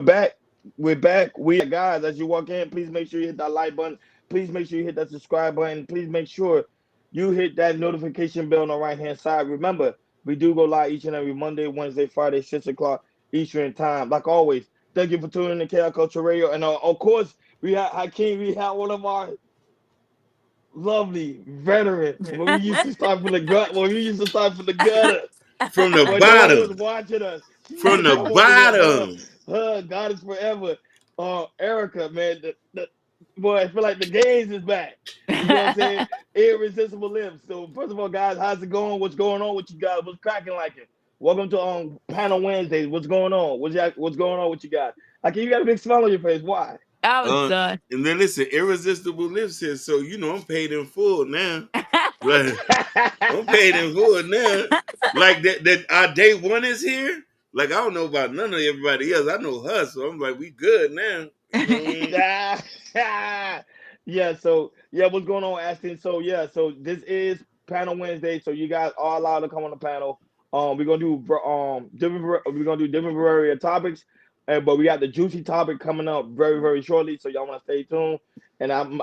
back. We're back. We guys, as you walk in, please make sure you hit that like button. Please make sure you hit that subscribe button. Please make sure you hit that notification bell on the right hand side. Remember, we do go live each and every Monday, Wednesday, Friday, 6 o'clock Eastern time. Like always, thank you for tuning in to KL Culture Radio. And of course, we have Hakeem. We have one of our lovely veteran. When we used to start from the gut, when we used to start from the gutter. From the When nobody was bottom. watching us, she From used to the come over here, hug, bottom. hug, God is forever. Erica, man, boy, I feel like the games is back. You know what I'm saying? Irresistible lips. So first of all, guys, how's it going? What's going on with you guys? What's cracking like it? Welcome to Panel Wednesdays. What's going on? What's going on with you guys? Like you got a big smile on your face. Why? I'm Uh, done. and then listen, irresistible lives here, so I'm paid in full now. Right. I'm paid in full now. Like that our day one is here. Like I don't know about none of everybody else. I know her, so I'm like, we good now. You know what I mean? Yeah, so yeah, what's going on, Ashton? So yeah, so this is panel Wednesday, so you guys are allowed to come on the panel. We're gonna do different variety of topics, but we got the juicy topic coming up very shortly, so y'all want to stay tuned. And I'm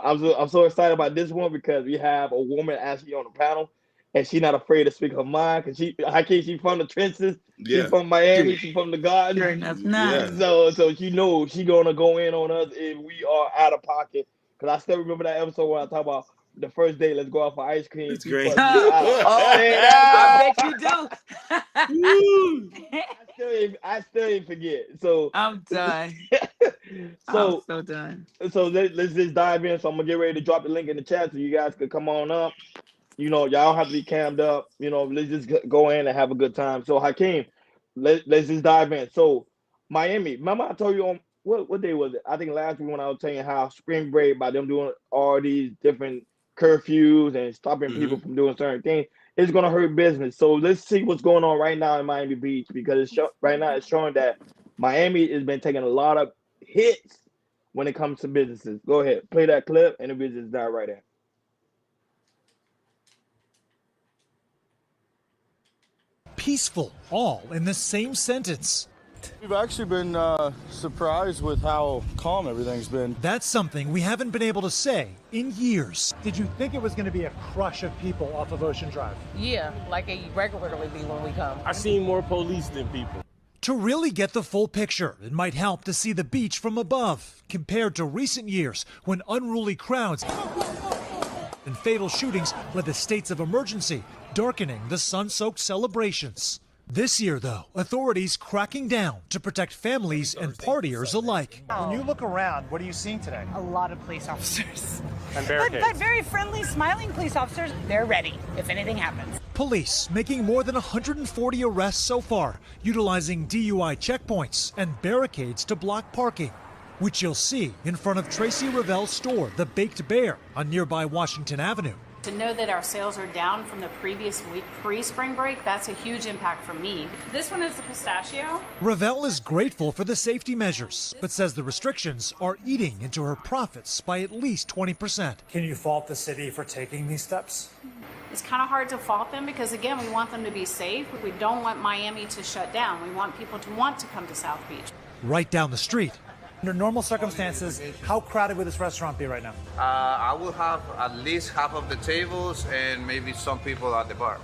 so excited about this one because we have a woman actually on the panel, and she's not afraid to speak her mind because she from the trenches, she Yeah. from Miami, she from the Sure garden. enough, Yeah. not. So she knows she gonna go in on us if we are out of pocket. Cause I still remember that episode when I talk about the first day. Let's go out for ice cream. It's She great. fussed me out. Oh, Man, that I girl. bet you do. Woo. I still ain't forget. So, I'm done. I'm so, so done. let's just dive in. So I'm gonna get ready to drop the link in the chat so you guys could come on up. Y'all don't have to be cammed up. Let's just go in and have a good time. So Hakeem, let's just dive in. So Miami, remember I told you on what day was it? I think last week when I was telling you how spring break by them doing all these different curfews and stopping people Mm-hmm. from doing certain things, it's gonna hurt business. So let's see what's going on right now in Miami Beach because right now it's showing that Miami has been taking a lot of hits when it comes to businesses. Go ahead, play that clip and the business dive right in. Peaceful, all in the same sentence. We've actually been surprised with how calm everything's been. That's something we haven't been able to say in years. Did you think it was going to be a crush of people off of Ocean Drive? Yeah, like it regularly be when we come. I seen more police than people. To really get the full picture, it might help to see the beach from above, compared to recent years when unruly crowds and fatal shootings led to states of emergency, darkening the sun-soaked celebrations. This year, though, authorities cracking down to protect families and partiers alike. When you look around, what are you seeing today? A lot of police officers. And But barricades. very friendly, smiling police officers. They're ready if anything happens. Police making more than 140 arrests so far, utilizing DUI checkpoints and barricades to block parking, which you'll see in front of Tracy Ravel's store, The Baked Bear, on nearby Washington Avenue. To know that our sales are down from the previous week pre-spring break, that's a huge impact for me. This one is the pistachio. Ravel is grateful for the safety measures, but says the restrictions are eating into her profits by at least 20%. Can you fault the city for taking these steps? It's kind of hard to fault them because, again, we want them to be safe. We don't want Miami to shut down. We want people to want to come to South Beach. Right down the street, Under normal circumstances, how crowded would this restaurant be right now? I will have at least half of the tables and maybe some people at the bar.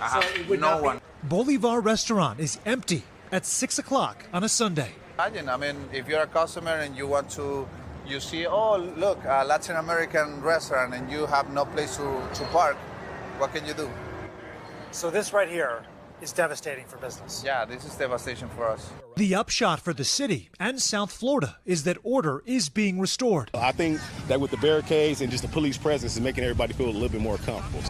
I have no one. Bolivar Restaurant is empty at 6 o'clock on a Sunday. Imagine, I mean, if you're a customer and you see, oh, look, a Latin American restaurant and you have no place to park, what can you do? So this right here is devastating for business. Yeah, this is devastation for us. The upshot for the city and South Florida is that order is being restored. I think that with the barricades and just the police presence is making everybody feel a little bit more comfortable.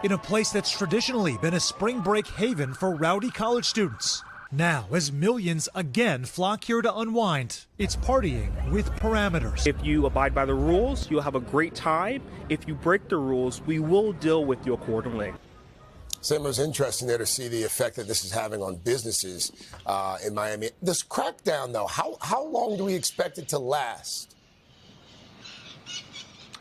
In a place that's traditionally been a spring break haven for rowdy college students. Now, as millions again flock here to unwind, it's partying with parameters. If you abide by the rules, you'll have a great time. If you break the rules, we will deal with you accordingly. Sam, it was interesting there to see the effect that this is having on businesses in Miami. This crackdown, though, how long do we expect it to last?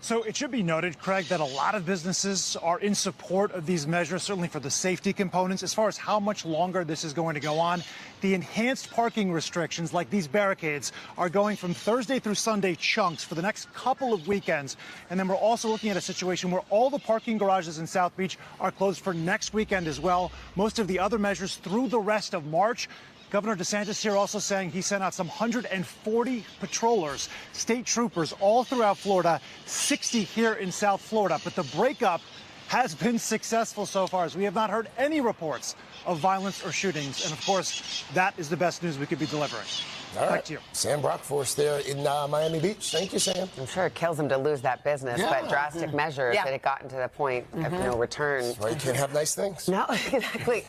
So it should be noted, Craig, that a lot of businesses are in support of these measures, certainly for the safety components. As far as how much longer this is going to go on, the enhanced parking restrictions, like these barricades, are going from Thursday through Sunday chunks for the next couple of weekends. And then we're also looking at a situation where all the parking garages in South Beach are closed for next weekend as well. Most of the other measures through the rest of March. Governor DeSantis here also saying he sent out some 140 patrollers, state troopers all throughout Florida, 60 here in South Florida. But the breakup has been successful so far, as we have not heard any reports of violence or shootings. And of course, that is the best news we could be delivering. All right. Back to you. Sam Brockforce there in Miami Beach. Thank you, Sam. I'm sure it kills him to lose that business, Yeah. but drastic measures that it gotten to the point of no return. That's why you can't have nice things. No, exactly.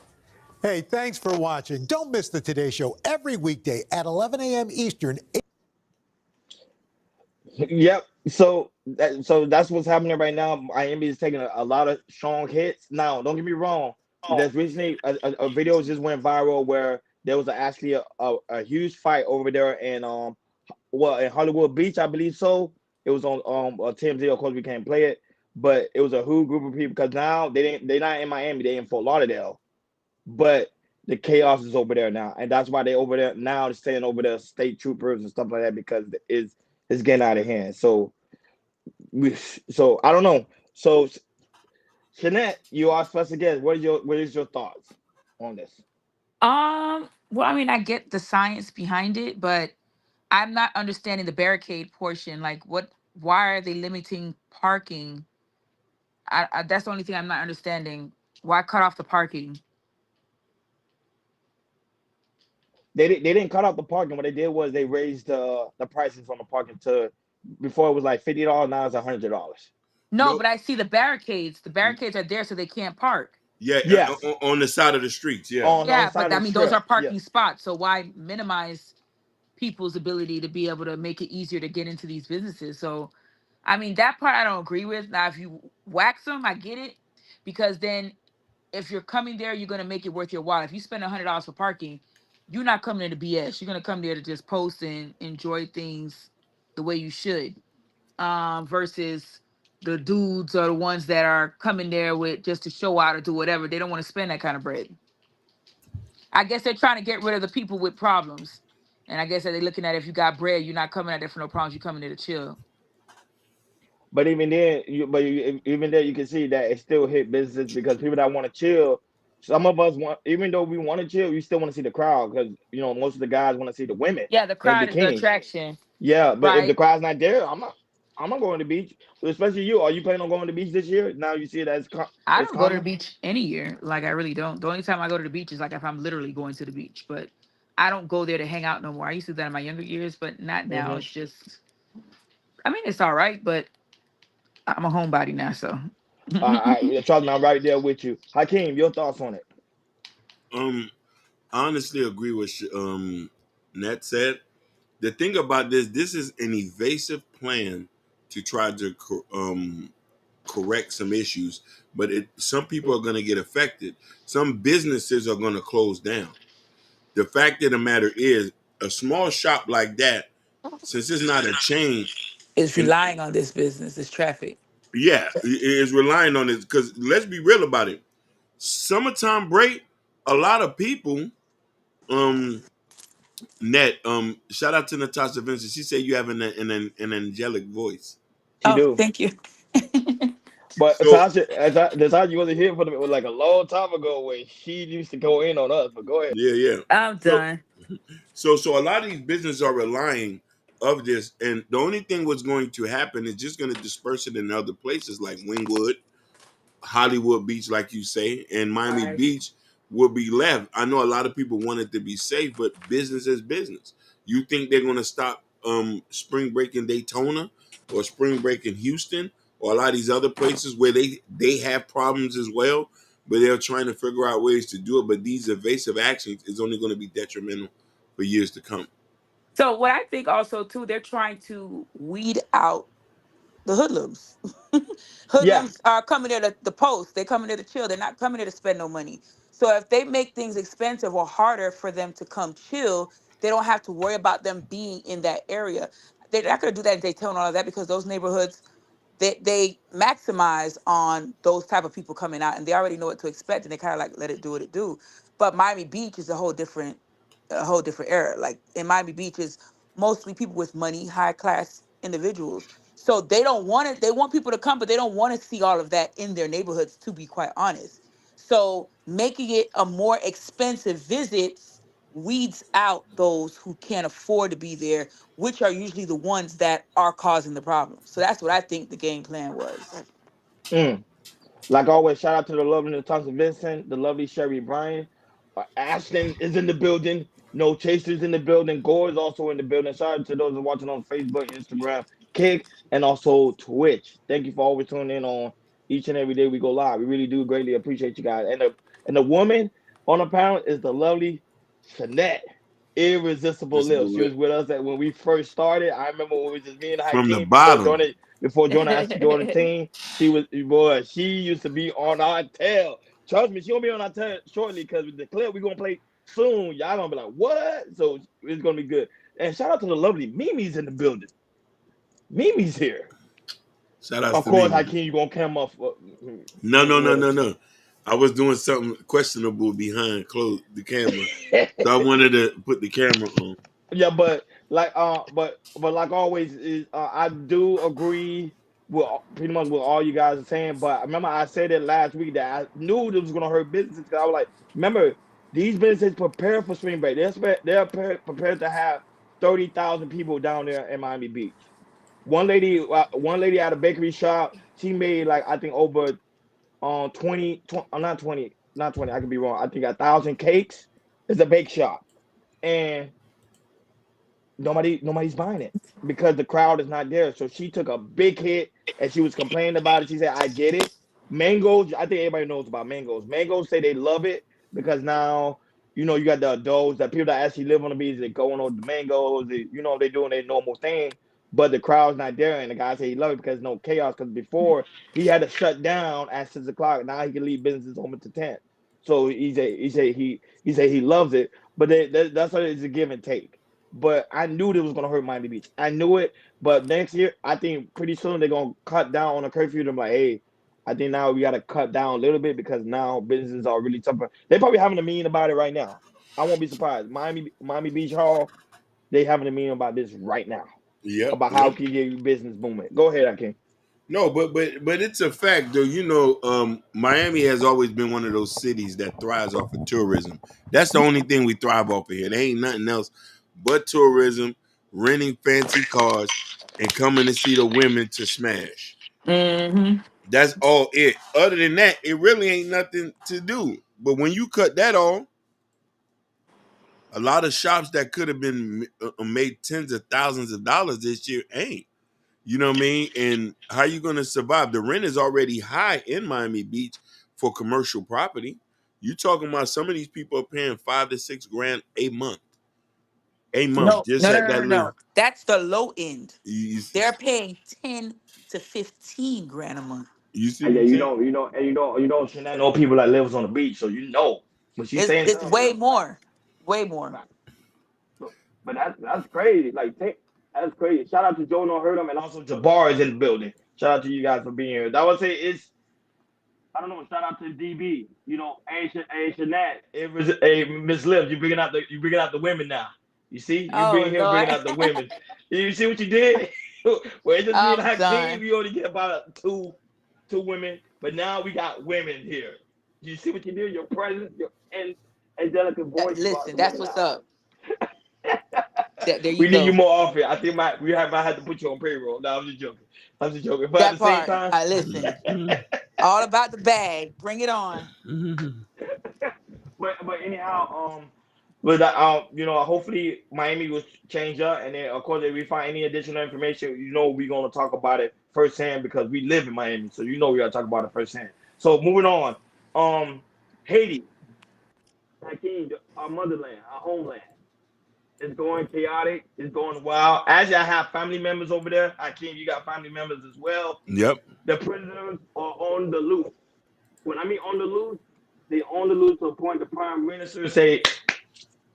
Hey, thanks for watching. Don't miss the Today Show every weekday at 11 a.m. Eastern. Yep. So that's what's happening right now. Miami is taking a lot of strong hits. Now, don't get me wrong. There's recently a video just went viral where there was actually a huge fight over there in in Hollywood Beach, I believe so. It was on TMZ. Of course, we can't play it, but it was a whole group of people because now they're not in Miami. They're in Fort Lauderdale. But the chaos is over there now, and that's why they over there now. They're staying over there, state troopers and stuff like that, because it's getting out of hand. So I don't know. So, Shanette, you asked us again. What is your thoughts on this? Well, I mean, I get the science behind it, but I'm not understanding the barricade portion. Like, why are they limiting parking? That's the only thing I'm not understanding. Why cut off the parking? They didn't cut off the parking. What they did was they raised the prices on the parking to before it was like $50. Now it's $100. No, but I see the barricades. The barricades are there so they can't park. Yeah, Yes. on the side of the streets. Yeah. On the Yeah, side but of I the mean, those are strip, parking yeah. spots. So why minimize people's ability to be able to make it easier to get into these businesses? So, I mean, that part I don't agree with. Now, if you wax them, I get it, because then if you're coming there, you're gonna make it worth your while. If you spend $100 for parking, you're not coming there to BS. You're gonna come there to just post and enjoy things the way you should. Versus the dudes or the ones that are coming there with just to show out or do whatever. They don't want to spend that kind of bread. I guess they're trying to get rid of the people with problems. And I guess that they're looking at, if you got bread, you're not coming out there for no problems. You're coming there to chill. But even then, even there, you can see that it still hit businesses because people that want to chill. Some of us want, even though we want to chill, you still want to see the crowd because most of the guys want to see the women. Yeah, the in crowd is the bikinis. attraction. Yeah, but if the Right. crowd's not there, I'm not going to the beach. Especially you. Are you planning on going to the beach this year? Now you see that I it's don't go to the common. beach any year. Like, I really don't. The only time I go to the beach is like if I'm literally going to the beach. But I don't go there to hang out no more. I used to do that in my younger years, but not now. It's just, I mean, it's all right, but I'm a homebody now, so. Trust me, I'm right there with you. Hakeem, your thoughts on it? I honestly agree with Nat said. The thing about this is an evasive plan to try to correct some issues, but some people are going to get affected. Some businesses are going to close down. The fact of the matter is, a small shop like that, since it's not a chain, It's and relying on this business, this traffic. yeah, it is relying on it. Because let's be real about it. Summertime break, a lot of people, Net, shout out to Natasha Vincent. She said you have an angelic voice. She do. Thank you. But So Tasha, you wasn't here for like a long time ago when she used to go in on us. But go ahead. yeah. I'm done. So a lot of these businesses are relying of this, and the only thing what's going to happen is just going to disperse it in other places like Wynwood, Hollywood Beach, like you say, and Miami Right. Beach will be left. I know a lot of people want it to be safe, but business is business. You think they're going to stop spring break in Daytona or spring break in Houston or a lot of these other places where they have problems as well, but they're trying to figure out ways to do it. But these evasive actions is only going to be detrimental for years to come. So what I think also too, they're trying to weed out the hoodlums. Yeah. Hoodlums are coming there to the post. They're coming there to chill. They're not coming there to spend no money. So if they make things expensive or harder for them to come chill, they don't have to worry about them being in that area. They're not going to do that in Daytona and all of that, because those neighborhoods, they maximize on those type of people coming out, and they already know what to expect, and they kind of like let it do what it do. But Miami Beach is a whole different era. Like in Miami Beach is mostly people with money, high class individuals. So they don't want it. They want people to come, but they don't want to see all of that in their neighborhoods, to be quite honest. So making it a more expensive visit weeds out those who can't afford to be there, which are usually the ones that are causing the problem. So that's what I think the game plan was. Mm. Like always, shout out to the lovely Thompson Vincent, the lovely Sherry Bryan. Ashton is in the building. No Chasers in the building. Gore is also in the building. Shout out to those who are watching on Facebook, Instagram, Kick, and also Twitch. Thank you for always tuning in on each and every day we go live. We really do greatly appreciate you guys. And the woman on the panel is the lovely Shanette. Irresistible Lips. She was with us when we first started. I remember when it was just me and From the Hakeem bottom. before Jonah actually joined the team. She used to be on our tail. Trust me, she gonna be on our tail shortly because with the clip we're gonna play soon, y'all gonna be like, what? So it's gonna be good. And shout out to the lovely Mimi's in the building. Mimi's here. Shout out Of to course, me. Hakeem, you gonna come up. No. I was doing something questionable behind the camera. So I wanted to put the camera on. Yeah, but like always, is I do agree with pretty much what all you guys are saying. But I remember I said it last week that I knew this was gonna hurt businesses because I was like, remember these businesses prepare for spring break. Prepared to have 30,000 people down there in Miami Beach. One lady at a bakery shop, she made like I think over 20, not 20. I could be wrong. I think 1,000 cakes. It's a bake shop and nobody's buying it because the crowd is not there. So she took a big hit and she was complaining about it. She said, I get it. Mangoes, I think everybody knows about mangoes. Mangoes say they love it because now, you got the adults, that people that actually live on the beach, they going on the mangoes, they doing their normal thing, but the crowd's not there. And the guy said he loved it because no chaos. Because before he had to shut down at 6 o'clock. Now he can leave businesses home at 10. So he loves it, but that's what it's a give and take. But I knew it was going to hurt Miami Beach. I knew it. But next year, I think pretty soon they're going to cut down on the curfew. I'm like, hey, I think now we got to cut down a little bit because now businesses are really tough. They probably having a meeting about it right now. I won't be surprised. Miami Beach Hall, they having a meeting about this right now. Yep. About how can you get your business booming. Go ahead, Akeem. No, but it's a fact though. Miami has always been one of those cities that thrives off of tourism. That's the only thing we thrive off of here. There ain't nothing else but tourism, renting fancy cars, and coming to see the women to smash. Mm-hmm. That's all it. Other than that, it really ain't nothing to do. But when you cut that off, a lot of shops that could have been made tens of thousands of dollars this year ain't. You know what I mean? And how you going to survive? The rent is already high in Miami Beach for commercial property. You talking about some of these people are paying $5 to $6 grand a month. A month, No, just no, no, at no, that no, little. no. That's the low end. You, They're paying 10 to 15 grand a month. you see what Yeah, I'm saying? Shannon know people that lives on the beach, so when she's saying It's something, way more, way more. but that's crazy. That's crazy. Shout out to Joe No Hurt him and also Jabbar is in the building. Shout out to you guys for being here. That would say it's I don't know. Shout out to DB. A Shanat. It was a Miss Liv. You bringing out the women now. You see, you Oh bringing Lord, out the women. You see what you did? Well, it's just me and I'm Hakeem. done. We only get about two women, but now we got women here. You see what you did? Your presence, your angelic voice brought Listen, the that's women what's out. up. There you We need you go. more often. I think might have to put you on payroll. No, I'm just joking. But at That the same part. time, I listen. All about the bag. Bring it on. but anyhow, but hopefully Miami will change up, and then of course if we find any additional information, we're gonna talk about it firsthand because we live in Miami, so we gotta talk about it firsthand. So moving on, Haiti, Hakeem, our motherland, our homeland. It's going chaotic. It's going wild. Actually, I have family members over there. Hakeem, you got family members as well. Yep. The prisoners are on the loose. When I mean on the loose, they on the loose to a point the prime minister say,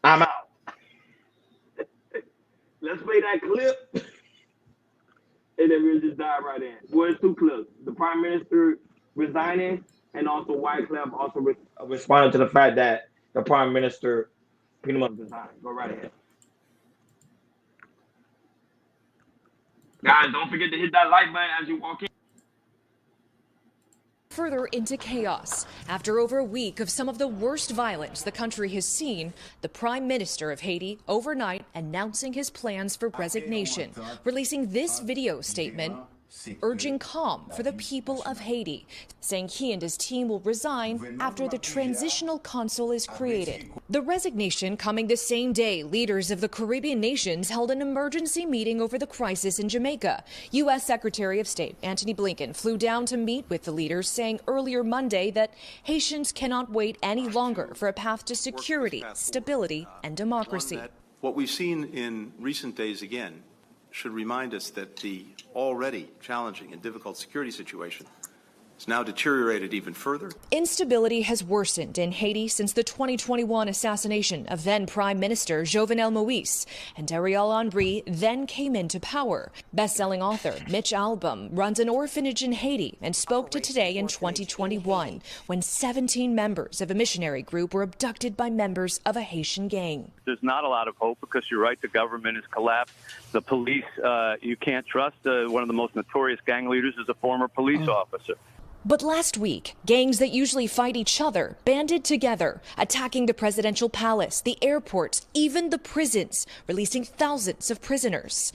I'm out. Let's play that clip. and then we'll just dive right in. Well, it's two clips. The Prime Minister resigning, and also Wyclef also responded to the fact that the Prime Minister pretty much resigned. Go right ahead. Guys, don't forget to hit that like button as you walk in. Further into chaos. After over a week of some of the worst violence the country has seen, the Prime Minister of Haiti overnight announcing his plans for resignation, releasing this video statement urging calm for the people of Haiti, saying he and his team will resign after the transitional consul is created. The resignation coming the same day leaders of the Caribbean nations held an emergency meeting over the crisis in Jamaica. U.S. Secretary of State Antony Blinken flew down to meet with the leaders, saying earlier Monday that Haitians cannot wait any longer for a path to security, stability, and democracy. What we've seen in recent days again should remind us that the already challenging and difficult security situation has now deteriorated even further. Instability has worsened in Haiti since the 2021 assassination of then Prime Minister Jovenel Moïse, and Ariel Henry then came into power. Best-selling author Mitch Albom runs an orphanage in Haiti and spoke to Today in 2021 when 17 members of a missionary group were abducted by members of a Haitian gang. There's not a lot of hope because you're right, the government has collapsed. The police, you can't trust. One of the most notorious gang leaders is a former police officer. But last week, gangs that usually fight each other banded together, attacking the presidential palace, the airports, even the prisons, releasing thousands of prisoners.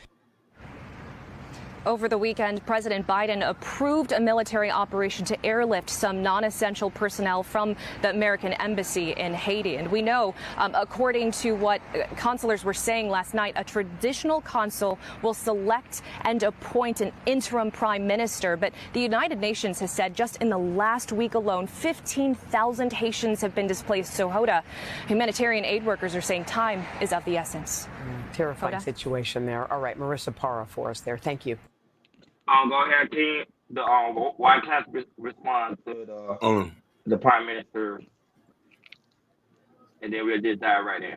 Over the weekend, President Biden approved a military operation to airlift some non-essential personnel from the American embassy in Haiti. And we know, according to what consulars were saying last night, a traditional consul will select and appoint an interim prime minister. But the United Nations has said just in the last week alone, 15,000 Haitians have been displaced. So, Hoda, humanitarian aid workers are saying time is of the essence. Terrifying Hoda? situation there. All right, Marissa Parra for us there. Thank you. Go ahead, King. The Wyclef response to the Prime Minister, and then we'll just dive right in.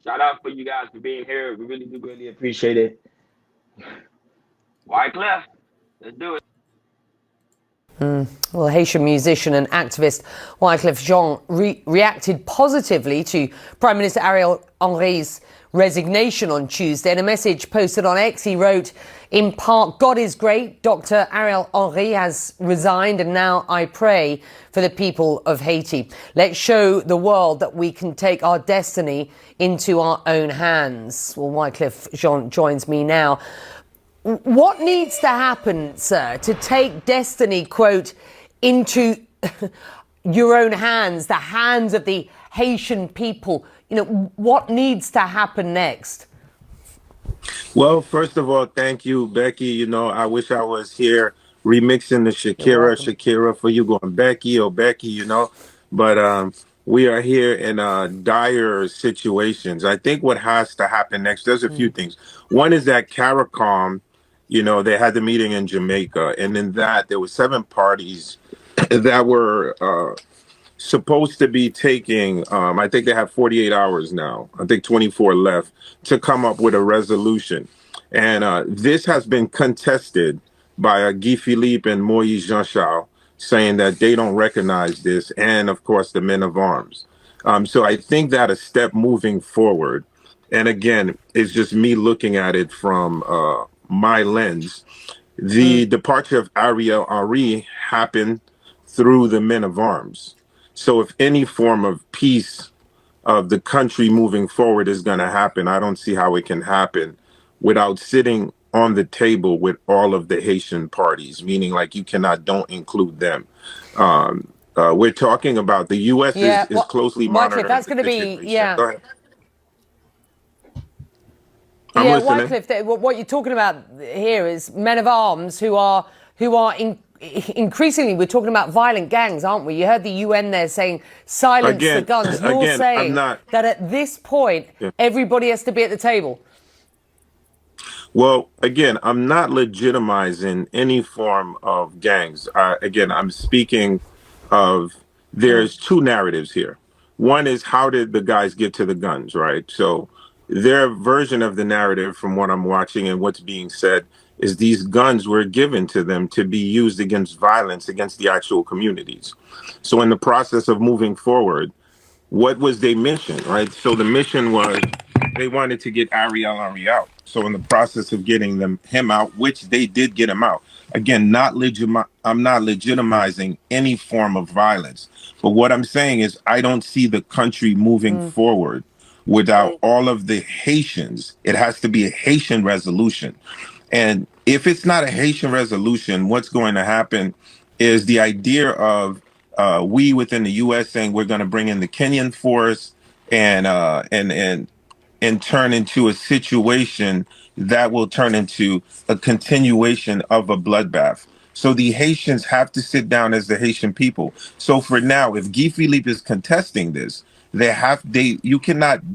Shout out for you guys for being here. We really do really appreciate it. Wyclef, let's do it. Well, Haitian musician and activist Wyclef Jean reacted positively to Prime Minister Ariel Henry's resignation on Tuesday. In a message posted on X, he wrote, in part, God is great. Dr. Ariel Henry has resigned, and now I pray for the people of Haiti. Let's show the world that we can take our destiny into our own hands. Well, Wyclef Jean joins me now. What needs to happen, sir, to take destiny, quote, into your own hands, the hands of the Haitian people? You know, what needs to happen next? Well, first of all, thank you, Becky. You know, I wish I was here remixing the Shakira for you going Becky or Becky, you know. But we are here in dire situations. I think what has to happen next, there's a few things. One is that CARICOM, you know, they had the meeting in Jamaica, and in that there were 7 parties that were supposed to be taking, I think they have 48 hours now, I think 24 left, to come up with a resolution. And this has been contested by Guy Philippe and Moïse Jean-Charles, saying that they don't recognize this, and of course the men of arms. So I think that a step moving forward, and again, it's just me looking at it from my lens, the departure of Ariel Henry happened through the men of arms. So if any form of peace of the country moving forward is going to happen, I don't see how it can happen without sitting on the table with all of the Haitian parties, meaning like you don't include them. We're talking about the U.S. is closely monitoring. That's going to be, Go ahead. Wyclef, what you're talking about here is men of arms who are increasingly, we're talking about violent gangs, aren't we? You heard the UN there saying, silence the guns. You're saying that at this point, everybody has to be at the table. Well, again, I'm not legitimizing any form of gangs. Again, I'm speaking of, there's 2 narratives here. One is, how did the guys get to the guns, right? So their version of the narrative, from what I'm watching and what's being said, is these guns were given to them to be used against violence against the actual communities. So in the process of moving forward, what was their mission, right? So the mission was they wanted to get Ariel Henry out. So in the process of getting him out, which they did get him out. Again, I'm not legitimizing any form of violence. But what I'm saying is I don't see the country moving forward without all of the Haitians. It has to be a Haitian resolution. And if it's not a Haitian resolution, what's going to happen is the idea of we within the U.S. saying we're going to bring in the Kenyan force and turn into a situation that will turn into a continuation of a bloodbath. So the Haitians have to sit down as the Haitian people. So for now, if Guy Philippe is contesting this, you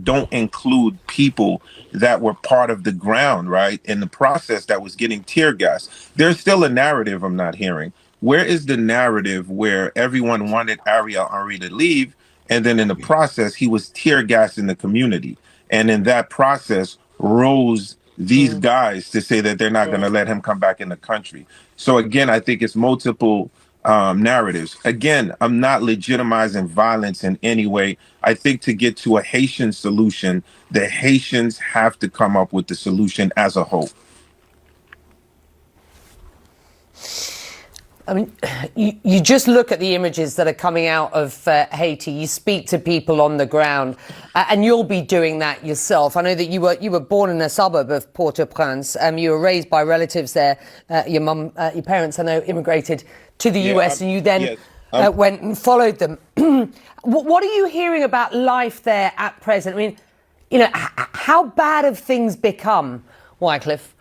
don't include people that were part of the ground, right, in the process that was getting tear gas. There's still a narrative I'm not hearing. Where is the narrative where everyone wanted Ariel Henry to leave, and then in the process he was tear gassing the community, and in that process rose these guys to say that they're not going to let him come back in the country. So again, I think it's multiple narratives. Again, I'm not legitimizing violence in any way. I think to get to a Haitian solution, the Haitians have to come up with the solution as a whole. I mean, you just look at the images that are coming out of Haiti. You speak to people on the ground, and you'll be doing that yourself. I know that you were born in a suburb of Port-au-Prince. You were raised by relatives there. Your parents, I know, immigrated to the US, and you then went and followed them. What are you hearing about life there at present? I mean, how bad have things become, Wycliffe?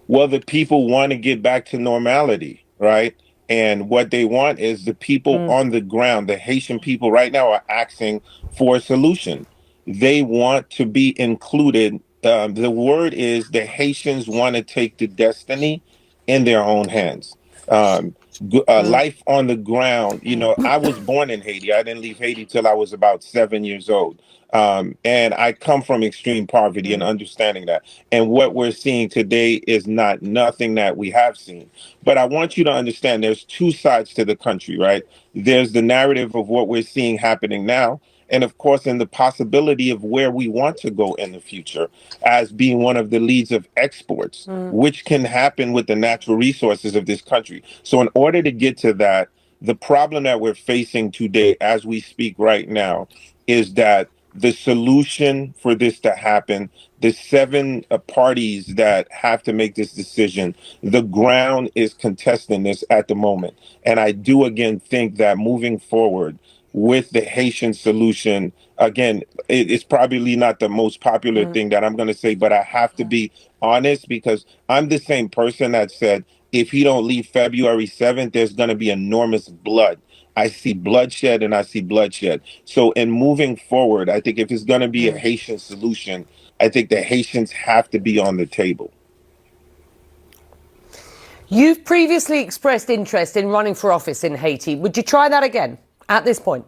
Well, the people want to get back to normality, right? And what they want is the people on the ground, the Haitian people right now are asking for a solution. They want to be included. The word is the Haitians want to take the destiny in their own hands. Life on the ground. I was born in Haiti. I didn't leave Haiti till I was about 7 years old. And I come from extreme poverty and understanding that. And what we're seeing today is not nothing that we have seen. But I want you to understand there's two sides to the country, right? There's the narrative of what we're seeing happening now. And of course, in the possibility of where we want to go in the future as being one of the leads of exports, which can happen with the natural resources of this country. So in order to get to that, the problem that we're facing today as we speak right now is that the solution for this to happen, the seven parties that have to make this decision, the ground is contesting this at the moment. And I do again think that moving forward with the Haitian solution, again, it's probably not the most popular thing that I'm going to say, but I have to be honest because I'm the same person that said, if he don't leave February 7th, there's going to be enormous blood. I see bloodshed and I see bloodshed. So in moving forward, I think if it's going to be a Haitian solution, I think the Haitians have to be on the table. You've previously expressed interest in running for office in Haiti. Would you try that again at this point?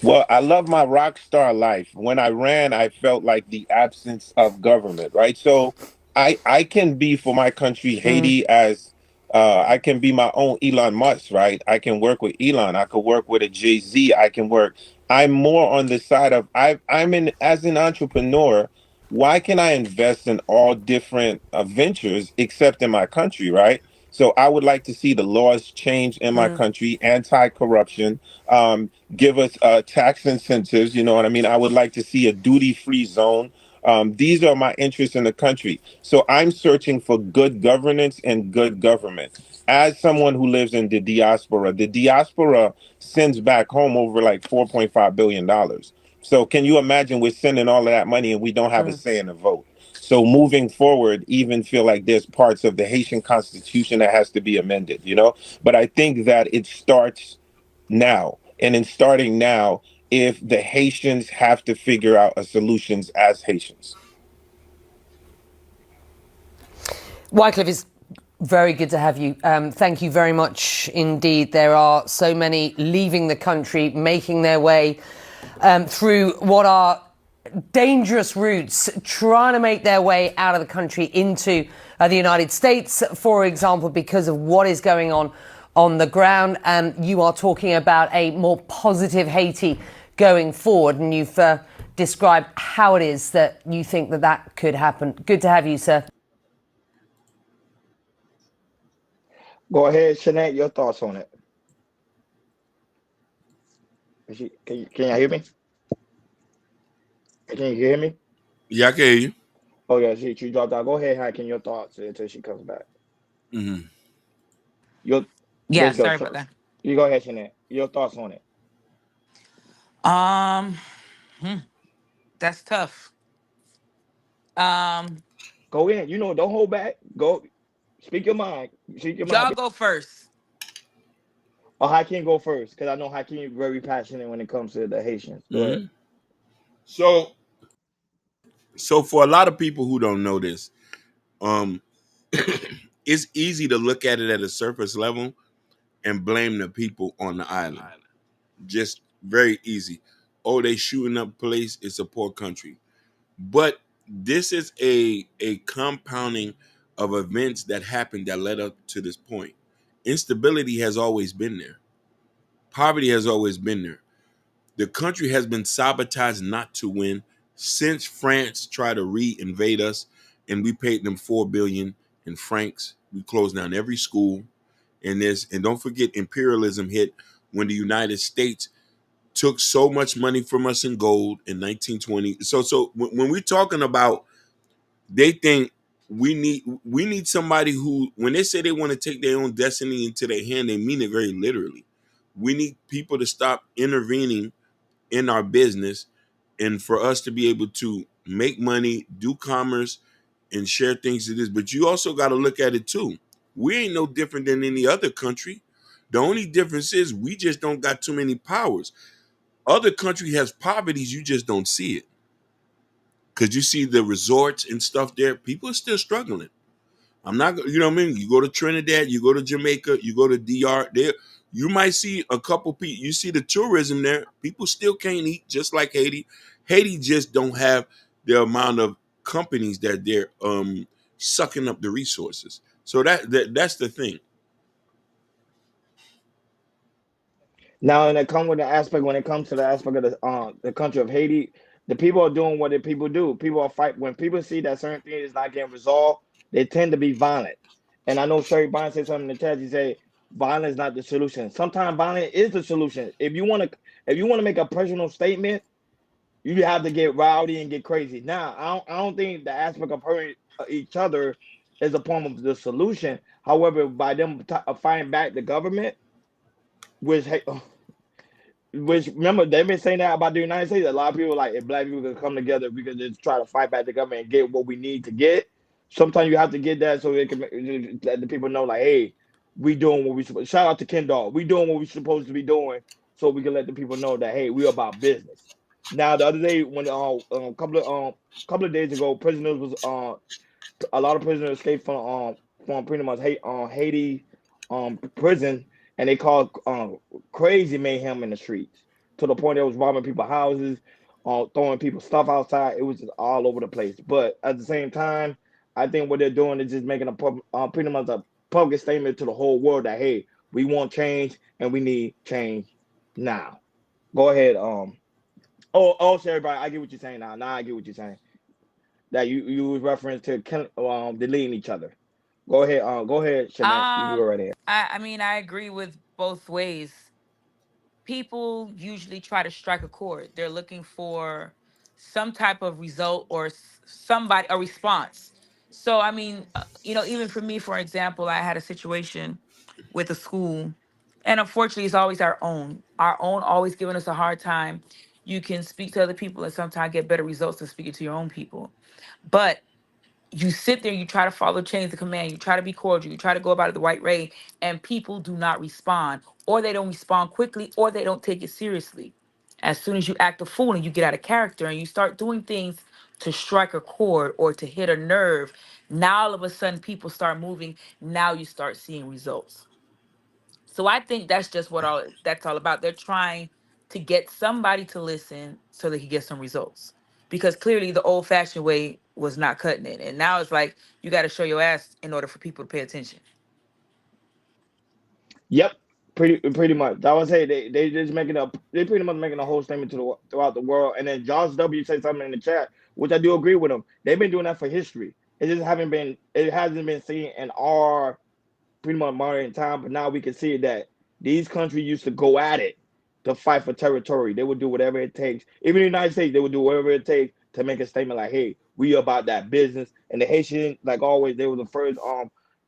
Well, I love my rock star life. When I ran, I felt like the absence of government, right? So I can be for my country, Haiti, as I can be my own Elon Musk, right? I can work with Elon. I could work with a Jay-Z. I'm more on the side of as an entrepreneur, why can I invest in all different ventures except in my country, right? So I would like to see the laws change in my country, anti-corruption, give us tax incentives. You know what I mean? I would like to see a duty-free zone. These are my interests in the country. So I'm searching for good governance and good government. As someone who lives in the diaspora sends back home over like $4.5 billion. So can you imagine we're sending all of that money and we don't have a say in the vote? So moving forward, even feel like there's parts of the Haitian Constitution that has to be amended, But I think that it starts now. And in starting now, if the Haitians have to figure out a solutions as Haitians. Wycliffe, it's very good to have you. Thank you very much indeed. There are so many leaving the country, making their way through what are dangerous routes, trying to make their way out of the country into the United States, for example, because of what is going on the ground. And you are talking about a more positive Haiti going forward, and you've described how it is that you think that that could happen. Good to have you, sir. Go ahead, Shanette, your thoughts on it. Can you hear me? Can you hear me? Yeah, I can hear you. Oh yeah, she dropped out. Go ahead, Hakim, your thoughts until she comes back. Mm-hmm. Your there Yeah, you go. sorry So, about that. you go ahead, Shanette. Your thoughts on it. Um, that's tough. Um, Go in. Don't hold back. Go. Speak your mind. Speak your y'all mind. go first. Oh, Hakeem go first because I know Hakeem is very passionate when it comes to the Haitians. Go ahead. Mm-hmm. So for a lot of people who don't know this, um, it's easy to look at it at a surface level and blame the people on the island. Just very easy. Oh, they shooting up place. It's a poor country. But this is a compounding of events that happened that led up to this point. Instability has always been there. Poverty has always been there. The country has been sabotaged not to win since France tried to re-invade us, and we paid them 4 billion in francs. We closed down every school, and don't forget imperialism hit when the United States took so much money from us in gold in 1920. So when we're talking about, they think we need somebody who, when they say they want to take their own destiny into their hand, they mean it very literally. We need people to stop intervening in our business, and for us to be able to make money, do commerce, and share things to this. But you also got to look at it too. We ain't no different than any other country. The only difference is we just don't got too many powers. Other country has poverties, you just don't see it. Because you see the resorts and stuff there, people are still struggling. I'm not, you know what I mean? You go to Trinidad, you go to Jamaica, you go to DR, there, you might see a couple people, you see the tourism there, people still can't eat, just like Haiti. Haiti just don't have the amount of companies that they're sucking up the resources. So that's the thing. Now, when it comes to the aspect of the country of Haiti, the people are doing what the people do. People are fight when people see that certain thing is not getting resolved, they tend to be violent. And I know Sherry Bond said something in the chat. He said violence is not the solution. Sometimes violence is the solution. If you want to make a personal statement, you have to get rowdy and get crazy. Now, I don't think the aspect of hurting each other is a form of the solution. However, by them fighting back the government, which which remember they've been saying that about the United States. A lot of people like if black people can come together, we can just try to fight back the government and get what we need to get. Sometimes you have to get that so they can let the people know, like, hey, we doing what we supposed. Shout out to Kendall, we doing what we supposed to be doing, so we can let the people know that hey, we about business. Now the other day when couple of days ago, prisoners was a lot of prisoners escaped from pretty much Haiti prison, and they caused crazy mayhem in the streets to the point they was robbing people's houses, throwing people's stuff outside. It was just all over the place. But at the same time, I think what they're doing is just making pretty much a public statement to the whole world that hey, we want change and we need change now. Go ahead. So everybody, I get what you're saying now. Now I get what you're saying. That you was reference to deleting each other. Go ahead, Shanette. You can go right ahead. I mean, I agree with both ways. People usually try to strike a chord. They're looking for some type of result or somebody a response. So I mean, even for me, for example, I had a situation with a school, and unfortunately, it's always our own. Our own always giving us a hard time. You can speak to other people and sometimes get better results than speaking to your own people. But you sit there, you try to follow chains of command, you try to be cordial, you try to go about it the right way, and people do not respond, or they don't respond quickly, or they don't take it seriously. As soon as you act a fool and you get out of character and you start doing things to strike a chord or to hit a nerve, now all of a sudden people start moving. Now you start seeing results. So I think that's just what all that's all about. They're trying to get somebody to listen so they could get some results. Because clearly the old fashioned way was not cutting it. And now it's like you got to show your ass in order for people to pay attention. Yep, pretty much. I would say they just making a they pretty much making a whole statement to throughout the world. And then Josh W said something in the chat, which I do agree with him. They've been doing that for history. It hasn't been seen in our pretty much modern time, but now we can see that these countries used to go at it to fight for territory. They would do whatever it takes. Even the United States, they would do whatever it takes to make a statement like, "Hey, we about that business." And the Haitians, like always, they were the first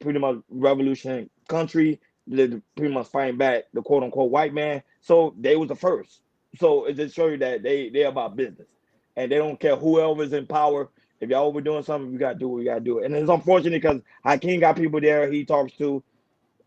pretty much revolution country. They pretty much fighting back the quote unquote white man. So they was the first. So it just shows you that they about business, and they don't care whoever's in power. If y'all overdoing something, you gotta do what you gotta do. And it's unfortunate because Hakeem got people there he talks to.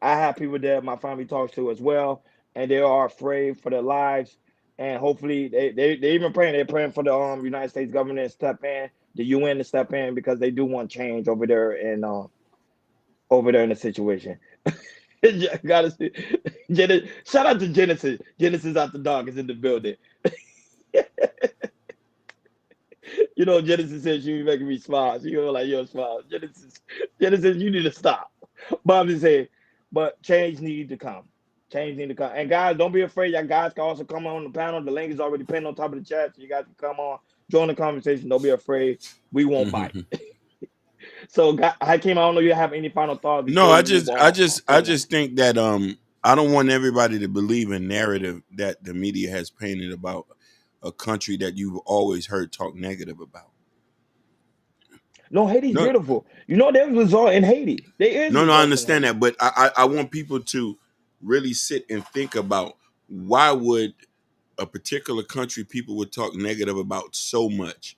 I have people that my family talks to as well, and they are afraid for their lives. And hopefully, they even praying. They're praying for the United States government to step in, the UN to step in because they do want change over there in the situation. Gotta see. Shout out to Genesis. Genesis After Dark is in the building. You know, Genesis says she be making me smile. She go like, "Yo, smile." Genesis, you need to stop. But I'm just saying, but change needs to come. Change need to come. And guys, don't be afraid. Y'all guys can also come on the panel. The link is already pinned on top of the chat, so you guys can come on, join the conversation. Don't be afraid. We won't bite. So, Hakeem, I don't know if you have any final thoughts No, before we move on. I just think that I don't want everybody to believe a narrative that the media has painted about a country that you've always heard talk negative about. No, Haiti's No, beautiful. You know, there's resort in Haiti. There is no, I resorts in understand Haiti. that, but I want people to really sit and think about why would a particular country people would talk negative about so much,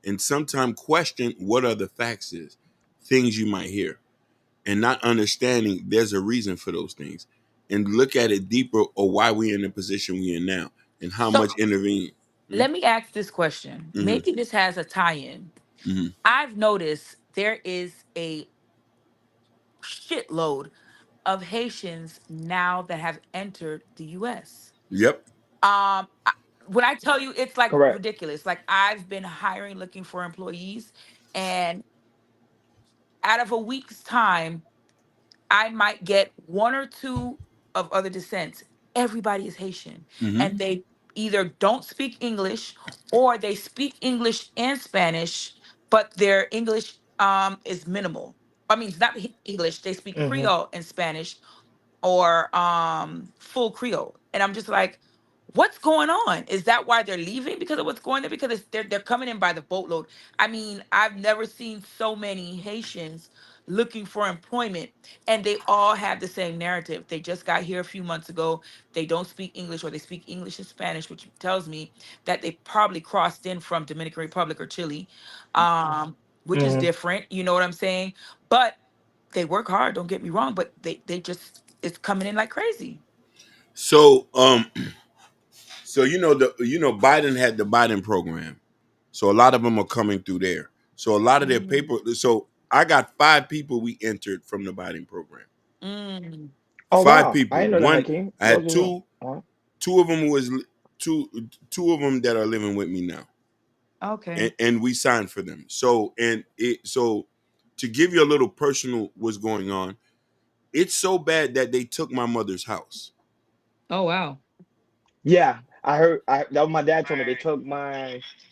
and sometimes question what are the facts is, things you might hear, and not understanding there's a reason for those things, and look at it deeper or why we're in the position we're in now and how So much intervene. let me ask this question. Mm-hmm. Maybe this has a tie-in. Mm-hmm. I've noticed there is a shitload of Haitians now that have entered the US. Yep. When I tell you it's like Correct. ridiculous. Like I've been hiring looking for employees, and out of a week's time I might get one or two of other descents. Everybody is Haitian. Mm-hmm. And they either don't speak English or they speak English and Spanish, but their English is minimal. I mean, it's not English, they speak Mm-hmm. Creole and Spanish or full Creole. And I'm just like, what's going on? Is that why they're leaving because of what's going there? Because they're coming in by the boatload. I mean, I've never seen so many Haitians looking for employment, and they all have the same narrative. They just got here a few months ago. They don't speak English, or they speak English and Spanish, which tells me that they probably crossed in from Dominican Republic or Chile, which is Mm-hmm. different. You know what I'm saying? But they work hard. Don't get me wrong, but they just it's coming in like crazy. So so Biden had the Biden program. So a lot of them are coming through there. So a lot of their Mm, paper. So I got 5 people we entered from the Biden program. mm, Oh Five wow, I people. didn't know that, One, Hakeem. I Those had are two of them was two of them that are living with me now, okay. and we signed for them. So to give you a little personal what's going on, it's so bad that they took my mother's house. Oh wow. yeah. I heard. That was my dad told me they took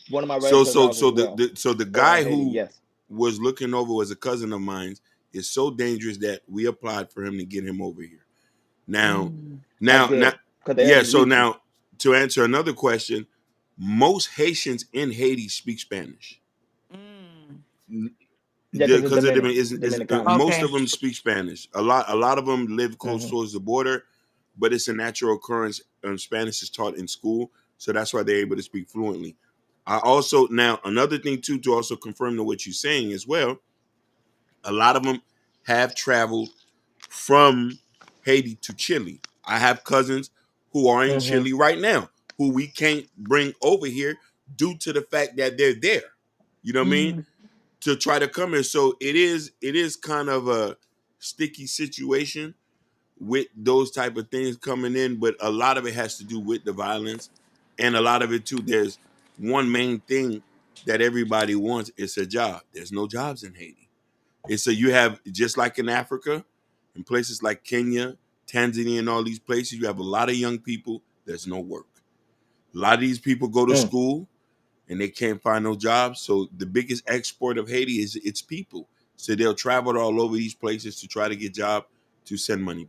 one of my So relatives' so house as so well the over in guy Haiti. who Yes. was looking over was a cousin of mine. Is so dangerous that we applied for him to get him over here. Now, Mm, That's now, good because the yeah. elders So need you. now, to answer another question, most Haitians in Haiti speak Spanish mm. Yeah, because it's because of them Dominican. most Okay. of them speak Spanish. A lot of them live close Mm-hmm. towards the border, but it's a natural occurrence. Spanish is taught in school, so that's why they're able to speak fluently. I also now another thing too to also confirm to what you're saying as well. A lot of them have traveled from Haiti to Chile. I have cousins who are in Mm-hmm. Chile right now who we can't bring over here due to the fact that they're there. You know what I mean? Mm, To try to come here. So it is kind of a sticky situation with those type of things coming in, but a lot of it has to do with the violence And a lot of it too, there's one main thing that everybody wants, it's a job. There's no jobs in Haiti. And so you have, just like in Africa, in places like Kenya, Tanzania, and all these places, you have a lot of young people, there's no work. A lot of these people go to school and they can't find no jobs. So the biggest export of Haiti is its people. So they'll travel all over these places to try to get jobs to send money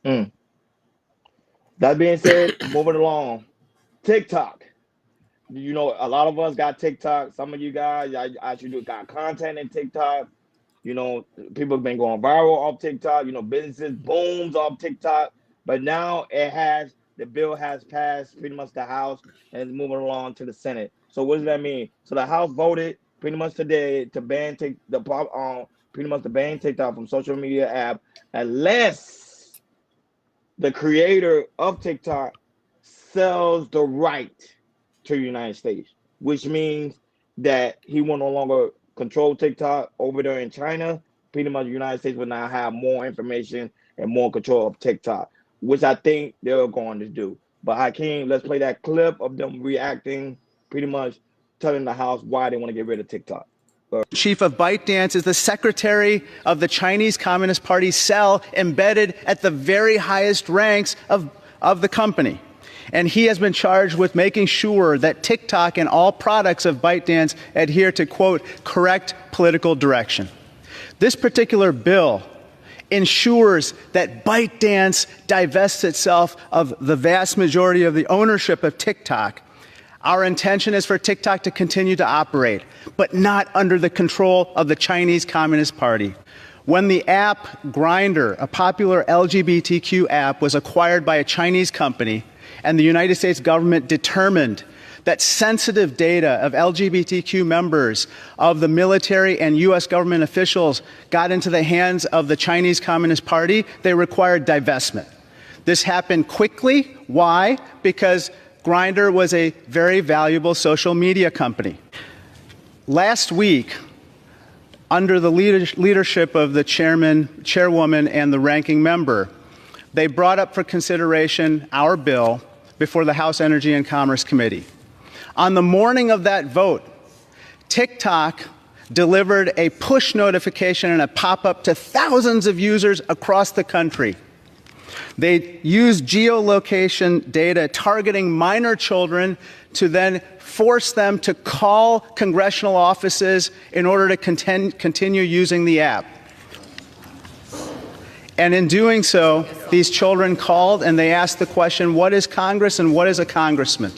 back. That being said, moving along, TikTok. You know, a lot of us got TikTok. Some of you guys, I actually do got content in TikTok. You know, people have been going viral off TikTok. You know, businesses booms off TikTok. But now the bill has passed pretty much the House and it's moving along to the Senate. So what does that mean? So the House voted pretty much today to ban pretty much to ban TikTok from social media app unless the creator of TikTok sells the right to the United States, which means that he will no longer control TikTok over there in China. Pretty much the United States will now have more information and more control of TikTok, which I think they're going to do. But Hakeem, let's play that clip of them reacting, pretty much telling the House why they want to get rid of TikTok. Chief of ByteDance is the secretary of the Chinese Communist Party cell embedded at the very highest ranks of the company. And he has been charged with making sure that TikTok and all products of ByteDance adhere to, quote, correct political direction. This particular bill ensures that ByteDance divests itself of the vast majority of the ownership of TikTok. Our intention is for TikTok to continue to operate, but not under the control of the Chinese Communist Party. When the app Grindr, a popular LGBTQ app, was acquired by a Chinese company, and the United States government determined that sensitive data of LGBTQ members of the military and U.S. government officials got into the hands of the Chinese Communist Party, they required divestment. This happened quickly. Why? Because Grindr was a very valuable social media company. Last week, under the leadership of the chairwoman, and the ranking member, they brought up for consideration our bill before the House Energy and Commerce Committee. On the morning of that vote, TikTok delivered a push notification and a pop-up to thousands of users across the country. They used geolocation data targeting minor children to then force them to call congressional offices in order to continue using the app. And in doing so, these children called and they asked the question, what is Congress and what is a congressman?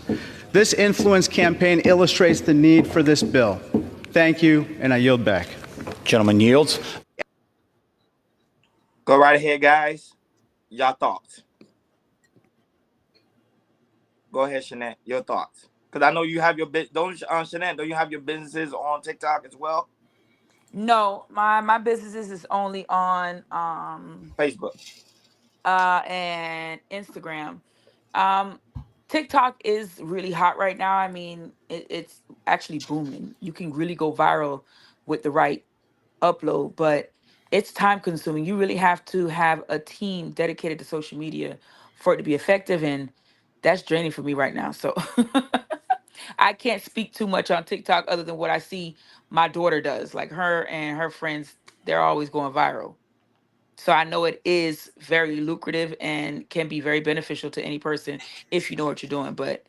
This influence campaign illustrates the need for this bill. Thank you, and I yield back. Gentleman yields. Go right ahead, guys. Y'all thoughts? Go ahead, Shanette. Your thoughts? Because I know you have your Shanette, don't you have your businesses on TikTok as well? No, my businesses is only on Facebook and Instagram. TikTok is really hot right now. I mean, it's actually booming. You can really go viral with the right upload, but it's time consuming. You really have to have a team dedicated to social media for it to be effective, and that's draining for me right now. So I can't speak too much on TikTok other than what I see my daughter does. Like her and her friends, they're always going viral. So I know it is very lucrative and can be very beneficial to any person if you know what you're doing. But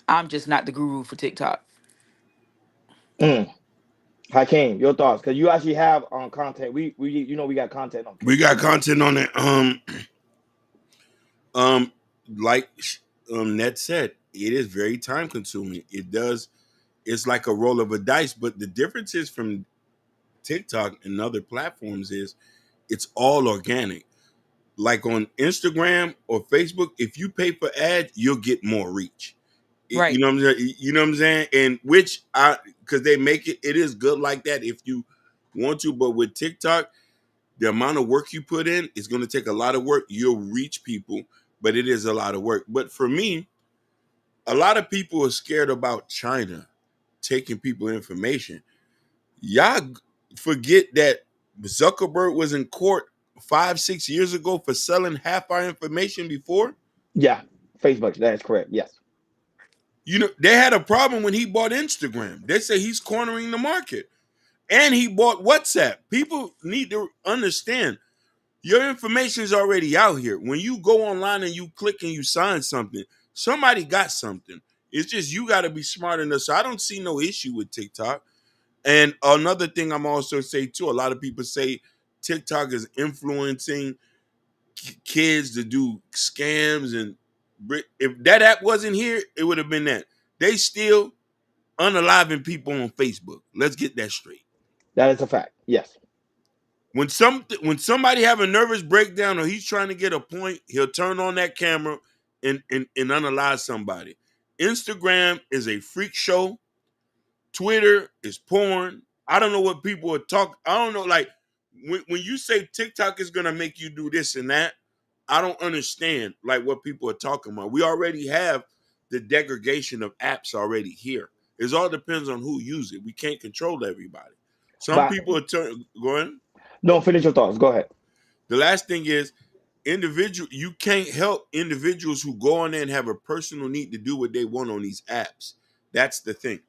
I'm just not the guru for TikTok. Hakeem, your thoughts? Because you actually have content. We we got content on. We got content on it. Like Ned said, it is very time consuming. It's like a roll of a dice. But the difference is from TikTok and other platforms is it's all organic. Like on Instagram or Facebook, if you pay for ads, you'll get more reach. Right. You know what I'm saying? You know what I'm saying? And because they make it is good like that if you want to. But with TikTok, the amount of work you put in is going to take a lot of work. You'll reach people, but it is a lot of work. But for me, a lot of people are scared about China taking people information. Y'all forget that Zuckerberg was in court 5-6 years ago for selling half our information before. Yeah. Facebook. That is correct. Yes. You know, they had a problem when he bought Instagram. They say he's cornering the market. And he bought WhatsApp. People need to understand your information is already out here. When you go online and you click and you sign something, somebody got something. It's just you got to be smart enough. So I don't see no issue with TikTok. And another thing I'm also say too, a lot of people say TikTok is influencing kids to do scams, and if that app wasn't here, it would have been that. They still unaliving people on Facebook. Let's get that straight. That is a fact. Yes. When somebody have a nervous breakdown or he's trying to get a point, he'll turn on that camera and unalive somebody. Instagram is a freak show. Twitter is porn. I don't know what people are talking. I don't know. Like when you say TikTok is gonna make you do this and that, I don't understand like what people are talking about. We already have the degradation of apps already here. It all depends on who use it. We can't control everybody. Some But people are going. no, finish your thoughts. Go ahead. The last thing is you can't help individuals who go on there and have a personal need to do what they want on these apps. That's the thing.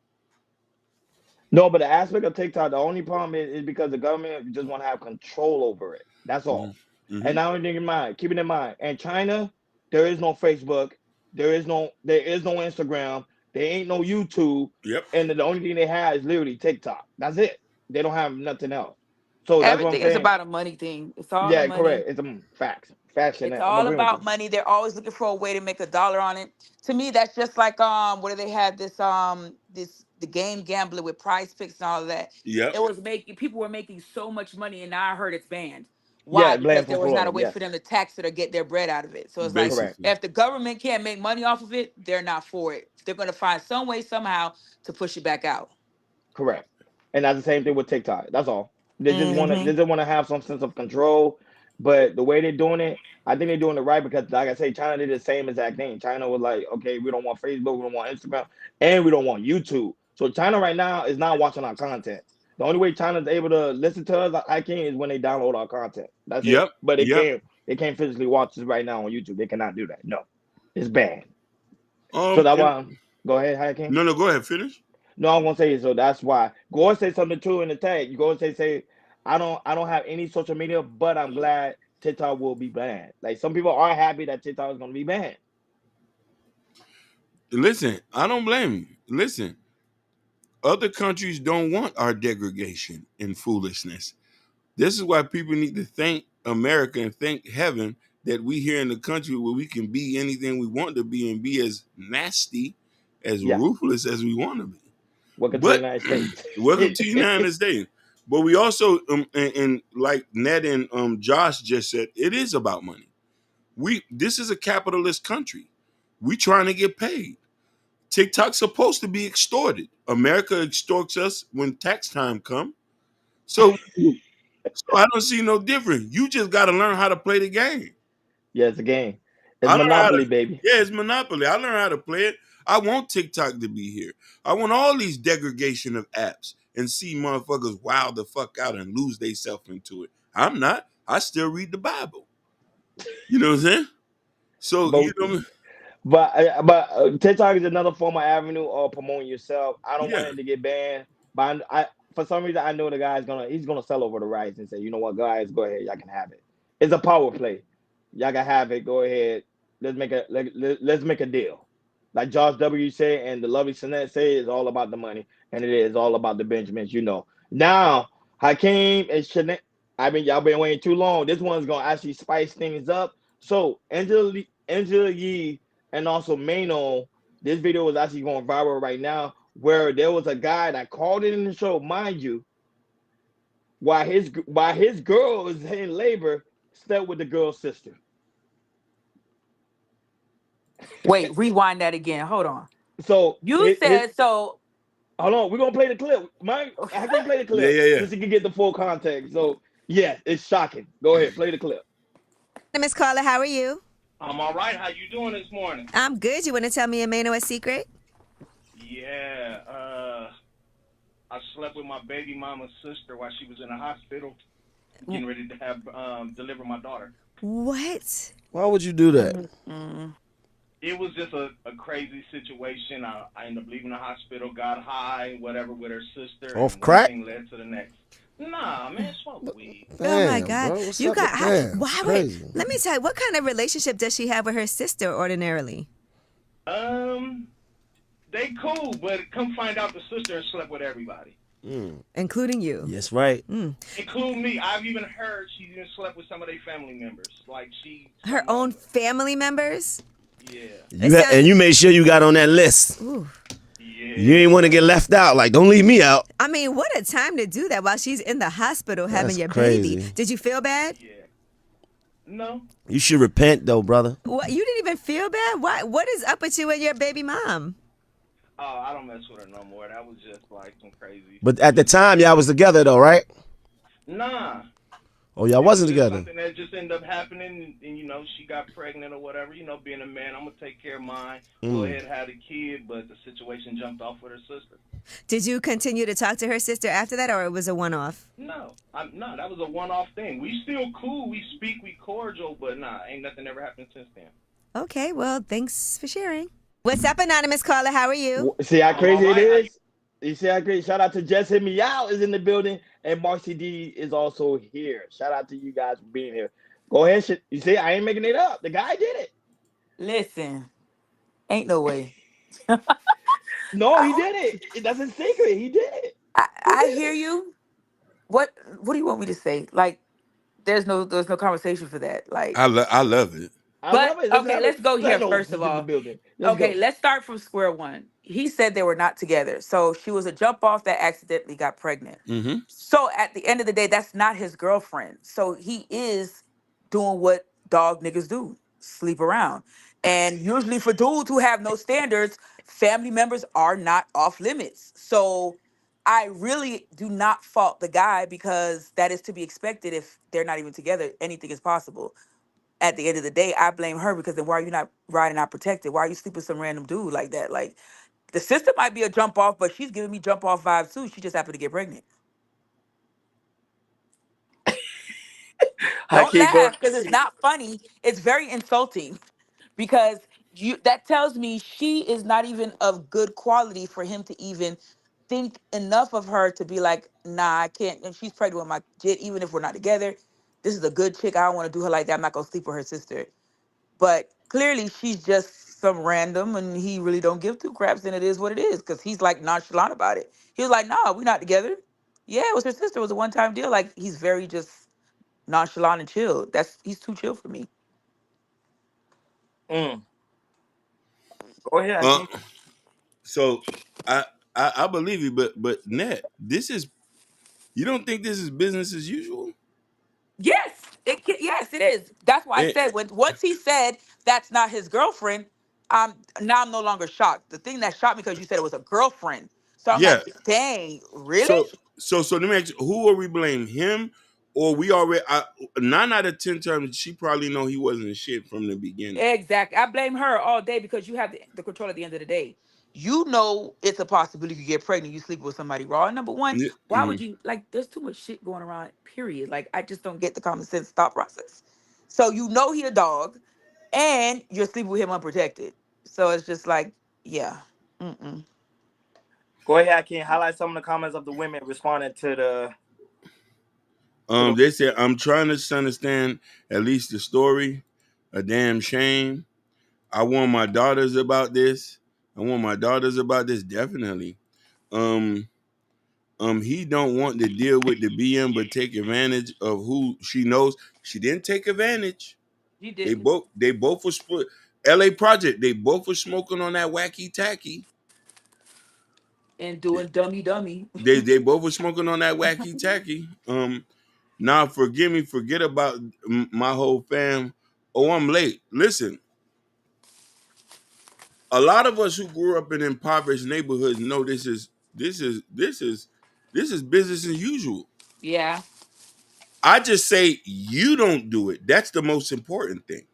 No, but the aspect of TikTok, the only problem is because the government just want to have control over it. That's all. Mm-hmm. And now keep it in mind. In China, there is no Facebook, there is no Instagram, there ain't no YouTube. Yep. And the only thing they have is literally TikTok. That's it. They don't have nothing else. So that's what I'm Everything is saying. about a money thing. It's all the Yeah, money. correct. It's facts. Facts in It's that. I'm all agreeing with about you. money. They're always looking for a way to make a dollar on it. To me, that's just like what do they have this the game gambling with prize picks and all of that. Yep. It was making people were making so much money, and now I heard it's banned. Why? Yeah, Because blame there from was not a Florida. way Yes. for them to tax it or get their bread out of it. So it's like Correct. Basically. if the government can't make money off of it, they're not for it. They're going to find some way somehow to push it back out. Correct. And that's the same thing with TikTok. That's all. Mm-hmm. They just want to have some sense of control. But the way they're doing it, I think they're doing it right because, like I say, China did the same exact thing. China was like, okay, we don't want Facebook, we don't want Instagram, and we don't want YouTube. So China right now is not watching our content. The only way China's able to listen to us, I can, is when they download our content. That's it. Yep. But Yep. they can't physically watch us right now on YouTube. They cannot do that. No, it's banned. So that's why. Go ahead, Hakeem. No, go ahead. Finish. No, I'm gonna say it. So that's why. Go and say something true in the tag. You go and say, I don't have any social media, but I'm glad TikTok will be banned. Like some people are happy that TikTok is gonna be banned. Listen, I don't blame you. Listen, other countries don't want our degradation and foolishness. This is why people need to thank America and thank heaven that we here in the country where we can be anything we want to be and be as nasty, as ruthless as we want to be. Welcome to the United States. Welcome to the United States. But we also, and like Ned and Josh just said, it is about money. This is a capitalist country. We trying to get paid. TikTok's supposed to be extorted. America extorts us when tax time come. So I don't see no difference. You just got to learn how to play the game. Yeah, it's a game. It's Monopoly, baby. Yeah, it's Monopoly. I learned how to play it. I want TikTok to be here. I want all these degradation of apps and see motherfuckers wow the fuck out and lose themselves into it. I'm not. I still read the Bible. You know what I'm saying? So, you know. But TikTok is another form of avenue of promoting yourself. I don't want Yeah. it to get banned, but I for some reason I know the guy's he's gonna sell over the rights and say, you know what, guys, go ahead, y'all can have it. It's a power play. Y'all can have it. Go ahead. Let's make a deal. Like Josh W. said and the lovely Sinette said, it's all about the money, and it is all about the Benjamins. You know. Now Hakeem and Shanae, y'all been waiting too long. This one's gonna actually spice things up. So Angela Yee and also Mano, this video is actually going viral right now, where there was a guy that called it in the show, mind you, while his girl is in labor, slept with the girl's sister. Wait, rewind that again. Hold on. So you said so. Hold on, we're gonna play the clip. I can play the clip Yeah. so you can get the full context. So yeah, it's shocking. Go ahead, play the clip. Miss Carla, how are you? I'm all right. How you doing this morning? I'm good. You want to tell me and Mano a secret? Yeah. I slept with my baby mama's sister while she was in the hospital, getting ready to have deliver my daughter. What? Why would you do that? it was just a crazy situation. I ended up leaving the hospital, got high, whatever, with her sister, Off and one crack? thing led to the next. Nah, man, smoke weed. Oh my Damn, God! bro. What's You up got with that? why It's would? crazy. Let me tell you, what kind of relationship does she have with her sister ordinarily? They cool, but come find out the sister slept with everybody, Including you. Yes, right. including me. I've even heard she even slept with some of their family members. Like Her own family members? yeah. And you made sure you got on that list. Ooh. You ain't want to get left out. Like, don't leave me out. I mean, what a time to do that while she's in the hospital having That's your crazy. baby. Did you feel bad? No. You should repent, though, brother. What? You didn't even feel bad? Why? What is up with you and your baby mom? Oh, I don't mess with her no more. That was just like some crazy. But at the time, y'all was together, though, right? Nah. Oh, y'all wasn't together. Something that just ended up happening, and you know, she got pregnant or whatever. You know, being a man, I'm gonna take care of mine. Go ahead, have a kid, but the situation jumped off with her sister. Did you continue to talk to her sister after that, or it was a one-off? No, that was a one-off thing. We still cool. We speak. We cordial, but ain't nothing ever happened since then. Okay, well, thanks for sharing. What's up, anonymous caller? How are you? See how crazy it is? You see how crazy? Shout out to Jess Hit Me Out is in the building, and Marcy D is also here. Shout out to you guys for being here. Go ahead. You see, I ain't making it up. The guy did it. Listen, ain't no way. No, he did it. That's a secret. He did it. I hear you. What do you want me to say? Like, there's no conversation for that. Like, I love it. I but love it. okay, let's go here first of in the all. building. Let's Okay, go. let's start from square one. He said they were not together, so she was a jump off that accidentally got pregnant. Mm-hmm. So at the end of the day, that's not his girlfriend. So he is doing what dog niggas do, sleep around. And usually for dudes who have no standards, family members are not off limits. So I really do not fault the guy because that is to be expected if they're not even together. Anything is possible. At the end of the day, I blame her because then why are you not riding out protected? Why are you sleeping with some random dude like that? Like, the sister might be a jump off, but she's giving me jump off vibes too. She just happened to get pregnant. Don't laugh because it's not funny. It's very insulting because that tells me she is not even of good quality for him to even think enough of her to be like, nah, I can't. And she's pregnant with my kid, even if we're not together. This is a good chick. I don't want to do her like that. I'm not gonna sleep with her sister. But clearly she's just some random and he really don't give two craps, and it is what it is because he's like nonchalant about it. He was like, nah, we're not together. Yeah, it was her sister. It was a one-time deal. Like, he's very just nonchalant and chill. He's too chill for me. Go ahead. So I believe you, but Net, you don't think this is business as usual? Yes, yes, it is. That's why I Eh, said once he said that's not his girlfriend, now I'm no longer shocked. The thing that shocked me because you said it was a girlfriend. So I'm yeah. like, dang, really? So let me ask you, who are we blaming? Him or we already 9 out of 10 times she probably know he wasn't shit from the beginning. Exactly. I blame her all day because you have the control at the end of the day. You know it's a possibility you get pregnant, you sleep with somebody raw. And number one, why would you, like, there's too much shit going around, period. Like, I just don't get the common sense thought process. So you know he a dog and you're sleeping with him unprotected. So it's just like, yeah. Mm-mm. Go ahead. I can highlight some of the comments of the women responding to the. They said, I'm trying to understand at least the story. A damn shame. I warn my daughters about this. Definitely. He don't want to deal with the BM, but take advantage of who she knows. She didn't take advantage. You didn't. They both were split. LA Project, they both were smoking on that wacky tacky. And doing dummy. They both were smoking on that wacky tacky. Now forget about my whole fam. Oh, I'm late. Listen, a lot of us who grew up in impoverished neighborhoods know this is business as usual. Yeah. I just say you don't do it. That's the most important thing.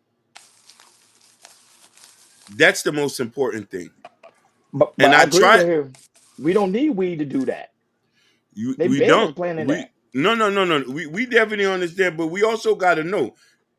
But And I I agree try. with him. We don't need weed to do that. They We been don't. planning that. No. We definitely understand, but we also got to know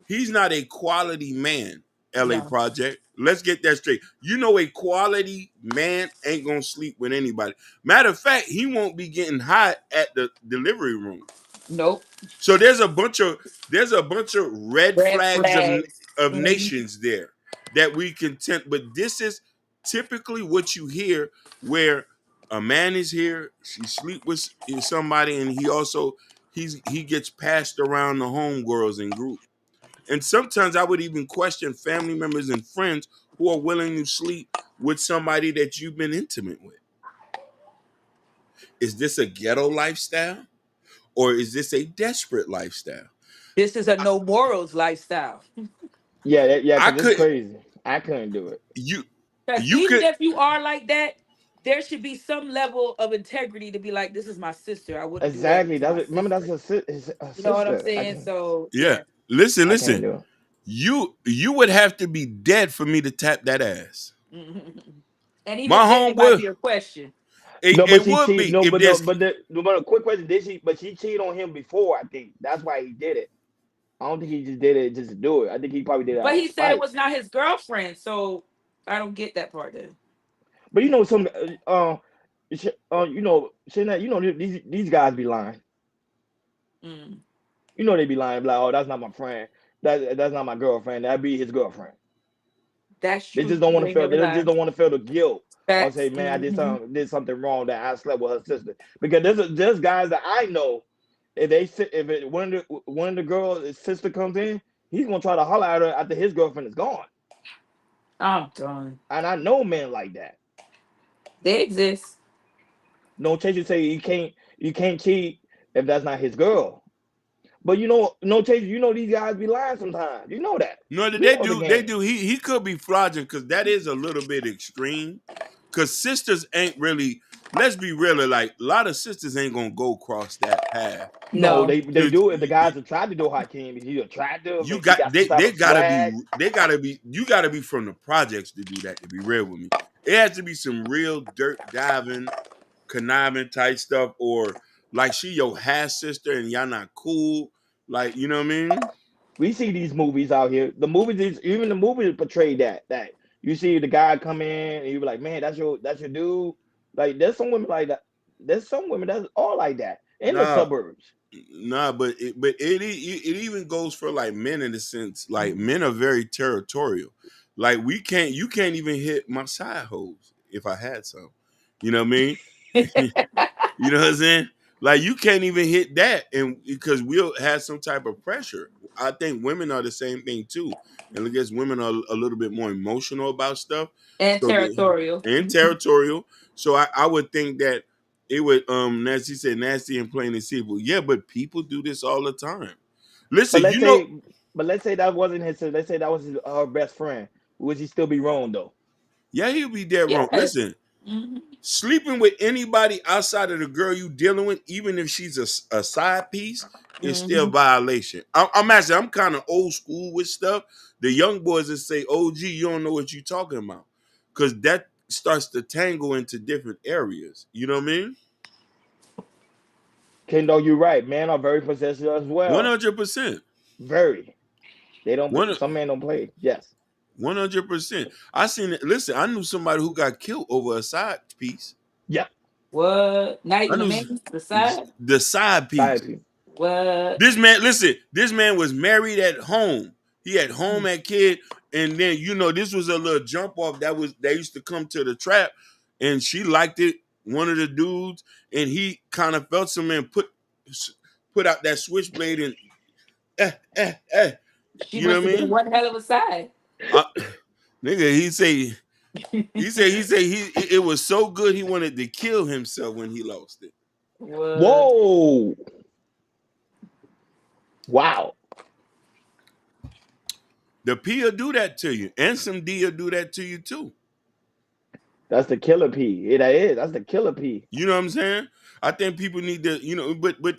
he's not a quality man. LA No. project. Let's get that straight. You know, a quality man ain't gonna sleep with anybody. Matter of fact, he won't be getting hot at the delivery room. Nope. So there's a bunch of red Red flags flags. of Mhm. nations there that we contend. But this is typically what you hear where a man is here, she sleep with somebody, and he gets passed around the homegirls in group. And sometimes I would even question family members and friends who are willing to sleep with somebody that you've been intimate with. Is this a ghetto lifestyle or is this a desperate lifestyle? This is a no morals lifestyle. Yeah, yeah, I because it's couldn't. crazy. I couldn't do it. You Because you even could. if you are like that, there should be some level of integrity to be like, this is my sister. I wouldn't do that Exactly. to my Remember that's sister. a You know what I'm sister. I saying? can't. So Yeah. yeah. Listen, I can't listen. do it. You would have to be dead for me to tap that ass. Mhm. And My even then, it might homeboy, be a question. it, No, but it she would cheated. be No, if but no, there's but a quick question. Did she? But she cheated on him before. I think that's why he did it. I don't think he just did it just to do it. I think he probably did it But out of he said it spite. was not his girlfriend, so I don't get that part then. But you know some you know, Shana, you know these guys be lying. Mm. You know they be lying, like, oh, that's not my friend. That's not my girlfriend. That'd be his girlfriend. That's They just true. don't You want to ain't feel. never They just lied. don't want to feel the guilt or say, Facts. man, I Hmm. did something wrong that I slept with her sister. Because there's guys that I know. If they sit, if it, one of the girls his sister comes in, he's gonna try to holler at her after his girlfriend is gone. I'm done. And I know men like that. They exist. No chase you say you can't cheat if that's not his girl. But you know, no chase, you know these guys be lying sometimes. You know that. no, We they know the do, they game. do. He could be fraudulent because that is a little bit extreme. Because sisters ain't really. Let's be real. Like a lot of sisters ain't gonna go across that path. No, No. they do it. The guys attracted to Hakeem. Is he attractive? You Is he got got some type they of gotta swag? be you gotta be from the projects to do that. To be real with me, it has to be some real dirt diving, conniving type stuff, or like she your half sister and y'all not cool. Like you know what I mean? We see these movies out here. The movies is even the movies portray that you see the guy come in and you be like, man, that's your dude. Like there's some women like that. There's some women that's all like that in the Nah, suburbs. nah, but it even goes for like men in a sense. Like men are very territorial. Like you can't even hit my side hoes if I had some. You know what I mean? You know what I'm saying? Like you can't even hit that, and because we'll have some type of pressure. I think women are the same thing too, and I guess women are a little bit more emotional about stuff, And territorial. and territorial. So I would think that it would Nancy said nasty and plain and simple. Yeah, but people do this all the time. But Listen, let's you know, say, but let's say that wasn't his. Let's say that was her best friend. Would he still be wrong though? yeah, he'll be dead wrong. Yes. Listen, Hmm. sleeping with anybody outside of the girl you dealing with, even if she's a side piece, is still a Hmm. violation. I'm actually I'm kind of old school with stuff. The young boys that say, "OG, you don't know what you're talking about," because that starts to tangle into different areas. You know what I mean? Kendo, you're right. Men are very possessive as One well. hundred percent. Very. They don't. One Some men don't play. Yes. 100%. I seen it. Listen, I knew somebody who got killed over a side piece. Yep. What? Not I even the knew main, the side? the side Side piece. piece. What? This man, listen, this man was married at home. He had home at kid, and then this was a little jump off they used to come to the trap, and she liked it. One of the dudes, and he kind of felt some man put out that switchblade and eh eh eh. She You know must what have I been mean? one hell of a side. Uh, nigga, it was so good he wanted to kill himself when he lost it. What? Whoa. Wow. The P will do that to you, and some D will do that to you too. That's the killer P. That is. That's the killer P. You know what I'm saying? I think people need to, but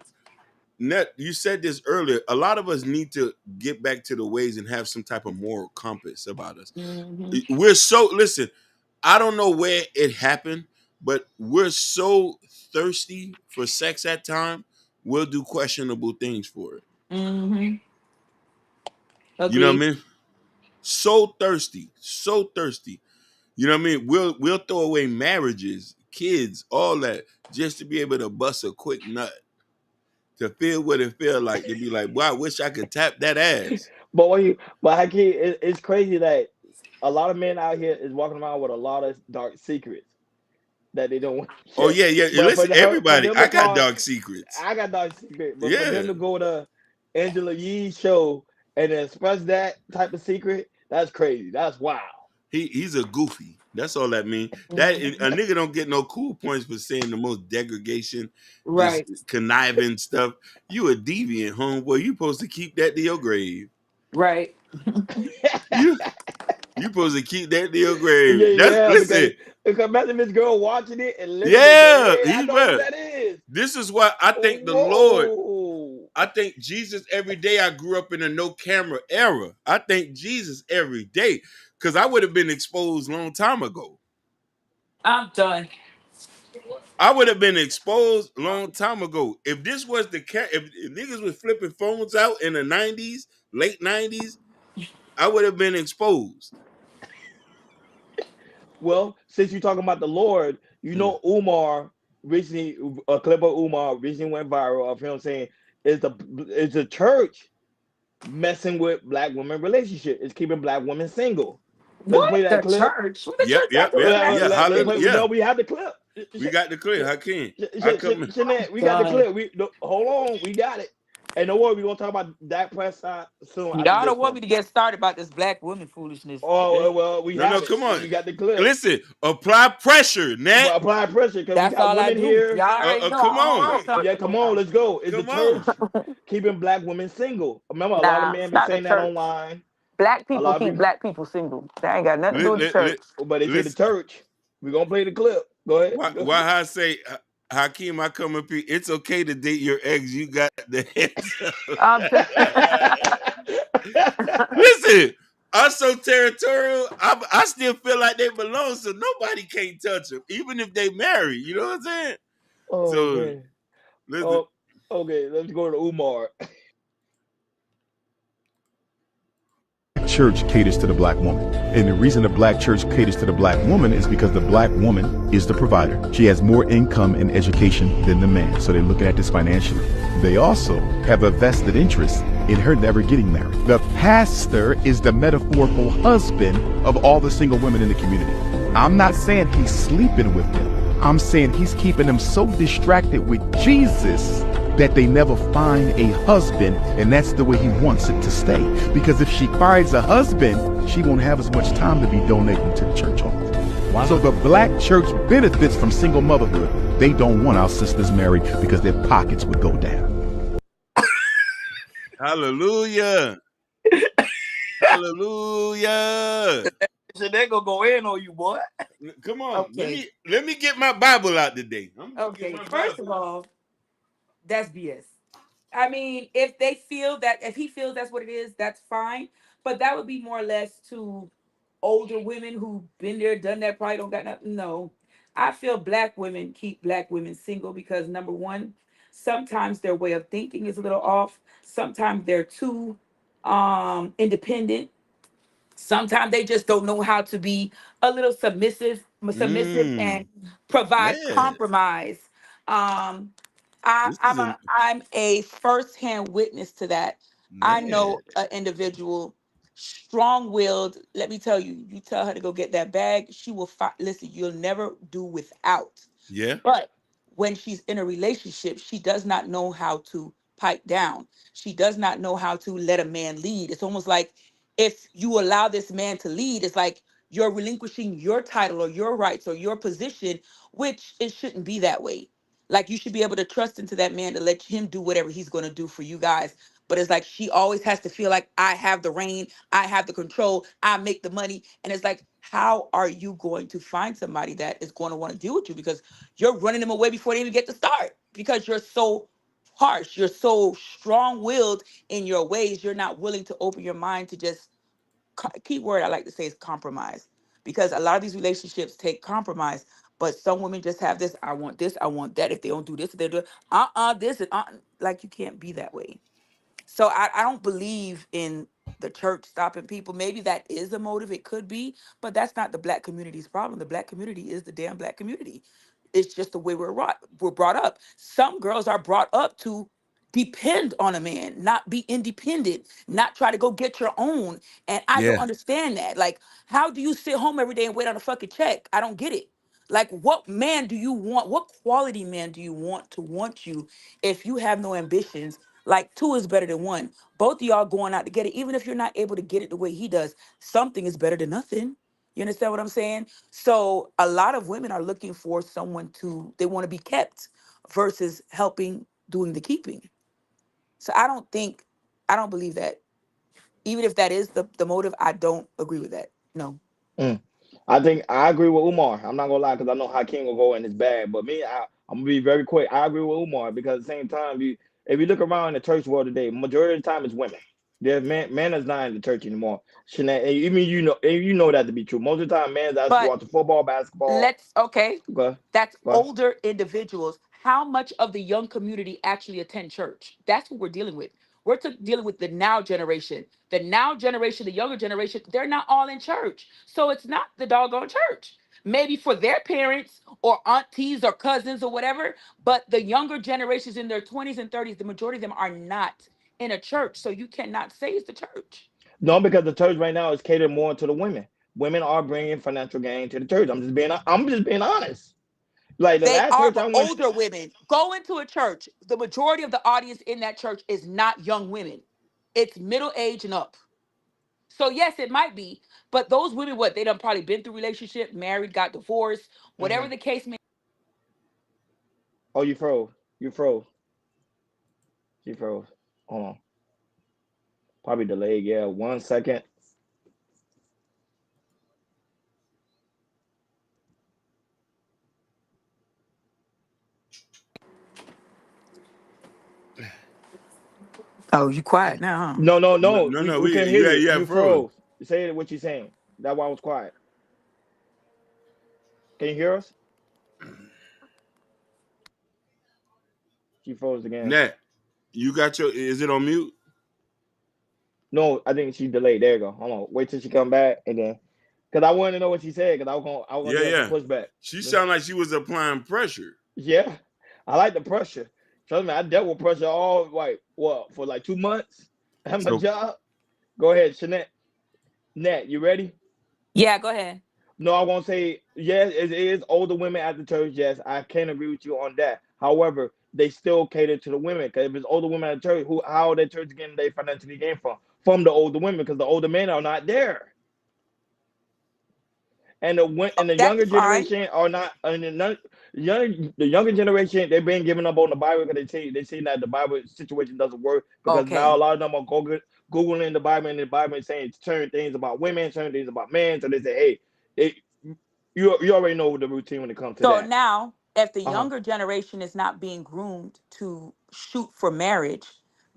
Net, you said this earlier. A lot of us need to get back to the ways and have some type of moral compass about us. Hmm. We're so listen. I don't know where it happened, but we're so thirsty for sex at time. We'll do questionable things for it. Hmm. You know what I Agreed. mean? So thirsty, so thirsty. You know what I mean? We'll throw away marriages, kids, all that, just to be able to bust a quick nut, to feel what it feel like, to be like, boy, I wish I could tap that ass. But Hakeem, it's crazy that a lot of men out here is walking around with a lot of dark secrets that they don't want to Oh share. yeah, yeah. But Listen, for everybody, them to I got call, dark secrets. I got dark secret. But for them Yeah. to go to Angela Yee's show and express that type of secret, that's crazy. That's wild. He's a goofy. That's all that means. That a nigga don't get no cool points for saying the most degradation, just Right. conniving stuff. You a deviant, homeboy. You supposed to keep that to your grave. Right. You supposed to keep that to your grave. Yeah, That's yeah, listen. because imagine this girl watching it and listening and say, Yeah, "Hey, I he's know who right. that is." This is why I think the Lord. Whoa. I think Jesus every day. I grew up in a no camera era. I think Jesus every day because I would have been exposed long time ago. I'm done. I would have been exposed long time ago. If this was if niggas was flipping phones out in the 90s, late 90s, I would have been exposed. Well, since you're talking about the Lord, you know Umar recently, a clip of Umar recently went viral of him saying, "Is the church messing with black women relationship? It's keeping black women single." Let's What play that the clip. church? What the Yep, church got yep, to do with yep, that? yeah. Let's play. Hallelujah. No, we have the clip. We got the clip. Hakeem. I come in. Jeanette, we got the clip. Hold on, we got it. And don't worry, we're gonna talk about Dak Prescott soon after Y'all this don't want one. me to get started about this black woman foolishness. Oh well, we No, have it. come on. We got the clip. Listen, apply pressure, Nat. Apply pressure because we That's got all I women do. here. Y'all already know. Come I'm on. always talking Yeah, come on, let's go. Is the Come on. church keeping black women single? Remember, a lot of Nah, men it's be not the saying that church. online. Black A people lot of keep people, black people single. That ain't got nothing to do with the church. but they say the Listen. church. We're gonna play the clip. Go ahead. Why I say Hakeem, I come up here. It's okay to date your ex. You got the hands I'm done. Listen, I'm so territorial. I still feel like they belong, so nobody can't touch them, even if they marry. You know what I'm saying? Oh So man. listen. Oh, okay. Let's go to Umar. Church caters to the black woman. And the reason the black church caters to the black woman is because the black woman is the provider. She has more income and education than the man. So they look at this financially. They also have a vested interest in her never getting married. The pastor is the metaphorical husband of all the single women in the community. I'm not saying he's sleeping with them. I'm saying he's keeping them so distracted with Jesus that they never find a husband, and that's the way he wants it to stay. Because if she finds a husband, she won't have as much time to be donating to the church home. Wow. So the black church benefits from single motherhood. They don't want our sisters married because their pockets would go down. Hallelujah. Hallelujah. So they gonna go in on you, boy. Come on. Okay. Let me get my Bible out today. Okay. First of all, that's BS. I mean, if he feels that's what it is, that's fine. But that would be more or less to older women who've been there, done that, probably don't got nothing. No. I feel black women keep black women single because number one, sometimes their way of thinking is a little off. Sometimes they're too independent. Sometimes they just don't know how to be a little submissive and provide Yeah. compromise. Um, This is a I'm a firsthand witness to that. I man. know an individual, strong-willed. Let me tell you, you tell her to go get that bag, she will fight. Listen, you'll never do without. Yeah. But when she's in a relationship, she does not know how to pipe down. She does not know how to let a man lead. It's almost like if you allow this man to lead, it's like you're relinquishing your title or your rights or your position, which it shouldn't be that way. Like you should be able to trust into that man to let him do whatever he's going to do for you guys. But it's like she always has to feel like I have the reign, I have the control, I make the money. And it's like, how are you going to find somebody that is going to want to deal with you? Because you're running them away before they even get to start because you're so harsh, you're so strong-willed in your ways. You're not willing to open your mind to just key word I like to say is compromise, because a lot of these relationships take compromise. But some women just have this, I want that. If they don't do this, they do this and like you can't be that way. So I don't believe in the church stopping people. Maybe that is the motive. It could be, but that's not the black community's problem. The black community is the damn black community. It's just the way we're brought up. Some girls are brought up to depend on a man, not be independent, not try to go get your own. And I don't Yeah. understand that. Like, how do you sit home every day and wait on a fucking check? I don't get it. Like, what man do you want? What quality man do you want you if you have no ambitions? Like, two is better than one. Both of y'all going out to get it, even if you're not able to get it the way he does. Something is better than nothing. You understand what I'm saying? So a lot of women are looking for someone they want to be kept versus helping doing the keeping. So I don't believe that. Even if that is the motive, I don't agree with that. No. Mm. I think I agree with Umar. I'm not gonna lie because I know Hakeem will go in his bag. But me, I'm gonna be very quick. I agree with Umar because at the same time, if you look around the church world today, majority of the time it's women. There's man is not in the church anymore. And even you know that to be true. Most of the time, man's out But watching football, basketball. okay, Go, that's go. older individuals. How much of the young community actually attend church? That's what we're dealing with. Dealing with the now generation. The now generation, the younger generation, they're not all in church. So it's not the doggone church. Maybe for their parents or aunties or cousins or whatever, but the younger generations in their 20s and 30s, the majority of them are not in a church. So you cannot say it's the church. No, because the church right now is catered more to the women. Women are bringing financial gain to the church. I'm just being honest. Like the They last are, church I but went. older women. Go into a church. The majority of the audience in that church is not young women. It's middle age and up. So yes, it might be, but those women, what they done probably been through relationship, married, got divorced, whatever Mhm. the case may. Oh, you froze. You froze. You froze. Hold on. Probably delayed. Yeah, 1 second. Oh, you quiet now, huh? No, no, No, no. no, We no. we couldn't hear you. You You have froze. froze. Say what you're saying. That's why I was quiet. Can you hear us? She froze again. Nat, you got your? Is it on mute? No, I think she delayed. There you go. Hold on. Wait till she come back and then, cause I wanted to know what she said. Cause I was gonna Yeah, give her some yeah. pushback. She sounded like she was applying pressure. Yeah, I like the pressure. Trust me, I dealt with pressure all like what for like 2 months at my So job. Go ahead, Shanette. Nat, you ready? Yeah, go ahead. No, I won't say yes. It is older women at the church. Yes, I can agree with you on that. However, they still cater to the women because if it's older women at the church, how are the church getting their financially gain from? From the older women because the older men are not there, and the That's younger fine. generation are not. And the younger generation they've been giving up on the Bible because they see that the Bible situation doesn't work because now a Okay. lot of them are googling the Bible and the Bible is saying certain things about women, certain things about men. So they say, hey. It, you already know the routine when it comes to So that. now, if the Uh-huh. younger generation is not being groomed to shoot for marriage,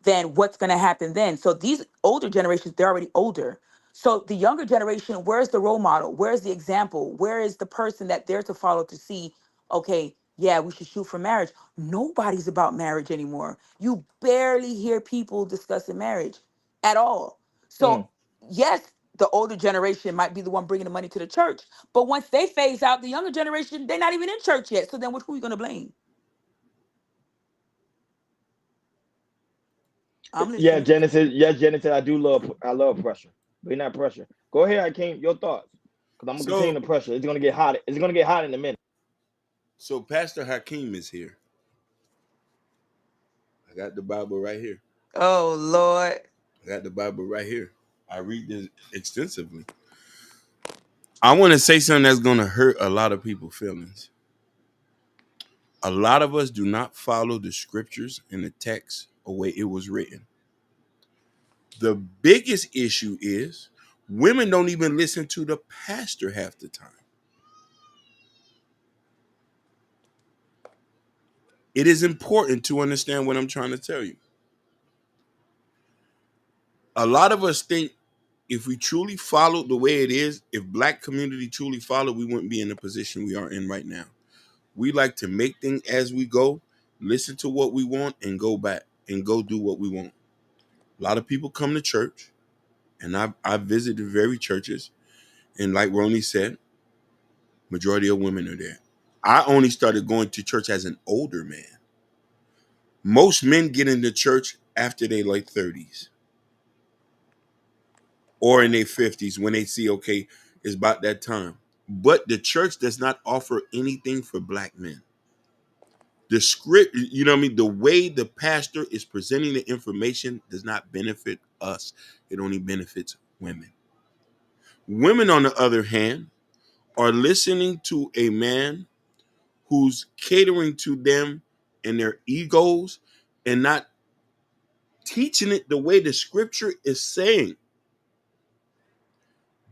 then what's going to happen then? So these older generations, they're already older. So the younger generation, where's the role model? Where's the example? Where is the person that they're to follow to see, okay, yeah, we should shoot for marriage? Nobody's about marriage anymore. You barely hear people discussing marriage at all. So, Mm. yes, the older generation might be the one bringing the money to the church, but once they phase out, the younger generation, they're not even in church yet. So then who are you going to blame? I'm Yeah, listening. Genesis. Yes, Genesis. I love pressure. But not pressure. Go ahead, Hakeem. Your thoughts. Because I'm gonna continue so the pressure. It's gonna get hot. It's gonna get hot in a minute. so Pastor Hakeem is here. I got the Bible right here. Oh, Lord. I got the Bible right here. I read this extensively. I want to say something that's going to hurt a lot of people's feelings. A lot of us do not follow the scriptures and the text the way it was written. The biggest issue is women don't even listen to the pastor half the time. It is important to understand what I'm trying to tell you. A lot of us think if we truly followed the way it is, if black community truly followed, we wouldn't be in the position we are in right now. We like to make things as we go, listen to what we want, and go back and go do what we want. A lot of people come to church And I've visited very churches, and like Ronnie said, majority of women are there. I only started going to church as an older man. Most men get into church after they late 30s or in their 50s when they see, okay, it's about that time. But the church does not offer anything for black men. The script, you know what I mean? The way the pastor is presenting the information does not benefit us. It only benefits women. Women, on the other hand, are listening to a man who's catering to them and their egos and not teaching it the way the scripture is saying.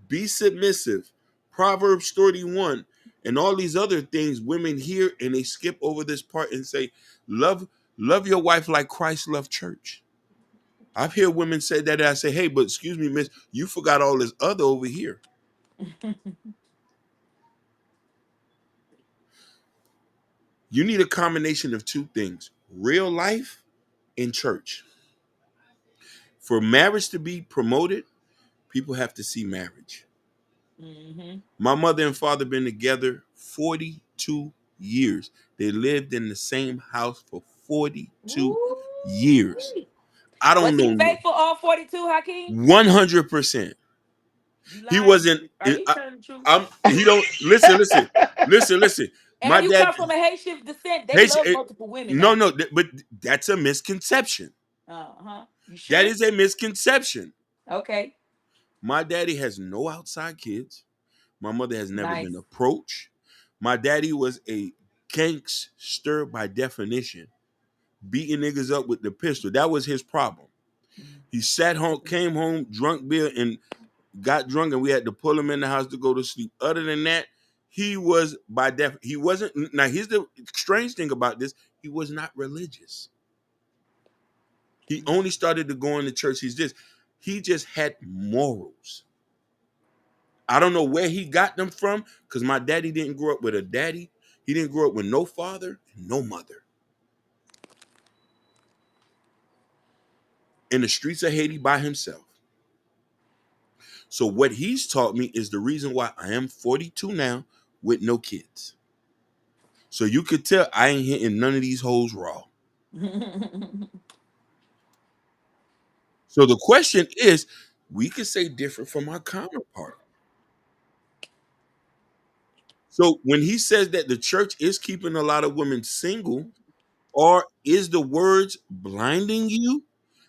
Be submissive. Proverbs 31 and all these other things women hear and they skip over this part and say, love your wife like Christ loved church. I've heard women say that and I say, hey, but excuse me, miss, you forgot all this other over here. You need a combination of two things, real life and church. For marriage to be promoted, people have to see marriage. My mother and father been together 42 years. They lived in the same house for 42 years. I Was don't he know. faithful all 42, Hakeem? 100%. You He lying? wasn't. Are you telling the truth? He don't listen. My And you dad. come from a Haitian descent. They Hey, love multiple women no, now. no, but that's a misconception. You That sure? is a misconception. Okay. My daddy has no outside kids. My mother has never Nice. been approached. My daddy was a gangster by definition, beating niggas up with the pistol. That was his problem. He sat home, came home, drunk beer, and got drunk, and we had to pull him in the house to go to sleep. Other than that, he was he wasn't. Now, here's the strange thing about this: he was not religious. He only started to go into church. He just had morals. I don't know where he got them from, because my daddy didn't grow up with a daddy. He didn't grow up with no father and no mother. In the streets of Haiti by himself. So what he's taught me is the reason why I am 42 now with no kids. So you could tell I ain't hitting none of these hoes raw. So the question is, we could say different from our counterpart. So when he says that the church is keeping a lot of women single, or is the words blinding you?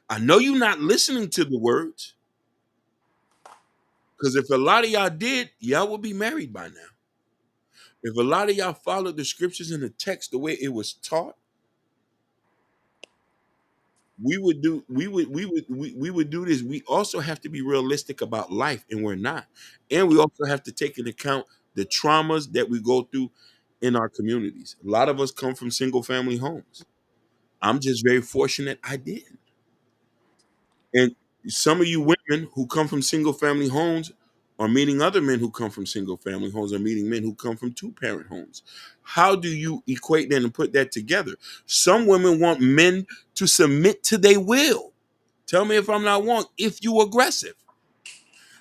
I know you're not listening to the words, because if a lot of y'all did, y'all would be married by now. If a lot of y'all followed the scriptures in the text the way it was taught, we would do this. We also have to be realistic about life, and we're not. And we also have to take into account the traumas that we go through in our communities. A lot of us come from single family homes. I'm just very fortunate I didn't. And some of you women who come from single family homes are meeting other men who come from single family homes, are meeting men who come from two parent homes. How do you equate that and put that together? Some women want men to submit to their will. Tell me if I'm not wrong, if you aggressive.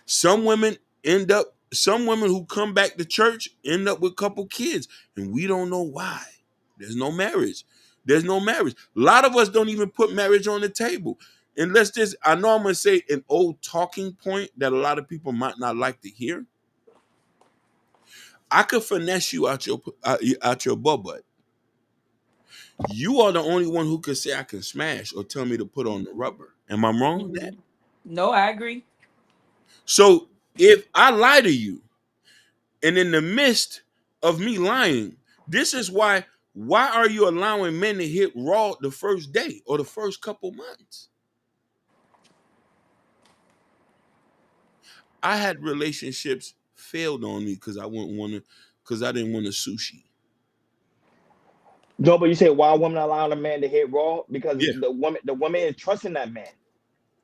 Some women who come back to church end up with a couple kids, and we don't know why. There's no marriage. There's no marriage. A lot of us don't even put marriage on the table. And I know I'm going to say an old talking point that a lot of people might not like to hear. I could finesse you out your butt. You are the only one who could say I can smash or tell me to put on the rubber. Am I wrong with that? No, I agree. So if I lie to you, and in the midst of me lying, this is why are you allowing men to hit raw the first day or the first couple months? I had relationships failed on me because I didn't want to sushi. No, but you say why a woman allowing a man to hit raw? Because Yeah. the woman is trusting that man.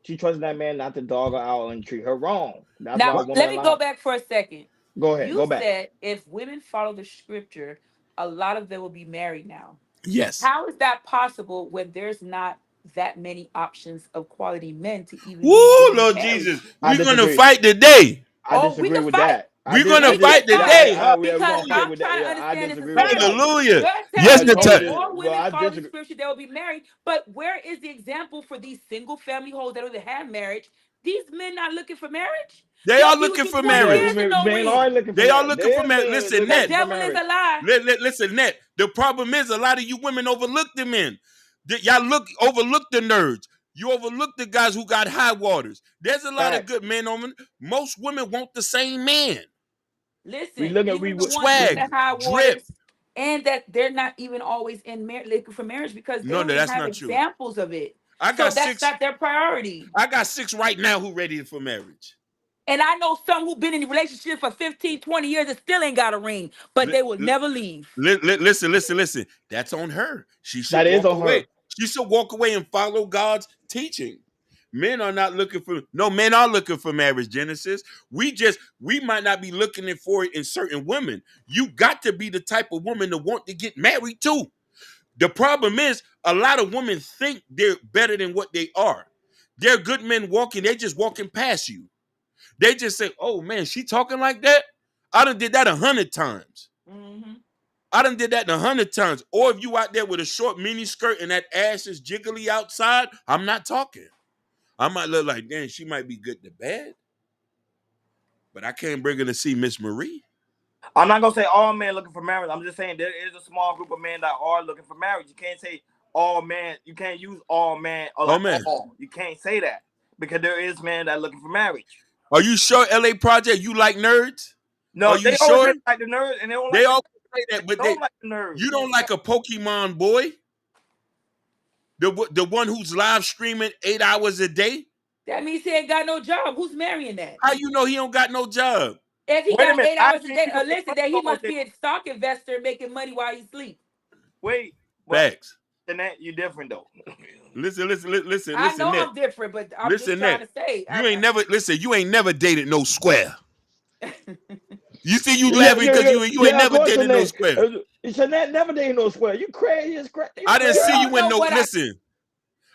She trusts that man not to dog her out and treat her wrong. That's why a Now, woman let me go allowed. back for a second. Go ahead, You go back. said if women follow the scripture, a lot of them will be married now. Yes. How is that possible when there's not that many options of quality men to even be Woo, good in Lord marriage. Jesus, I we're gonna disagree. fight today. I Oh, we disagree can with fight. that. We're gonna fight today. Yeah, we're Because gonna fight Hallelujah. I'm with that. trying to Yeah, I understand this a disagree with certain that. way. Hallelujah. You're Yes, telling me that told if Natasha. you. more Well, women I follow the disagree. scripture, they will be married. But where is the example for these single family hoes that don't have marriage? These men not looking for marriage. They are They'll be with looking you for 20 Yeah, marriage. years and no men are ring. looking for They are marriage. looking for There's marriage. men Listen, The Net. devil is a lie. Listen, Net. The problem is a lot of you women overlook the men. Y'all overlook the nerds. You overlook the guys who got high waters. There's a lot of facts. good men on. Most women want the same man. We Listen, look at even the ones with Swag, the high drip. waters, and that they're not even always in looking for marriage because they No, don't no, even that's have not true. examples of it. I So got that's six. not their priority. I got six right now who ready for marriage. And I know some who've been in a relationship for 15, 20 years and still ain't got a ring, but they will never leave. Listen. That's on her. She should That is walk on away. her. She should walk away and follow God's teaching. Men are not looking for men are looking for marriage, Genesis. We might not be looking for it in certain women. You got to be the type of woman to want to get married too. The problem is a lot of women think they're better than what they are. They're good men walking, they're just walking past you. They just say, oh man, she talking like that? I done did that 100 times. Mm-hmm. I done did that 100 times. Or if you out there with a short mini skirt and that ass is jiggly outside, I'm not talking. I might look like, damn, she might be good to bed. But I can't bring her to see Miss Marie. I'm not gonna say all men looking for marriage. I'm just saying there is a small group of men that are looking for marriage. You can't say all men. You can't use all men or Oh like man. all. You can't say that because there is men that are looking for marriage. Are you sure, LA Project, you like nerds? Are No, you they always sure? say like the nerds, and they don't They like the always nerds. say that, but They don't like the nerds. you don't like a Pokemon boy? The one who's live streaming 8 hours a day? That means he ain't got no job. Who's marrying that? How you know he don't got no job? If he Wait a got minute. 8 hours a think day, you gonna listen, that he go must there. be a stock investor making money while he sleep. Wait. Facts. Jeanette, you different though. Listen, I know Ned. I'm different, but I'm just Listen, trying Ned. to say. You ain't never dated no square. You see you Yeah, laughing because you ain't of never course, dated no Jeanette. square. Jeanette never dated no square. You crazy? You I didn't crazy? see don't you in know no what listen.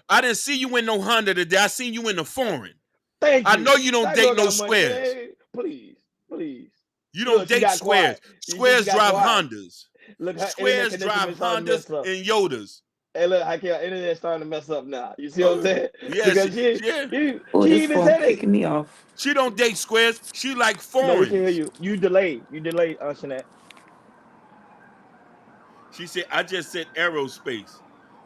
I didn't see you in no Honda today. I seen you in the foreign. Thank I you. know you don't That date girl no got money. squares. Hey, please. You don't Look, she date got squares. quiet. You see, she Squares got drive quiet. Hondas. Look, her internet Squares connection drive is starting to Hondas mess up. and Yodas. Hey, look, I can't. Internet starting to mess up now. You see what I'm saying? Yeah, Because yeah. Oh, she this even phone said it. kicking me off. She don't date squares. She like No, we can hear foreigns. you. You delayed. Jeanette. She said, I just said aerospace.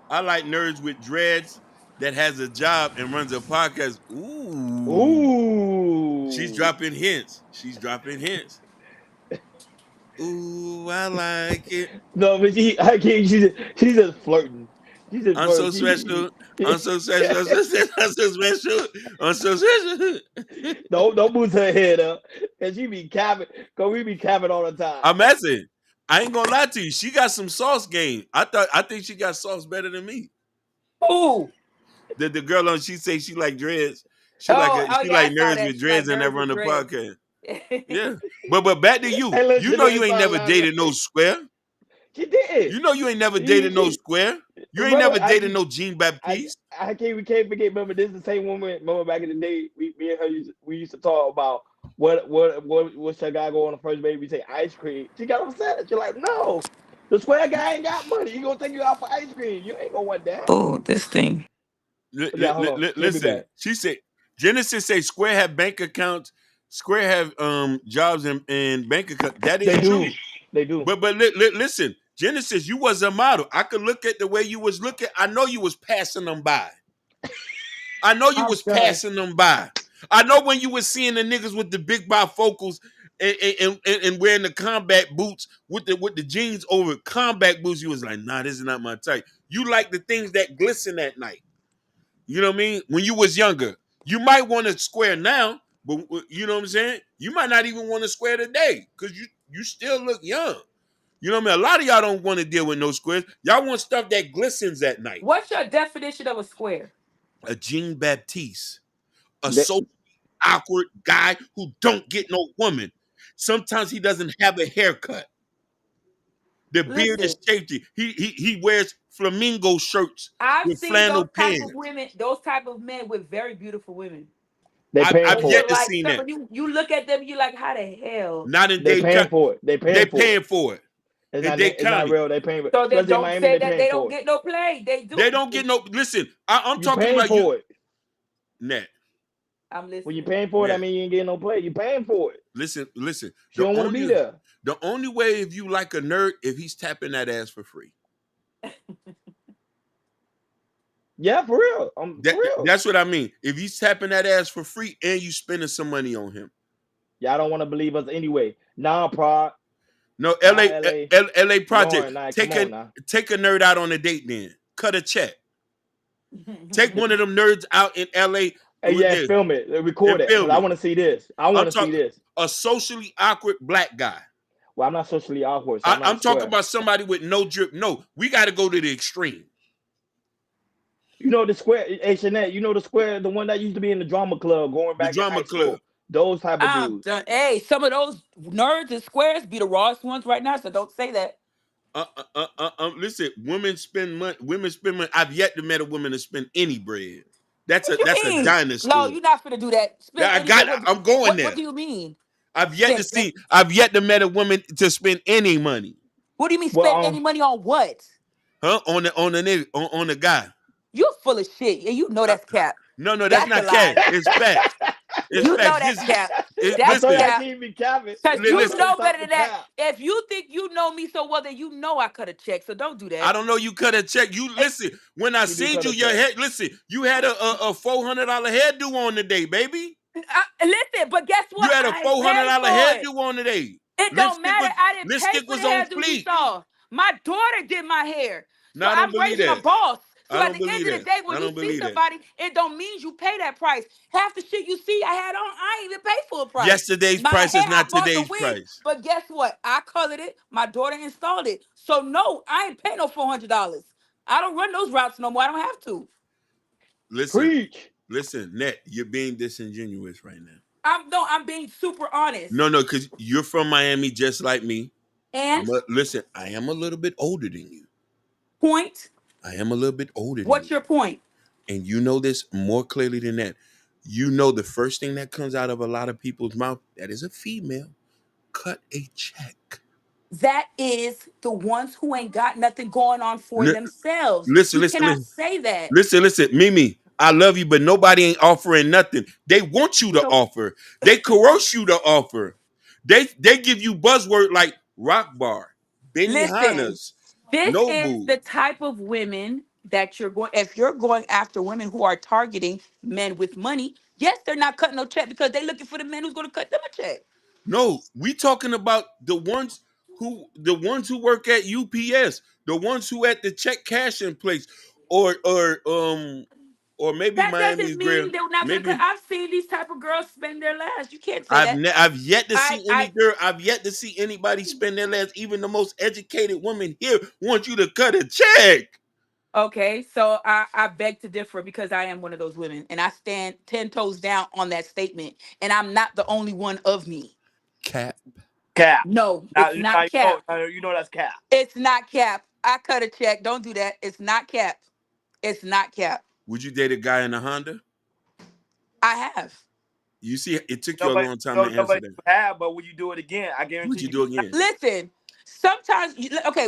I like nerds with dreads that has a job and runs a podcast. Ooh. She's Ooh. dropping hints. Ooh, I like it. No, but I can't. She's just flirting. She's just I'm so flirting. special. I'm so special. I'm so special. I'm so special. I'm so special. Don't boost her head up. And she be capping. Cause we be capping all the time. I'm asking. I ain't gonna lie to you. She got some sauce game. I think she got sauce better than me. Ooh. The girl on she say she like dreads. She Yeah, I like saw nerds that. with She like dreads and nerds never with on the dreads. podcast. Yeah. But back to you. Hey, look, You know Jeanette you ain't started never laughing. dated no square. She did. You know you ain't never dated no square. You ain't Remember, never dated no Jean Baptiste. we can't forget. Remember, this is the same woman. Remember back in the day, me and her we used to talk about what's that guy go on the first date? We say ice cream. She got upset. She's like, no, the square guy ain't got money. He gonna take you out for ice cream. You ain't gonna want that. Oh, this thing. Yeah, hold on. She'll be Listen, back. she said Genesis say Square have bank accounts. Square have jobs and bank accounts. That is true. They do. But listen, Genesis, you was a model. I could look at the way you was looking. I know you was passing them by. I know you was passing them by. I know when you was seeing the niggas with the big bifocals and wearing the combat boots with the jeans over combat boots, you was like, nah, this is not my type. You like the things that glisten at night. You know what I mean? When you was younger, you might want to square now, but you know what I'm saying? You might not even want to square today because you still look young. You know what I mean? A lot of y'all don't want to deal with no squares. Y'all want stuff that glistens at night. What's your definition of a square? A Jean Baptiste, so awkward guy who don't get no woman. Sometimes he doesn't have a haircut. The beard is safety. He wears flamingo shirts I've with seen those flannel type of pants. women, those type of men with very beautiful women. They paying I've But for yet you're it. to like, see that. you look at them, you're like, how the hell? Not in They Dade paying County. for it. They They paying for it. paying for it. In Dade It's not County. real. They paying for it. So then Especially in don't Miami, say they that paying they for don't it. get no play. They do. They don't get no. Listen, I'm You talking paying about for you. it. Net. I'm listening. When you paying for it, Yeah. I mean you ain't getting no play. You paying for it. Listen. She don't want to be there. The only way if you like a nerd if he's tapping that ass for free. Yeah, for real. For real. That's what I mean. If he's tapping that ass for free and you spending some money on him. Y'all don't want to believe us anyway. Nah, Prod. No, Nah, LA Project. Lauren, nah, take come on now. a nerd out on a date then. Cut a check. Take one of them nerds out in LA. Hey, yeah, film it. Record it. Because I want to see this. I want to see this. A socially awkward black guy. Well, I'm not socially awkward, so I'm talking about somebody with no drip. No, we got to go to the extreme. You know the square, hey, Shanette, you know the square, the one that used to be in the drama club going back in high school. Those type of I'm dudes. done. Hey, some of those nerds and squares be the rawest ones right now, so don't say that. Listen, women spend money. I've yet to meet a woman to spend any bread. That's a dynasty. No, you're not finna do that. I'm going there. What do you mean? I've yet to meet a woman to spend any money. What do you mean spend any money on what? Huh? On the guy. You're full of shit, and you know that's cap. No, that's not cap. It's facts. It's you facts. know that's cap. That's cap. Because you know better than that. If you think you know me so well, then you know I cut a check. So don't do that. I don't know you cut a check. You listen. When I seen you, your head. Listen, you had a $400 hairdo on today, baby. Listen, but guess what? You had a $400 hairdo on today. It don't matter. I didn't pay for the hairdo you saw. My daughter did my hair. So I'm raising a boss. So at the end of the day, when you see somebody, it don't mean you pay that price. Half the shit you see I had on, I ain't even pay full price. Yesterday's price is not today's price. But guess what? I colored it. My daughter installed it. So no, I ain't paying no $400. I don't run those routes no more. I don't have to. Listen, Net, you're being disingenuous right now. I'm being super honest. No, because you're from Miami just like me. And listen, I am a little bit older than you. Point. I am a little bit older than What's your point? And you know this more clearly than that. You know the first thing that comes out of a lot of people's mouth, that is a female, cut a check. That is the ones who ain't got nothing going on for themselves. Listen. Cannot say that. Listen, Mimi, I love you, but nobody ain't offering nothing. They want you to offer. They coerce you to offer. They give you buzzword like Rock Bar, Benihana's. This is the type of women that you're going. If you're going after women who are targeting men with money, yes, they're not cutting no check because they're looking for the man who's going to cut them a check. No, we talking about the ones who work at UPS, the ones who at the check cashing place, or maybe that Miami doesn't Grill. mean they're not going to cut. I've seen these type of girls spend their last. You can't say that. I've yet to see any girl. I've yet to see anybody spend their last. Even the most educated women here want you to cut a check. Okay, so I beg to differ because I am one of those women, and I stand 10 toes down on that statement. And I'm not the only one of me. Cap. No, it's not cap. You know that's cap. It's not cap. I cut a check. Don't do that. It's not cap. It's not cap. Would you date a guy in a Honda? I have. You see, it took you a long time to answer that. Have, but when you do it again, I guarantee would you do again? Listen, sometimes,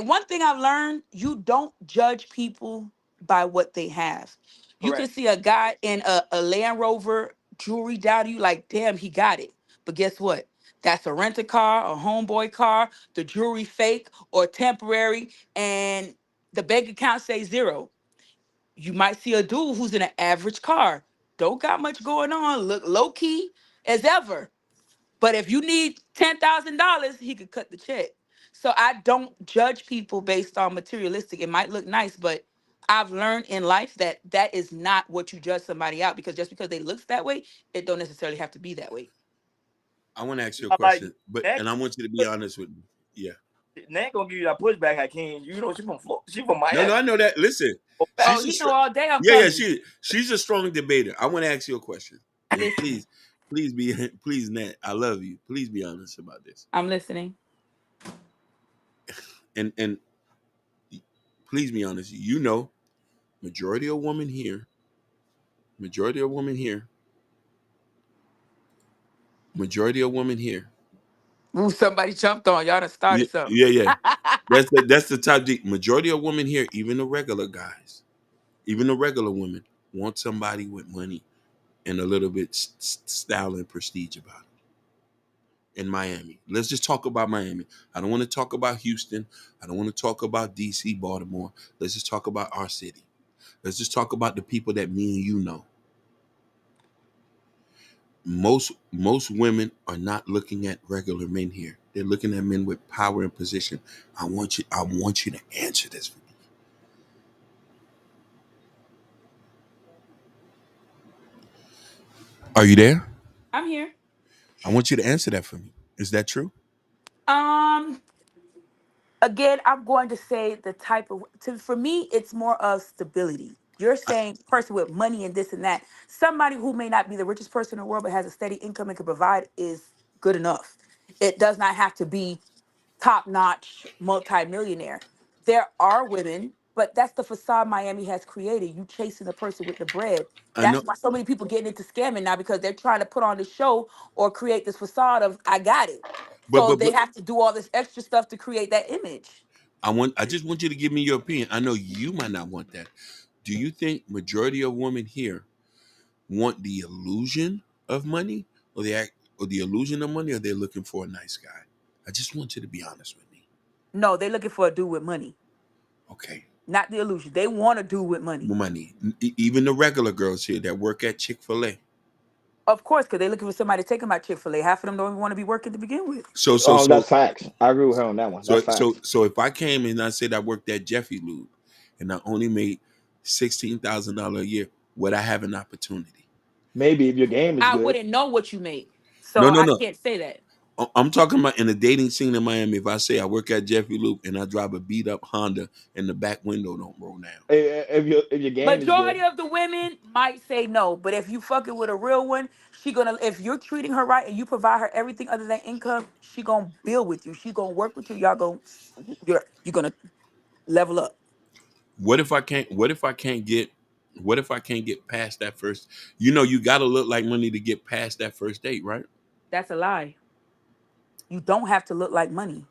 one thing I've learned, you don't judge people by what they have. You can see a guy in a Land Rover jewelry down to you like, damn, he got it. But guess what? That's a rent-a-car, a homeboy car, the jewelry fake or temporary, and the bank account says zero. You might see a dude who's in an average car. Don't got much going on, look low-key as ever. But if you need $10,000, he could cut the check. So I don't judge people based on materialistic. It might look nice, but I've learned in life that that is not what you judge somebody out, because just because they looks that way, it don't necessarily have to be that way. I want to ask you a question, and I want you to be honest with me. Yeah. Nat gonna give you that pushback, Hakeem. You know she from Miami. No, I know that. Listen, you know all day I'm coming. she's a strong debater. I want to ask you a question. Please, Nat, I love you. Please be honest about this. I'm listening. and please be honest. You know, majority of women here, majority of women here, majority of women here. Ooh, somebody jumped on y'all. Done Yeah, started something. yeah, yeah. That's the type. The majority of women here, even the regular guys, even the regular women, want somebody with money and a little bit style and prestige about it. In Miami, let's just talk about Miami. I don't want to talk about Houston. I don't want to talk about DC, Baltimore. Let's just talk about our city. Let's just talk about the people that me and you know. Most women are not looking at regular men here. They're looking at men with power and position. I want you to answer this for me. Are you there? I'm here. I want you to answer that for me. Is that true? Um, Again, I'm going to say the type of for me, it's more of stability. You're saying person with money and this and that. Somebody who may not be the richest person in the world but has a steady income and can provide is good enough. It does not have to be top notch multimillionaire. There are women, but that's the facade Miami has created. You chasing the person with the bread. I That's know, why so many people getting into scamming now because they're trying to put on this show or create this facade of I got it. but So but they but have to do all this extra stuff to create that image. I just want you to give me your opinion. I know you might not want that. Do you think majority of women here want the illusion of money, or the illusion of money, or they're looking for a nice guy? I just want you to be honest with me. No, they're looking for a dude with money, Okay. not the illusion. They want a dude with money. Money. Even the regular girls here that work at Chick-fil-A. Of course, because they're looking for somebody to take them out Chick-fil-A. Half of them don't even want to be working to begin with. So so so That's facts. I agree with her on that one. so That's so facts. so if I came and I said I worked at Jeffy Lube and I only made $16,000 a year, would I have an opportunity? Maybe if your game is I good. wouldn't know what you make, No, so no, I no. can't say that. I'm talking about in the dating scene in Miami. If I say I work at Jeffy Lube and I drive a beat up Honda and the back window don't roll down. If your game is Majority good. of the women might say no, but if you fucking with a real one, she gonna if you're treating her right and you provide her everything other than income, she gonna build with you. She gonna work with you. Y'all gonna you're gonna level up. What if I can't get past that first? You know, you gotta look like money to get past that first date, right? That's a lie. You don't have to look like money.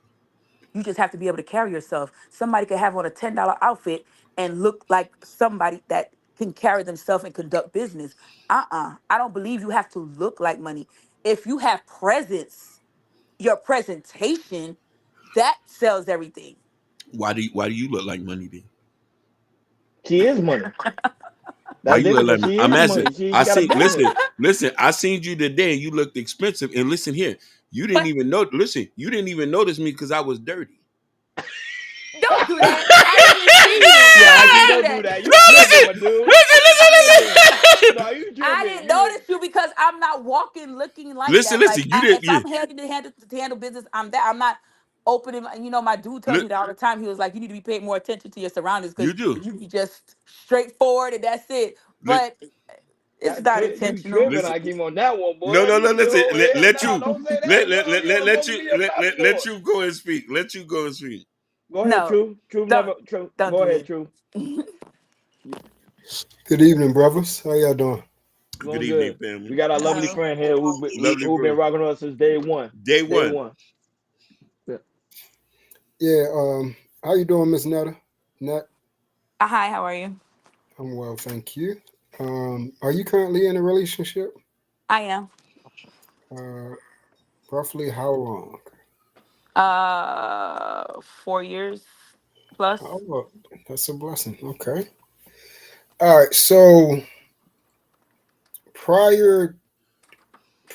You just have to be able to carry yourself. Somebody could have on a $10 outfit and look like somebody that can carry themselves and conduct business. I don't believe you have to look like money. If you have presence, your presentation, that sells everything. Why do you look like money then? She is money. Why That's you look different like because money? she I'm is asking. money. She I got a see. business. Listen. I seen you today, and you looked expensive. And listen here, you didn't But even know. Listen, you didn't even notice me because I was dirty. don't do that. I didn't even see you. Yeah, Don't Hakeem, do don't do that. that. No, You tripping, listen, my dude. listen, You tripping. No, you I tripping. didn't You notice you because I'm not walking looking like listen, that. listen. Like You didn't. if I'm headed to handle business, I'm that. I'm not opening. My dude tells me that all the time. He was like, "You need to be paying more attention to your surroundings because you do. you be just straightforward and that's it." But it's not you intentional. tripping, Listen. Hakeem, on that one, No, boy. no, no. You Listen. over Let, here. let Nah, you. don't say that, Let bro. let let You let, on let both of you your let passport. you go and speak. Let you go and speak. Go ahead, No, True. True don't never. True. don't Go do ahead, that. True. Good evening, brothers. How y'all doing? Good Doing evening, good. family. We got our lovely Hello. friend here Lovely who been bro. rocking with us since day one. Day Day one. one. Yeah. Yeah, how you doing, Miss Netta? Nat, Hi, how are you? I'm well, thank you. Are you currently in a relationship? I am. Uh, roughly how long? 4 years plus. Oh, well, that's a blessing. Okay. All right. So prior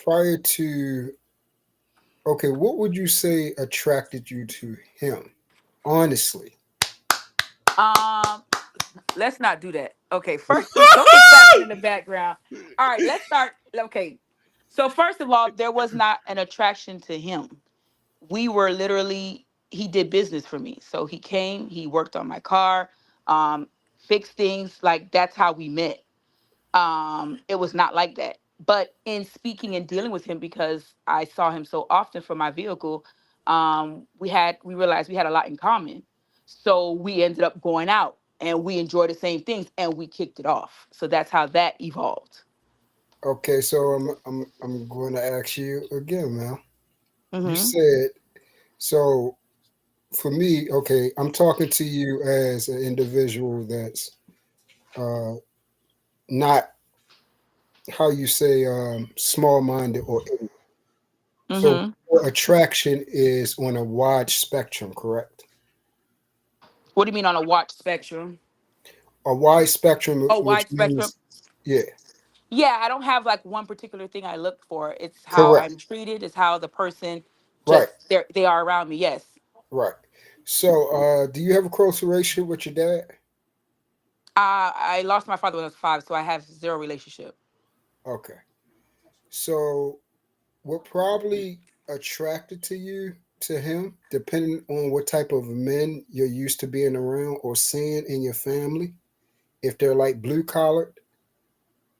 prior to okay, what would you say attracted you to him? Honestly. Um, let's not do that. Okay, first, don't be clapping in the background. All right, let's start. Okay, so first of all, there was not an attraction to him. We were literally, he did business for me. So he came, he worked on my car, fixed things. Like that's how we met. It was not like that. But in speaking and dealing with him, because I saw him so often for my vehicle, We realized we had a lot in common. So we ended up going out and we enjoyed the same things and we kicked it off. So that's how that evolved. Okay, so I'm going to ask you again, Mel. You Hmm. said so for me. Okay, I'm talking to you as an individual that's uh, not how you say small minded or ignorant. So Hmm. your attraction is on a wide spectrum, correct? What do you mean on a watch spectrum? A wide spectrum, Oh, which wide spectrum. means yeah, Yeah, I don't have like one particular thing I look for. It's how correct, I'm treated, it's how the person right, just they are around me. Yes. right. So, do you have a close relationship with your dad? I lost my father when I was 5, so I have zero relationship. Okay. So, what probably attracted to you to him, depending on what type of men you're used to being around or seeing in your family, if they're like blue collared,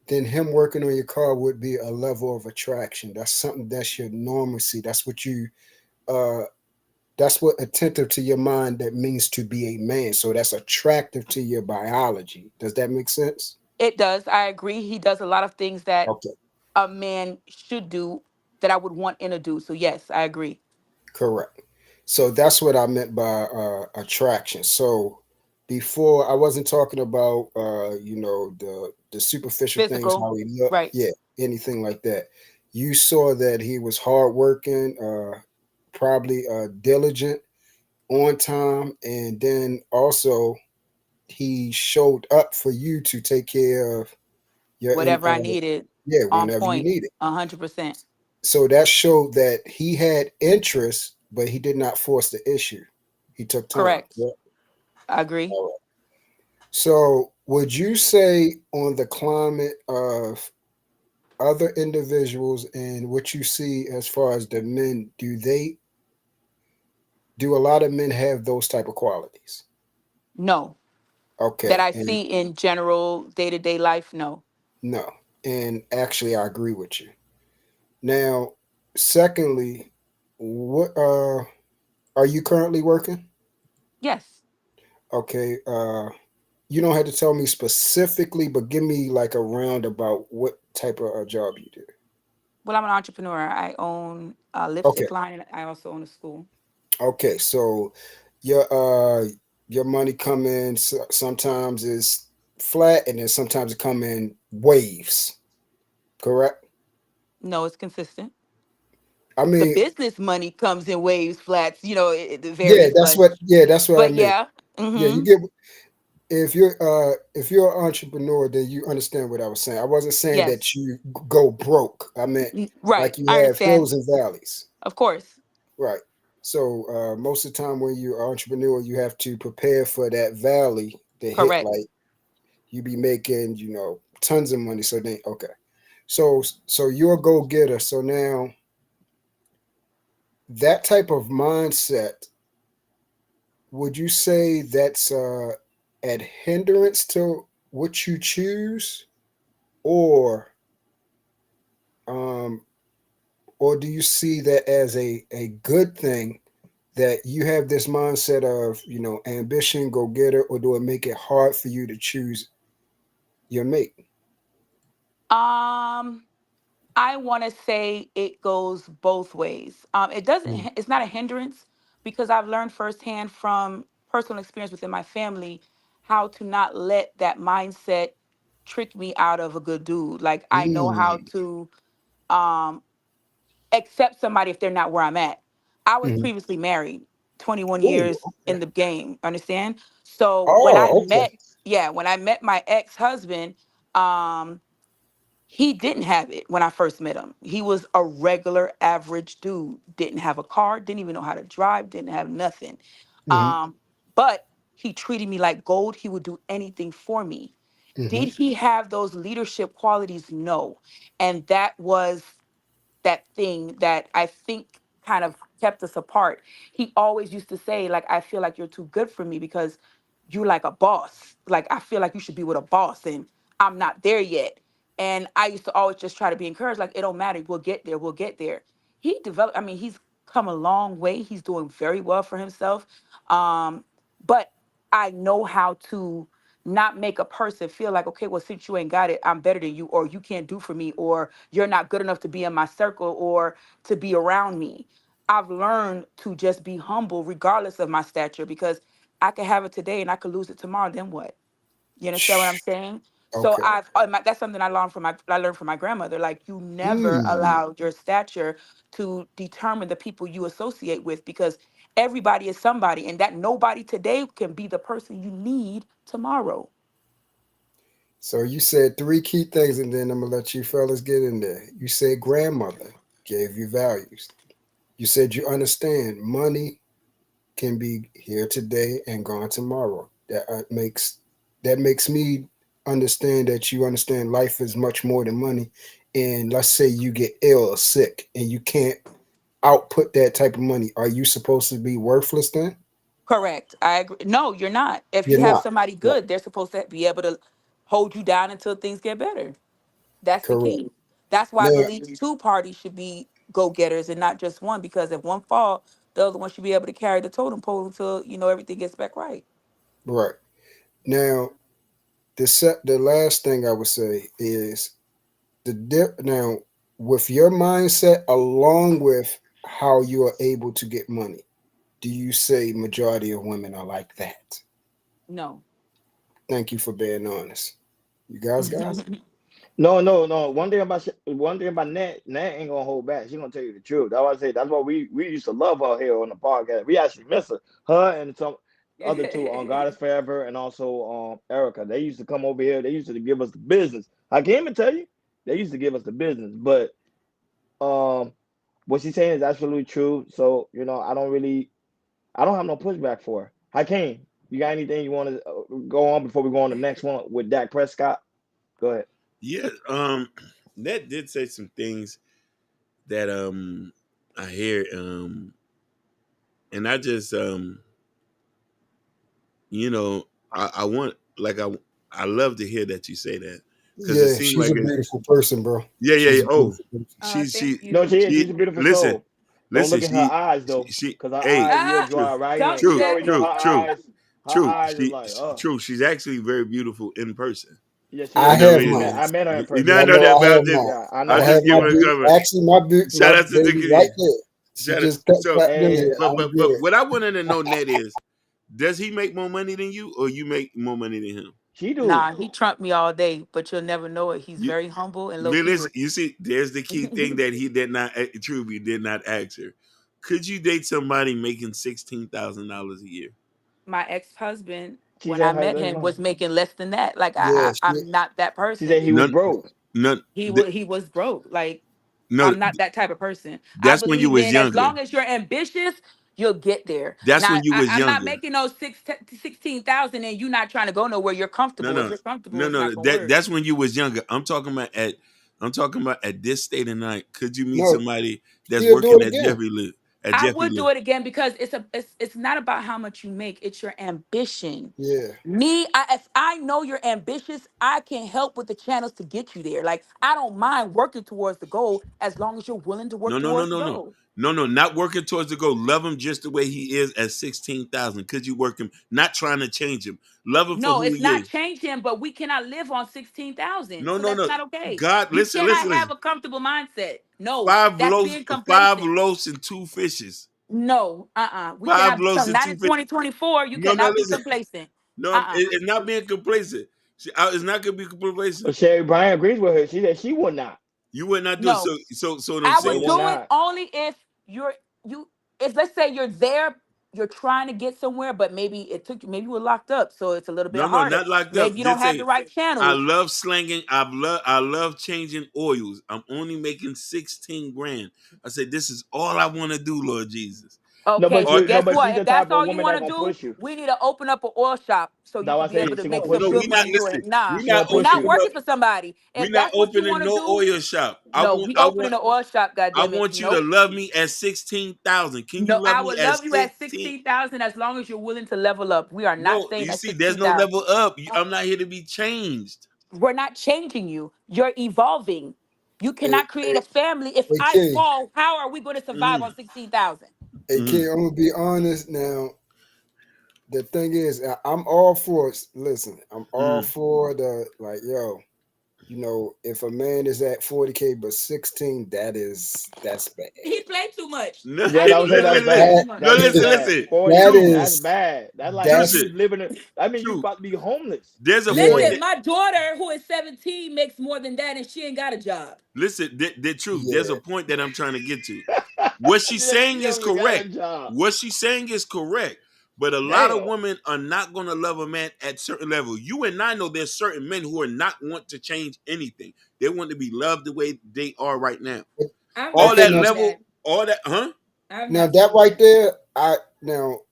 then him working on your car would be a level of attraction. That's something that's your normalcy. Uh that's what attentive to your mind that means to be a man. So that's attractive to your biology. Does that make sense? It does. I agree. He does a lot of things that Okay, a man should do that I would want in a dude. So yes, I agree. correct. So that's what I meant by attraction. So before I wasn't talking about the superficial things, Physical. how he look, Right. yeah, anything like that. You saw that he was hardworking, probably diligent, on time, and then also he showed up for you to take care of your Whatever I needed. yeah, On whenever you point. need it. 100%. So that showed that he had interest, but he did not force the issue. He took time. Correct. Yeah. I agree. All right. So would you say on the climate of other individuals and what you see as far as the men, do a lot of men have those type of qualities? No. That Okay. I And see in general day-to-day life, no. no. And actually I agree with you. Now, secondly, what are you currently working? Yes. Okay. You don't have to tell me specifically, but give me like a roundabout what type of job you do. Well, I'm an entrepreneur. I own a Okay. lipstick line and I also own a school. Okay. So your uh your money come in sometimes is flat and then sometimes it come in waves. Correct? No, it's consistent. I The mean, business money comes in waves, flats, it yeah, varies, but that's what I meant. yeah. Yeah, you Hmm. get if you're an entrepreneur, then you understand what I was saying. I wasn't saying that Yes. you go broke. I meant Right. like you I have understand. hills and valleys. Of course. Right. So most of the time when you're an entrepreneur, you have to prepare for that valley to hit. Correct. Like you be making, tons of money. So then, okay. So you're a go getter. So now that type of mindset, would you say that's at hindrance to what you choose, or um, or do you see that as a good thing that you have this mindset of ambition, go getter, or do it make it hard for you to choose your mate? Um, I want to say it goes both ways. It doesn't. Mm. It's not a hindrance because I've learned firsthand from personal experience within my family how to not let that mindset trick me out of a good dude. Like I know how Mm. to um accept somebody if they're not where I'm at. I was Mhm. previously married, 21 Oh, years in okay. the game, understand? So Oh, okay. when I met my ex-husband, um, he didn't have it when I first met him. He was a regular average dude, didn't have a car, didn't even know how to drive, didn't have nothing. Hmm. Um, but he treated me like gold. He would do anything for me. Did Hmm. he have those leadership qualities? No. And that was that thing that I think kind of kept us apart. He always used to say, like, I feel like you're too good for me because you're like a boss. Like, I feel like you should be with a boss and I'm not there yet. And I used to always just try to be encouraged, like, it don't matter. We'll get there. We'll get there. He developed, I mean, he's come a long way. He's doing very well for himself. But I know how to not make a person feel like, okay, well, since you ain't got it, I'm better than you, or you can't do for me, or you're not good enough to be in my circle or to be around me. I've learned to just be humble regardless of my stature, because I could have it today and I could lose it tomorrow. Then what? You understand what I'm saying? So Okay. that's something I learned from my grandmother. Like, you never Mm. allow your stature to determine the people you associate with, because everybody is somebody, and that nobody today can be the person you need tomorrow. So you said three key things, and then I'm gonna let you fellas get in there. You said grandmother gave you values. You said you understand money can be here today and gone tomorrow. That makes me understand that you understand life is much more than money. And let's say you get ill or sick and you can't output that type of money. Are you supposed to be worthless then? Correct. I agree. No, you're not. If you You're have not. somebody Right. good, they're supposed to be able to hold you down until things get better. That's the Correct. key. That's why I Now, believe two parties should be go getters and not just one. Because if one fall, the other one should be able to carry the totem pole until everything gets back right. right. Now, the last thing I would say is now with your mindset along with how you are able to get money. Do you say majority of women are like that? No. Thank you for being honest. You guys got it? No. One thing about Nat ain't gonna hold back. She gonna tell you the truth. That's why I say that's why we used to love her here on the podcast. We actually miss her. Her and some other two on God is Forever, and also Erica. They used to come over here. They used to give us the business. I can't even tell you. They used to give us the business. But um what she's saying is absolutely true. So, I don't have no pushback for her. Hakeem, you got anything you want to go on before we go on the next one with Dak Prescott? Go ahead. Yeah, Ned did say some things that I hear, and I just you know I want, like, I love to hear that you say that, because it Yeah, seemed she's like a beautiful person, bro. yeah. She's a Oh, beautiful person. she Thank No, you. she is. she She's a beautiful listen, soul. Don't look in her eyes though, she because her hey, eyes you'll true, draw right Don't in. do You true, that. already know her true, true, eyes. Her true. eyes is like, True. She's actually very beautiful in person. yeah, she I is. You know what I have We mean? met. mine. I met her in You person. know, Yeah, I I know know that, I but have mine. Yeah, I know. I I I have just know. give my her a beauty. cover. Actually, my Shout out to baby Dickie right D. there. She Shout out. just So, clapped in Hey, here. I'm but good. what I wanted to know, Ned, is, does he make more money than you, or you make more money than him? she do. Nah, he trumped me all day, but you'll never know it. He's You very humble and low key really, with you see, there's the key thing that he did not, Truby did not ask her. Could you date somebody making $16,000 a year? my ex-husband. She When I said her met husband. him, was making less than that. Like, Yeah, I'm not that She said person. he was None, broke. none. He was broke. Like, No, I'm not that type of person. I that's when you believe was in, as younger. long as you're ambitious, you'll get there. That's Now, when you was I'm not younger. making those 16,000 and you not trying to go nowhere. You're No, comfortable. If no, you're comfortable, no, it's not no. gonna work. That's when you was younger. I'm talking about at this state of night. Could you meet no, somebody that's she'll do working it at again. Jeffrey Lee? At I Jeffrey would do Lee? it again, because it's not about how much you make, it's your ambition. Yeah. Me, if I know you're ambitious, I can help with the channels to get you there. Like, I don't mind working towards the goal as long as you're willing to work No, no, no, towards the no, no, goal. no, no. Not working towards the goal. Love him just the way he is at 16,000. Could you work him? Not trying to change him. Love him for No, who it's he not is. changing, but we cannot live on 16,000. No, So no, that's no. not okay. God, You listen, cannot listen, have listen. a comfortable mindset. No, Five that's loaves, being five complacent. loaves and two fishes. No, we Five cannot loaves become, and not two in fishes. 2024. You No, no, cannot be listen. complacent. No, Uh-uh. it's not being complacent. It's not gonna be complacent. But Sherry Bryan agrees with her. She said she would not. You would not do it. No, So what I'm I They would saying would is, do it not. only if you if let's say you're there, you're trying to get somewhere, but maybe it took you, maybe you were locked up, so it's a little bit no, no, harder. not locked up. Maybe you don't Just have the say, right I channels. love slanging. I love changing oils. I'm only making 16 grand. I said, this is all I want to do, Lord Jesus. No, Okay, but so Or, no, guess but what? she's If the that's type of all you woman want that to gonna do, push you. we need to open up an oil shop so That you why I can be able say to she gonna make push some no, you. good we not, money doing listen. it. Nah, We She not gonna we're push not opening you. working up. for somebody. We If not that's what you opening want to no do, oil shop. no, we opening an oil shop. God I damn it. want you to Nope. love me at 16,000. Can you No, love I me would at love you at 16? 16,000 as long as you're willing to level up. We are not No, staying you at see, there's no level 16,000. up. I'm not here to be changed. We're not changing you. You're evolving. You cannot create a family. If I AK, fall, how are we going to survive on 16,000? AK, I'm gonna be honest now. The thing is, I'm all for it. Listen, I'm all for the like, yo. You know, if a man is at 40K but 16, that's bad. He played too much. No, Yeah, that was it. That's bad. no, That's listen, bad. listen. 40, True. that's bad. That's like that's you living in. I mean, you True. about to be homeless. There's a point Listen, that my daughter, who is 17, makes more than that, and she ain't got a job. listen. The truth. Yeah. There's a point that I'm trying to get to. What she's Yeah, saying she is only got a correct. job. What she's saying is correct. But a lot of Damn. women are not going to love a man at certain level. You and I know there's certain men who are not want to change anything. They want to be loved the way they are right now. I've All not that seen level, that. all that, huh? I've now not that seen right there.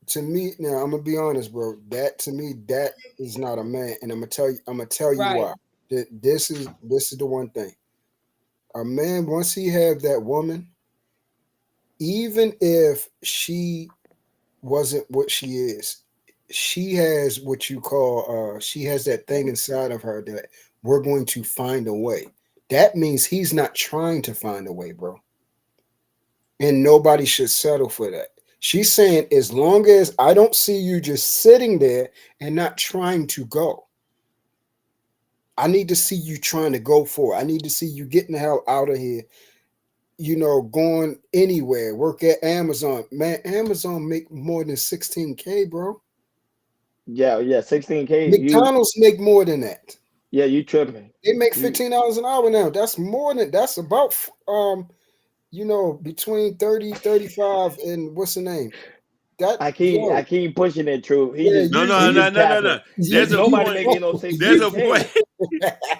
To me, now I'm gonna be honest, bro. That to me, that is not a man, and I'm gonna tell you Right. why. This is the one thing. A man, once he have that woman, even if she wasn't what she is, she has what you call she has that thing inside of her that we're going to find a way. That means he's not trying to find a way, bro. And nobody should settle for that. She's saying, as long as I don't see you just sitting there and not trying to go, I need to see you trying to go for it. I need to see you getting the hell out of here, you know, going anywhere, work at Amazon. Man, Amazon make more than 16K, bro. Yeah, 16K. McDonald's make more than that. Yeah, you tripping. They make $15 an hour now. That's more than that's about you know, between 30, 35, and what's the name? That I keep pushing it, true. He yeah, just No, he no, no, just no, no, capping. no. There's a Nobody point. making no There's a 16K. point.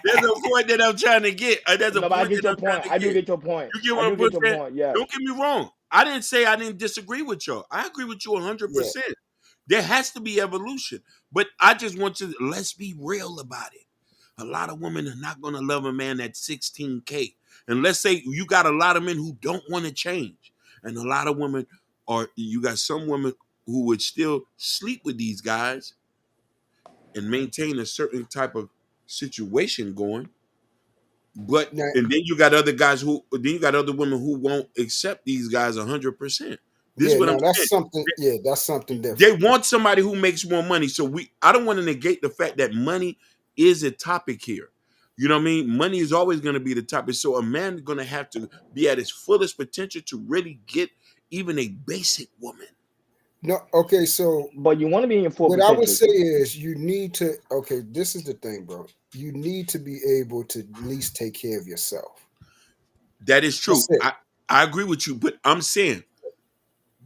There's a point that I'm trying to get. There's a No, but I point get that your I'm trying point. to I do get. get your point. You get I what do I'm get your saying? point. Yeah. Don't get me wrong. I didn't say I didn't disagree with y'all. I agree with you 100%. There has to be evolution. But I just want to, let's be real about it. A lot of women are not going to love a man at 16K. And let's say you got a lot of men who don't want to change. And a lot of women you got some women who would still sleep with these guys and maintain a certain type of situation going. But now, and then you got other women who won't accept these guys 100%. This is yeah, what I'm now that's saying. something. Yeah, that's something They different. want somebody who makes more money. So I don't want to negate the fact that money is a topic here. You know what I mean? Money is always going to be the topic. So a man is going to have to be at his fullest potential to really get even a basic woman. No, okay, so But you want to be in your full what I would potential. say is you need to. Okay, this is the thing, bro. You need to be able to at least take care of yourself. That is true. That's it. I agree with you, but I'm saying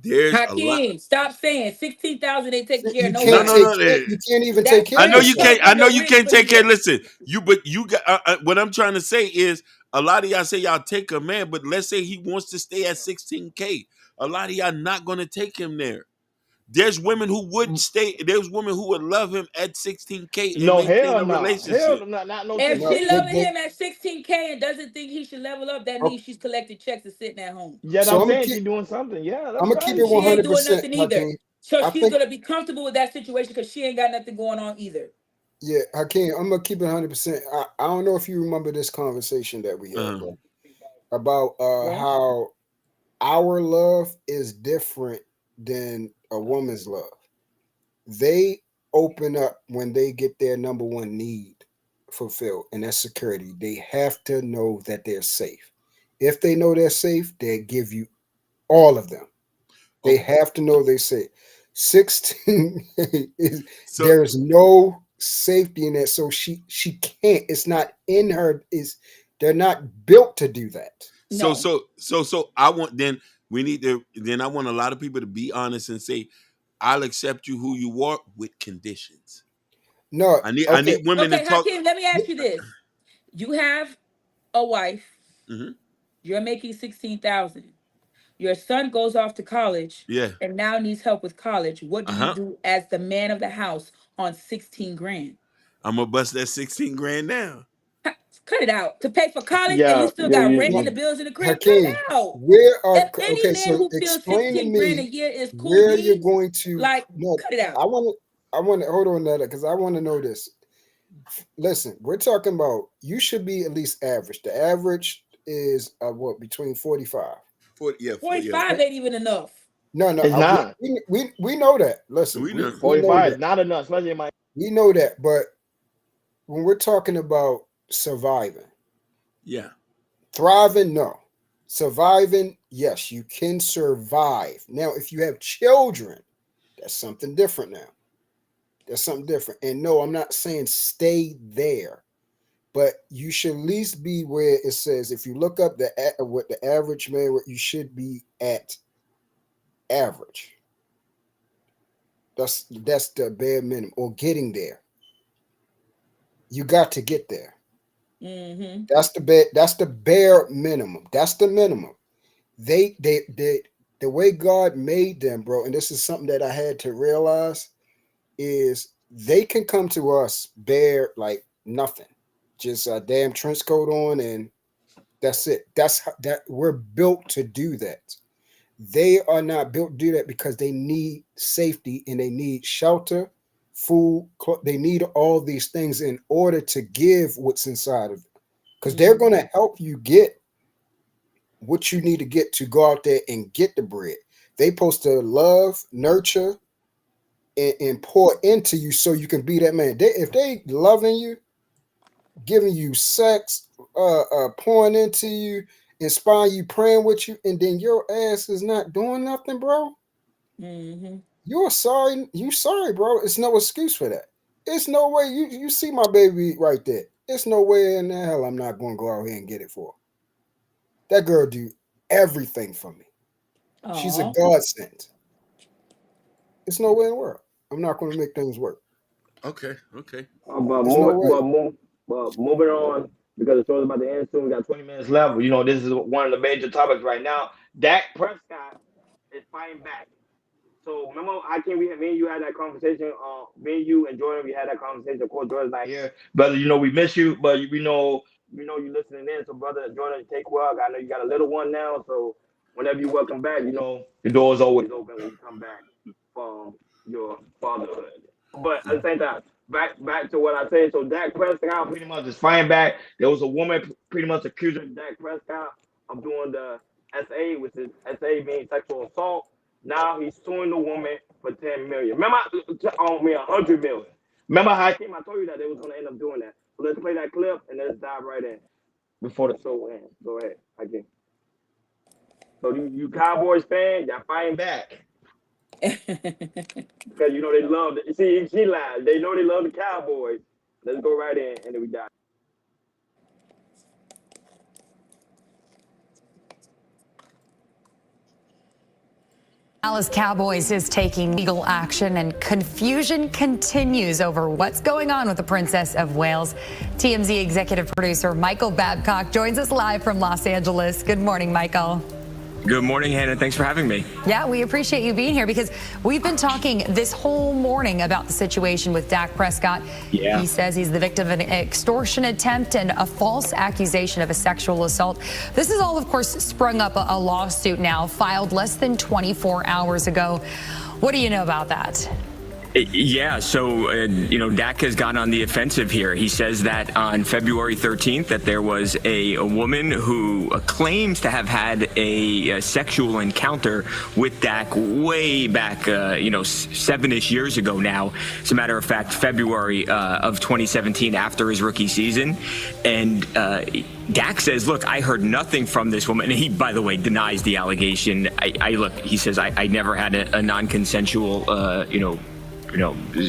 there's a lot. Hakeem, stop saying 16,000 ain't taking care of You No, can't nobody. no, take no. care. You can't even take That's care I of know rich. you yourself. can't. I know you Rich can't for take care. you. Listen, but you got. What I'm trying to say is, a lot of y'all say y'all take a man, but let's say he wants to stay at 16K. A lot of y'all not gonna take him there. There's women who would stay. There's women who would love him at 16K and No, maintain hell a no. Hell relationship. no, not no If No, 16. she loving him at 16K and doesn't think he should level up, that okay, means she's collecting checks and sitting at home. Yeah, so I'm I'm gonna saying keep. she's doing something. Yeah, I'm that's gonna keep it right. She ain't doing 100%, nothing either. Hakeem. So I she's think. gonna be comfortable with that situation because she ain't got nothing going on either. Yeah, Hakeem. I'm gonna keep it 100%. I don't know if you remember this conversation that we had, Uh-huh. bro, about Yeah. how our love is different than a woman's love. They open up when they get their number one need fulfilled, and that's security. They have to know that they're safe. If they know they're safe, they give you all of them. They Okay. have to know they're safe. 16 is So there's no safety in that. So she can't, it's not in her, is they're not built to do that. so No. so so so I want then we need to then I want a lot of people to be honest and say, I'll accept you who you are with conditions. No, I okay. need women to Okay, talk. Hakeem, let me ask you this. You have a wife, Mhm. you're making 16,000. Your son goes off to college Yeah. and now needs help with college. What do you Uh-huh. do as the man of the house on 16 grand? I'm gonna bust that 16 grand down. Cut it out. To pay for college and you Yeah, still got rent and the bills in the crib? Cut it Hakeem, out. where are If any okay? man So who feels explain to 16 grand a me year is cool where you're beans, going to. like, No, cut it out. I want to hold on to that because I want to know this. Listen, we're talking about you should be at least average. The average is what, between 45. 45 ain't even enough. No, It's not. We know that. Listen, we know 45 that. is not enough, especially in my. We know that, but when we're talking about surviving, Yeah. thriving, no. Surviving, yes, you can survive. Now, if you have children, that's something different now. That's something different. And no, I'm not saying stay there, but you should at least be where it says, if you look up what the average man, what you should be at average. That's the bare minimum, or getting there. You got to get there. Mm-hmm. That's the bare minimum. That's the minimum. They the way God made them, bro, and this is something that I had to realize, is they can come to us bare like nothing. Just a damn trench coat on, and that's it. That we're built to do that. They are not built to do that because they need safety and they need shelter, food. They need all these things in order to give what's inside of them, because they're going to help you get what you need to get to go out there and get the bread. They supposed to love, nurture, and pour into you so you can be that man. If they loving you, giving you sex, pouring into you, inspire you, praying with you, and then your ass is not doing nothing, bro. Mm-hmm. You're sorry. You sorry, bro. It's no excuse for that. It's no way. You see my baby right there. It's no way in the hell I'm not going to go out here and get it for her. That girl do everything for me. Aww. She's a godsend. It's no way in the world. I'm not going to make things work. Okay. But moving on, because the show's about to end soon. We got 20 minutes left. You know, this is one of the major topics right now. Dak Prescott is fighting back. So remember, me and you had that conversation. Me and you and Jordan, we had that conversation. Of course, Jordan's not here, brother. You know we miss you, but we know you listening in. So brother, Jordan, take well. I know you got a little one now, so whenever you welcome back, you know the door is always open when you come back from your fatherhood. But at the same time, back to what I said. So Dak Prescott pretty much is fighting back. There was a woman pretty much accusing Dak Prescott of doing the SA, which is SA means sexual assault. Now he's suing the woman for $10 million. Remember, $100 million. Remember how I told you that they was gonna end up doing that. So let's play that clip and let's dive right in before the show ends. Go ahead, again. So you Cowboys fans, y'all fighting back. Because you know they love it. See, she lied. They know they love the Cowboys. Let's go right in and then we dive. Dallas Cowboys is taking legal action, and confusion continues over what's going on with the Princess of Wales. TMZ executive producer Michael Babcock joins us live from Los Angeles. Good morning, Michael. Good morning, Hannah. Thanks for having me. Yeah, we appreciate you being here because we've been talking this whole morning about the situation with Dak Prescott. Yeah. He says he's the victim of an extortion attempt and a false accusation of a sexual assault. This is all, of course, sprung up a lawsuit now filed less than 24 hours ago. What do you know about that? Yeah, so, Dak has gone on the offensive here. He says that on February 13th that there was a woman who claims to have had a sexual encounter with Dak way back, 7-ish years ago now. As a matter of fact, February of 2017 after his rookie season. And Dak says, look, I heard nothing from this woman. And he, by the way, denies the allegation. He says, I never had a non-consensual,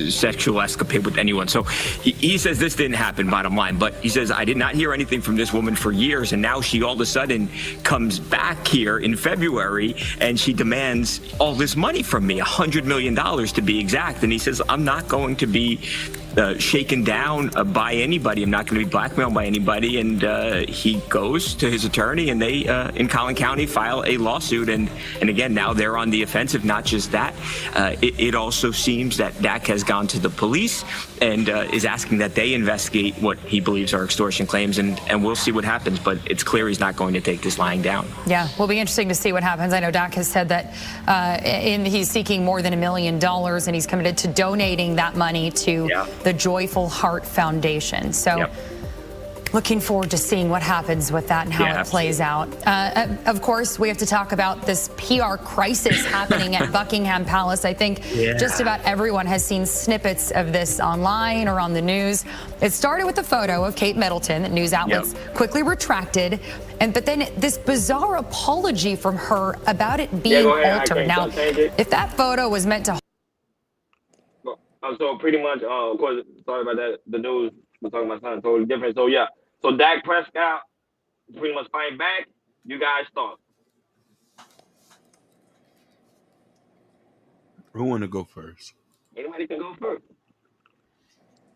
sexual escapade with anyone. So he says this didn't happen, bottom line. But he says, I did not hear anything from this woman for years. And now she all of a sudden comes back here in February and she demands all this money from me, $100 million to be exact. And he says, I'm not going to be shaken down by anybody. I'm not going to be blackmailed by anybody. And he goes to his attorney and they, in Collin County, file a lawsuit. And again, now they're on the offensive. Not just that. It also seems that Dak has gone to the police and is asking that they investigate what he believes are extortion claims. And we'll see what happens. But it's clear he's not going to take this lying down. Yeah, will be interesting to see what happens. I know Dak has said that he's seeking more than $1 million and he's committed to donating that money to the Joyful Heart Foundation. So Looking forward to seeing what happens with that and how it plays out. Of course, we have to talk about this PR crisis happening at Buckingham Palace. I think just about everyone has seen snippets of this online or on the news. It started with a photo of Kate Middleton that news outlets quickly retracted. But then this bizarre apology from her about it being altered. Now, if that photo was meant to... So pretty much, of course, sorry about that. The news was talking about something totally different. So yeah, so Dak Prescott pretty much fighting back. You guys thought? Who want to go first? Anybody can go first.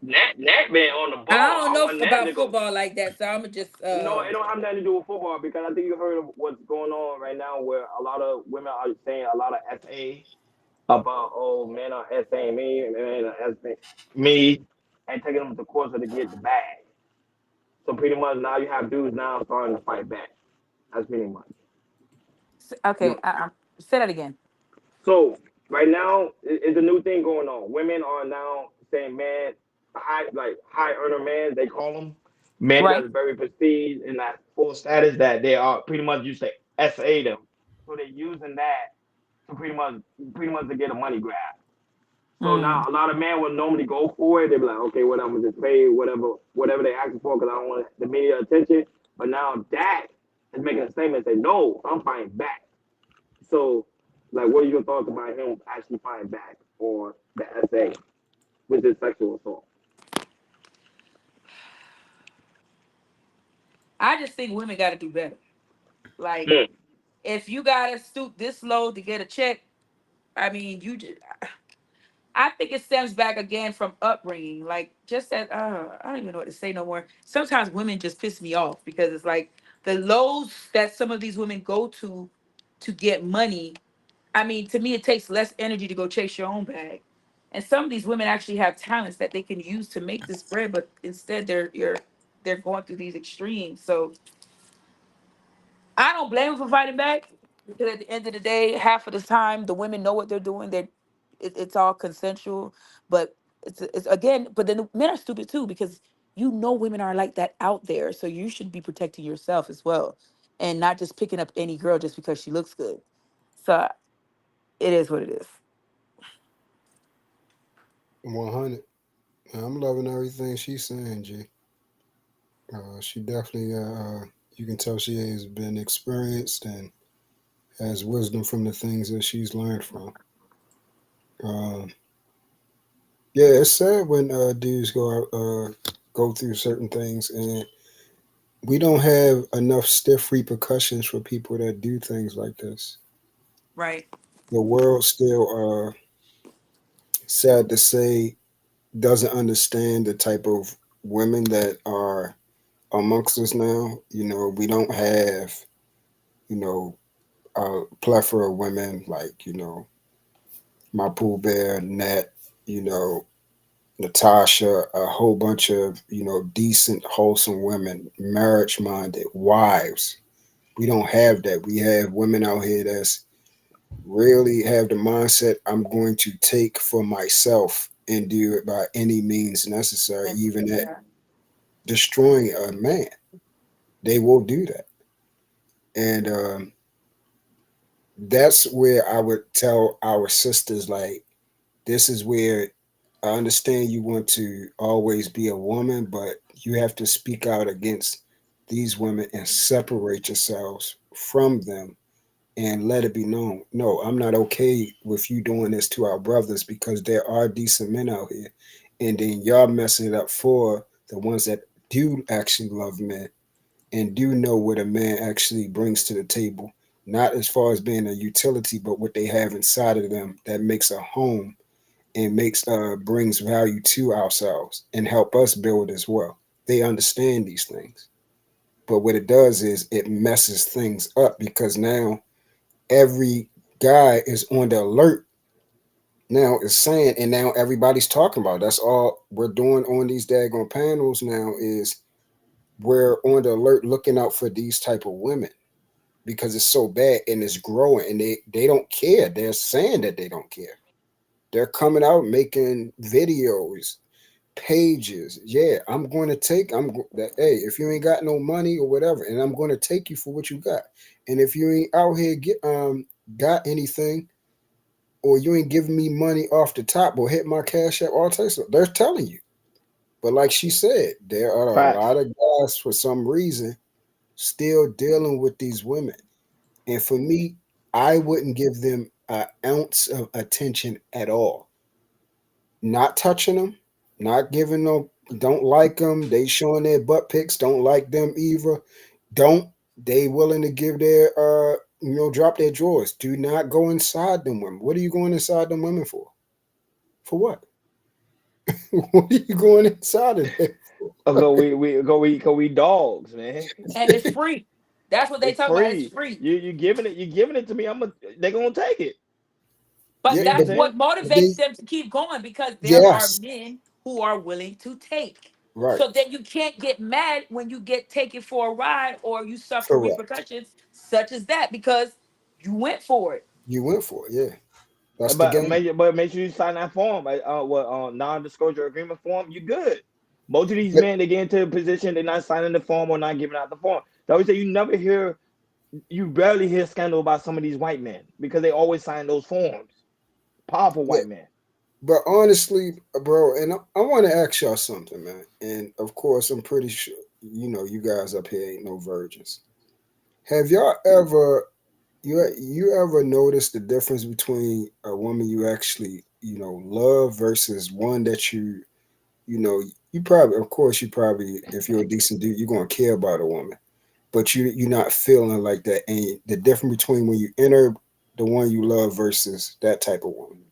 Nat been on the ball. I don't know want Nat about to go. football like that, so I'm gonna just. No, it don't have nothing to do with football because I think you heard of what's going on right now, where a lot of women are saying a lot of SA about men are SAing me, men are SAing me, and taking them to court to get the bag. So pretty much now you have dudes now starting to fight back. That's pretty much. Okay, say that again. So right now it's a new thing going on. Women are now saying, man, high earner man, they call them men that's very prestige and that full status that they are pretty much you say SA them. So they're using that to pretty much to get a money grab. So now a lot of men will normally go for it. They be like, okay, whatever, just pay whatever they asking for because I don't want the media attention. But now Dak is making a statement and say, no, I'm fighting back. So, like, what are your thoughts about him actually fighting back on the SA with his sexual assault? I just think women got to do better. Like, if you got to stoop this low to get a check, I mean, I think it stems back again from upbringing. Like, just that, I don't even know what to say no more. Sometimes women just piss me off because it's like the lows that some of these women go to get money. I mean, to me, it takes less energy to go chase your own bag. And some of these women actually have talents that they can use to make this bread, but instead they're going through these extremes. So I don't blame them for fighting back because at the end of the day, half of the time the women know what they're doing. It's all consensual, but it's again. But then the men are stupid too because women are like that out there. So you should be protecting yourself as well, and not just picking up any girl just because she looks good. So it is what it is. 100. I'm loving everything she's saying, G. She definitely, you can tell she has been experienced and has wisdom from the things that she's learned from. Yeah, it's sad when dudes go through certain things, and we don't have enough stiff repercussions for people that do things like this. Right. The world still, sad to say, doesn't understand the type of women that are amongst us now. We don't have, a plethora of women like, my Pooh Bear, Nat, Natasha, a whole bunch of, decent, wholesome women, marriage minded, wives. We don't have that. We have women out here that's really have the mindset I'm going to take for myself and do it by any means necessary, even at destroying a man. They will do that. And that's where I would tell our sisters, like, this is where I understand you want to always be a woman, but you have to speak out against these women and separate yourselves from them and let it be known. No, I'm not okay with you doing this to our brothers because there are decent men out here. And then y'all messing it up for the ones that do actually love men and do know what a man actually brings to the table. Not as far as being a utility, but what they have inside of them that makes a home and brings value to ourselves and help us build as well. They understand these things. But what it does is it messes things up because now every guy is on the alert now is saying, and now everybody's talking about it. That's all we're doing on these daggone panels now is we're on the alert looking out for these type of women because it's so bad and it's growing and they don't care. They're saying that they don't care. They're coming out making videos, pages. Yeah, I'm going to take. That. Hey, if you ain't got no money or whatever, and I'm going to take you for what you got. And if you ain't out here got anything, or you ain't giving me money off the top or hit my cash app, all types of, they're telling you. But like she said, there are a Facts. lot of guys for some reason still dealing with these women. And for me, I wouldn't give them an ounce of attention at all. Not touching them, not giving them, don't like them. They showing their butt pics, don't like them either. Don't, they willing to give their, drop their drawers. Do not go inside them women. What are you going inside them women for? For what? What are you going inside of them Go for? we dogs, man. And it's free. That's what they It's talk about. It's free. free. You giving it to me. They gonna take it. But You Yeah, know what I'm that's but saying? what they, motivates them to keep going because there are yes, men who are willing to take. right, So then you can't get mad when you get taken for a ride or you suffer correct. repercussions such as that because you went for it. You went for it, yeah. That's the But game. make sure you sign that form, non-disclosure agreement form. You good. Most of these But men, they get into a position, they're not signing the form or not giving out the form. They always say you barely hear scandal about some of these white men because they always sign those forms. Powerful yeah, white men. but honestly, bro, and I want to ask y'all something, man. And of course, I'm pretty sure you guys up here ain't no virgins. Have y'all ever you ever noticed the difference between a woman you actually love versus one that you know you probably, of course, you probably, if you're a decent dude, you're gonna care about a woman, but you're not feeling like that. And the difference between when you enter the one you love versus that type of woman,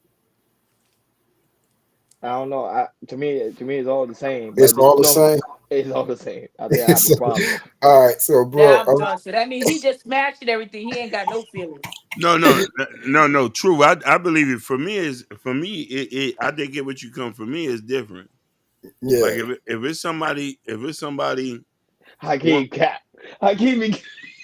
I don't know. To me, it's all the same. it's But all the same. it's all the same. I think I have a So, problem. all right, so bro, Now I'm done. So that means he just smashed and everything. He ain't got no feelings. No. True. I believe it. For me, I think it what you come for me is different. Like yeah, if it's somebody want Hakeem cap. Hakeem,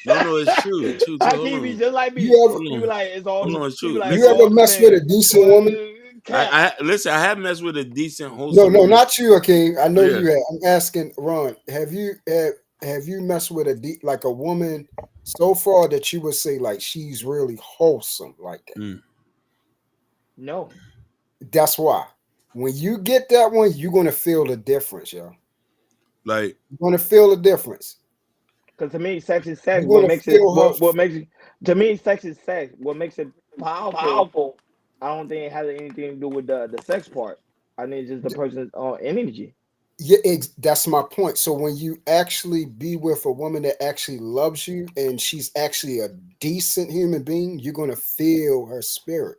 no, it's true. True. Hold Hakeem be on. just like me. you ever Hold He be on. like, it's all. Hold on, it's He be true. like, it's you Listen, ever all the mess with a same. decent woman? Cap. listen, I have messed with a decent, No, wholesome no, woman. not you, Hakeem. I know Yeah. you have. I'm asking Ron. Have you messed with like a woman so far that you would say like she's really wholesome like that? Mm. No, That's why when you get that one, you're gonna feel the difference, yo. Like You're gonna feel the difference. because to me, sex is sex. You're What gonna makes it? feel her. What makes it? To me, sex is sex. What makes it powerful? Powerful. I don't think it has anything to do with the sex part. I think it's just the person's energy. Yeah, that's my point. So when you actually be with a woman that actually loves you and she's actually a decent human being, you're gonna feel her spirit.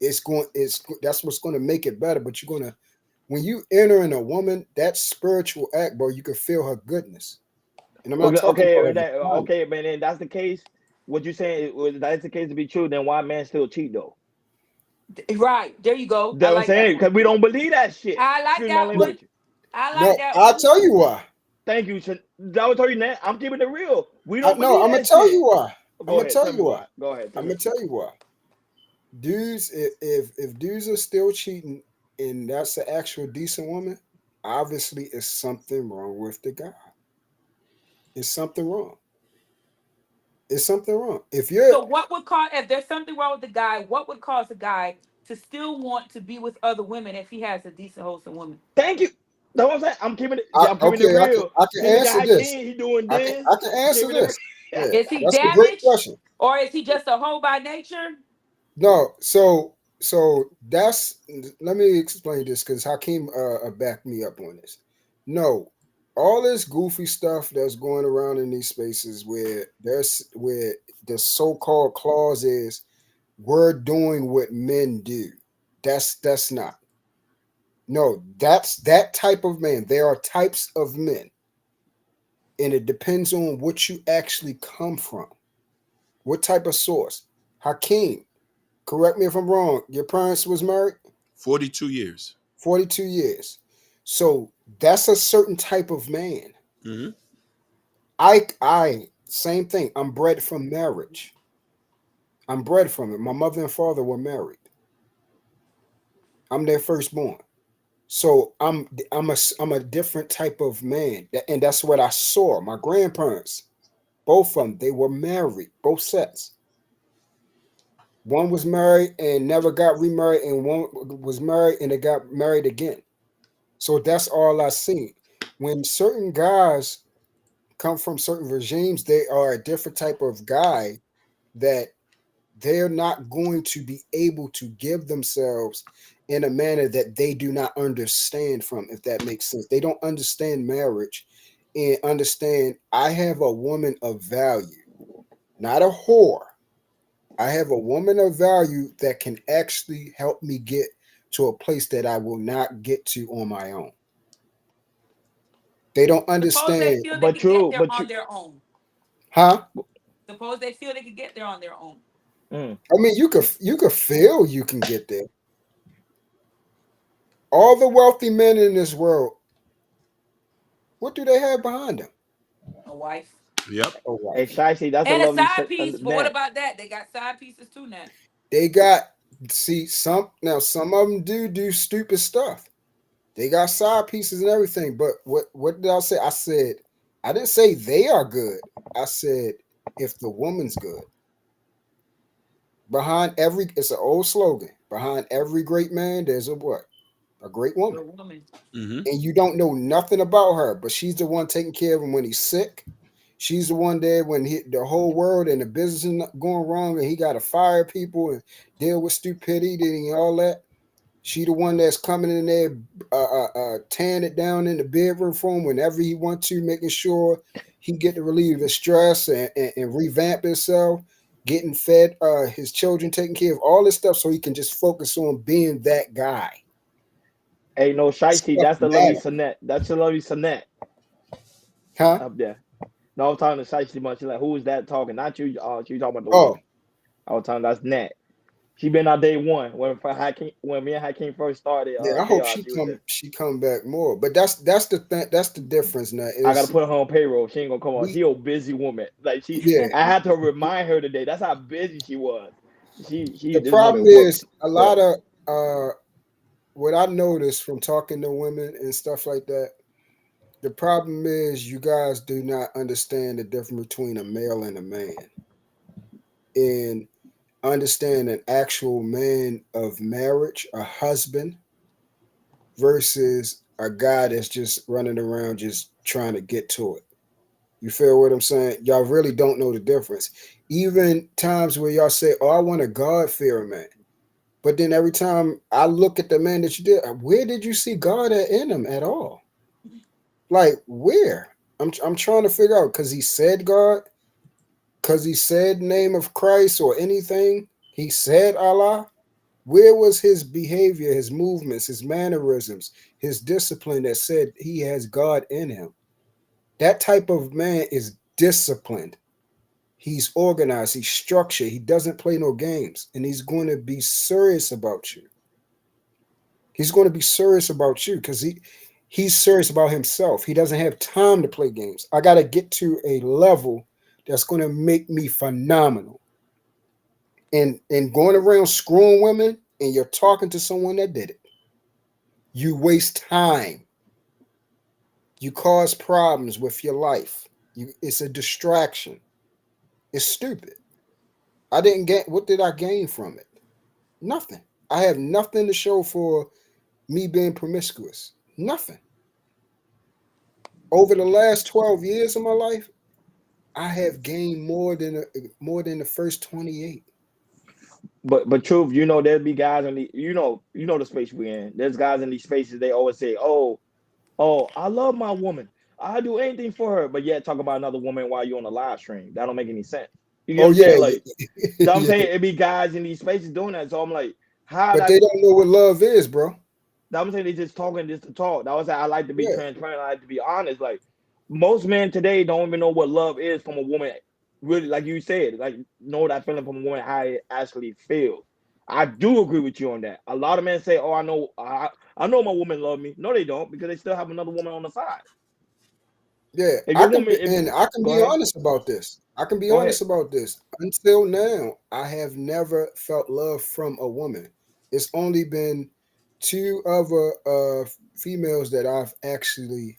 That's what's gonna make it better. But you're gonna when you enter in a woman, that spiritual act, bro, you can feel her goodness. And I'm not Okay, talking about her vagina. okay, man. Then that's the case. What you saying? That's the case to be true. Then why men still cheat though? Right. There you go. I That's what I'm like that saying one. because we don't believe that shit. I like Excuse my that one. language. I like No, that I'll one. tell you why. Thank you. That was tell you that. I'm keeping it real. We I, don't no, believe I'm gonna that tell shit. you why. I'm Go gonna ahead. tell Tell me you why. why. Go ahead. Tell I'm me. gonna tell you why. Dudes, if dudes are still cheating and that's an actual decent woman, obviously it's something wrong with the guy. It's something wrong. It's something wrong. If you're So what would cause if there's something wrong with the guy, what would cause the guy to still want to be with other women if he has a decent, wholesome woman? Thank you. That's what I'm saying. I'm keeping it okay, real. I can Then we answer got this. Hakeem. He doing I can this. I can I'm answer keeping it real. this. Yeah, Is he that's a great damaged question. or is he just a hoe by nature? No, so that's let me explain this because Hakeem backed me up on this. No, all this goofy stuff that's going around in these spaces where the so-called clause is we're doing what men do. That's not. No, that's that type of man. There are types of men, and it depends on what you actually come from. What type of source? Hakeem, correct me if I'm wrong. Your parents was married 42 years. 42 years. So that's a certain type of man. Hmm. I same thing. I'm bred from marriage. I'm bred from it. My mother and father were married. I'm their firstborn. So I'm a different type of man, and that's what I saw. My grandparents, both of them, they were married, both sets. One was married and never got remarried, and one was married and they got married again. So that's all I seen. When certain guys come from certain regimes, they are a different type of guy that they're not going to be able to give themselves in a manner that they do not understand from, if that makes sense. They don't understand marriage and understand I have a woman of value, not a whore. I have a woman of value that can actually help me get to a place that I will not get to on my own. They don't Suppose they understand. feel they But could get true, there but on true. their own. Huh? Suppose they feel they could get there on their own. I mean, you could feel you can get there. All the wealthy men in this world, what do they have behind them? A wife. Yep. A Hey, wife. Shicey, that's a And a lovely side piece. But what net. about that? They got side pieces too now. They got some of them do stupid stuff. They got side pieces and everything. But what did I say? I said I didn't say they are good. I said if the woman's good. Behind every it's an old slogan. Behind every great man, there's a what? A great woman. A woman. Mm-hmm. And you don't know nothing about her, but she's the one taking care of him when he's sick. She's the one there when the whole world and the business is not going wrong, and he got to fire people and deal with stupidity and all that. She the one that's coming in there, tearing it down in the bedroom for him whenever he wants to, making sure he get to relieve the stress and revamp himself, getting fed, his children taken care of, all this stuff, so he can just focus on being that guy. Hey, no, Shicey, Stuff that's the lovely matter. Sonette. That's the lovely Sonette Huh? up there. No, I was talking to Shicey much. She's like, who is that talking? Not you. She talking about the Oh, woman. I was talking that's Nat. She been out day one when me and Hakeem first started. yeah, I hope Chaos, she was there. she come back more. But that's the thing, that's the difference now. I gotta Is put her on payroll. She ain't gonna come on. we She a busy woman. Like yeah. I had to remind her today. That's how busy she was. The This problem woman works. is a Go lot ahead. of what I noticed from talking to women and stuff like that, the problem is you guys do not understand the difference between a male and a man. And understand an actual man of marriage, a husband, versus a guy that's just running around just trying to get to it. You feel what I'm saying? Y'all really don't know the difference. Even times where y'all say, "Oh, I want a God-fearing man," but then every time I look at the man that you did, where did you see God in him at all? Like where? I'm trying to figure out because he said God, because he said name of Christ or anything. He said Allah. Where was his behavior, his movements, his mannerisms, his discipline that said he has God in him? That type of man is disciplined. He's organized, he's structured, he doesn't play no games, and he's going to be serious about you. He's going to be serious about you because he's serious about himself. He doesn't have time to play games. I got to get to a level that's going to make me phenomenal. And going around screwing women and you're talking to someone that did it, you waste time. You cause problems with your life. It's a distraction. It's stupid. I didn't get, what did I gain from it? Nothing. I have nothing to show for me being promiscuous. Nothing. Over the last 12 years of my life, I have gained more than the first 28. But truth, there'll be guys in the the space we're in. There's guys in these spaces. They always say, "Oh, I love my woman. I do anything for her," but yet talk about another woman while you're on a live stream. That don't make any sense. You get Oh what I'm yeah, saying? Like, so I'm yeah. saying it be guys in these spaces doing that. So I'm like, how But that? they don't know what love is, bro. I'm saying they just talking just to talk. That was I like to be Yeah. transparent. I like to be honest. Like most men today don't even know what love is from a woman. Really, like you said, like know that feeling from a woman how it actually feels. I do agree with you on that. A lot of men say, "Oh, I know my woman love me." No, they don't because they still have another woman on the side. Yeah, If I your can woman, be, and I can go be ahead, honest about this. I can be go ahead. honest about this. Until now, I have never felt love from a woman. It's only been two other females that I've actually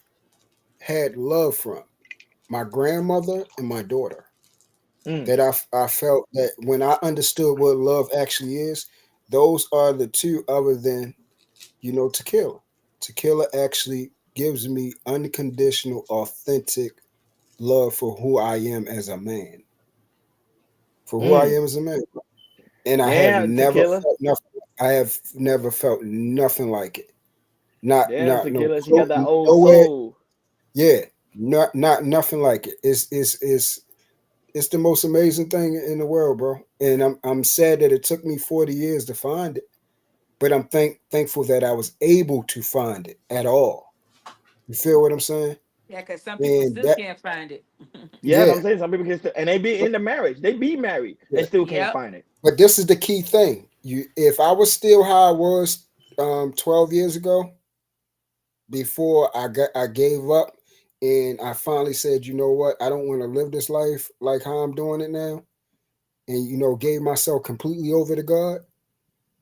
had love from, my grandmother and my daughter. Mm. That I felt that when I understood what love actually is, those are the two other than, Tequila. Tequila actually gives me unconditional, authentic love for who I am as a man. For who I Mm. am as a man. And I have Damn, never tequila. felt nothing. I have never felt nothing like it. Damn, Not no tequila. She got that old nowhere. soul. Yeah, not nothing like it. It's the most amazing thing in the world, bro. And I'm sad that it took me 40 years to find it, but I'm thankful that I was able to find it at all. You feel what I'm saying? Yeah, because some people And still that, can't find it. Yeah, yeah, I'm saying some people can still, and they be in the marriage. They be married yeah. and still can't Yep. find it. But this is the key thing. If I was still how I was 12 years ago, before I gave up, and I finally said, you know what, I don't want to live this life like how I'm doing it now, and gave myself completely over to God,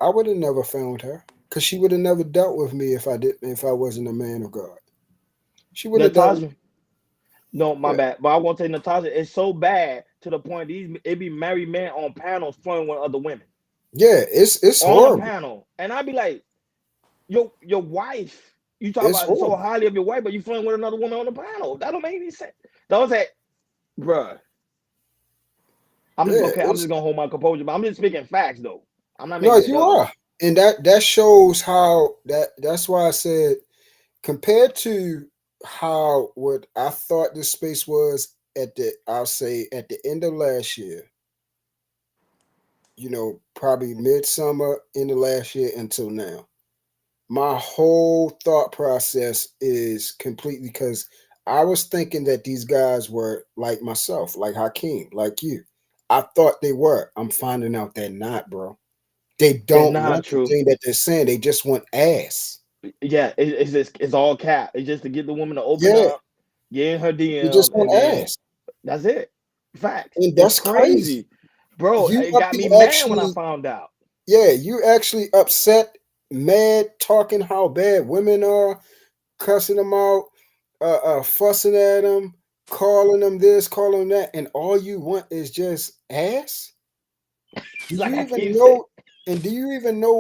I would have never found her, because she would have never dealt with me if I wasn't a man of God. She would have dealt with Natasha, no, my yeah. bad. But I won't say Natasha. It's so bad to the point it be married men on panels flirting with other women Yeah, it's on a horrible. panel, and I'd be like, your wife. You talk It's about so horrible. highly of your wife, but you flirting with another woman on the panel. That don't make any sense. That was like, bruh. Yeah, I'm just gonna hold my composure, but I'm just speaking facts though. I'm not no, making it you up. are. And that shows how that's why I said, compared to how what I thought this space was I'll say at the end of last year, probably midsummer in the last year until now. My whole thought process is completely, because I was thinking that these guys were like myself, like Hakeem, like you. I thought they were. I'm finding out they're not, bro. They It's don't not want the true. thing that they're saying. They just want ass. Yeah, it's just it's all cap. It's just to get the woman to open Yeah, up, get in her they just DM, want and then ass. that's it. Facts. And It's that's crazy. crazy, bro. You It up got me here mad when I actually, found out. yeah, you actually upset, mad, talking how bad women are, cussing them out, fussing at them, calling them this, calling them that, and all you want is just ass. Do Like you I even keep saying, know? And do you even know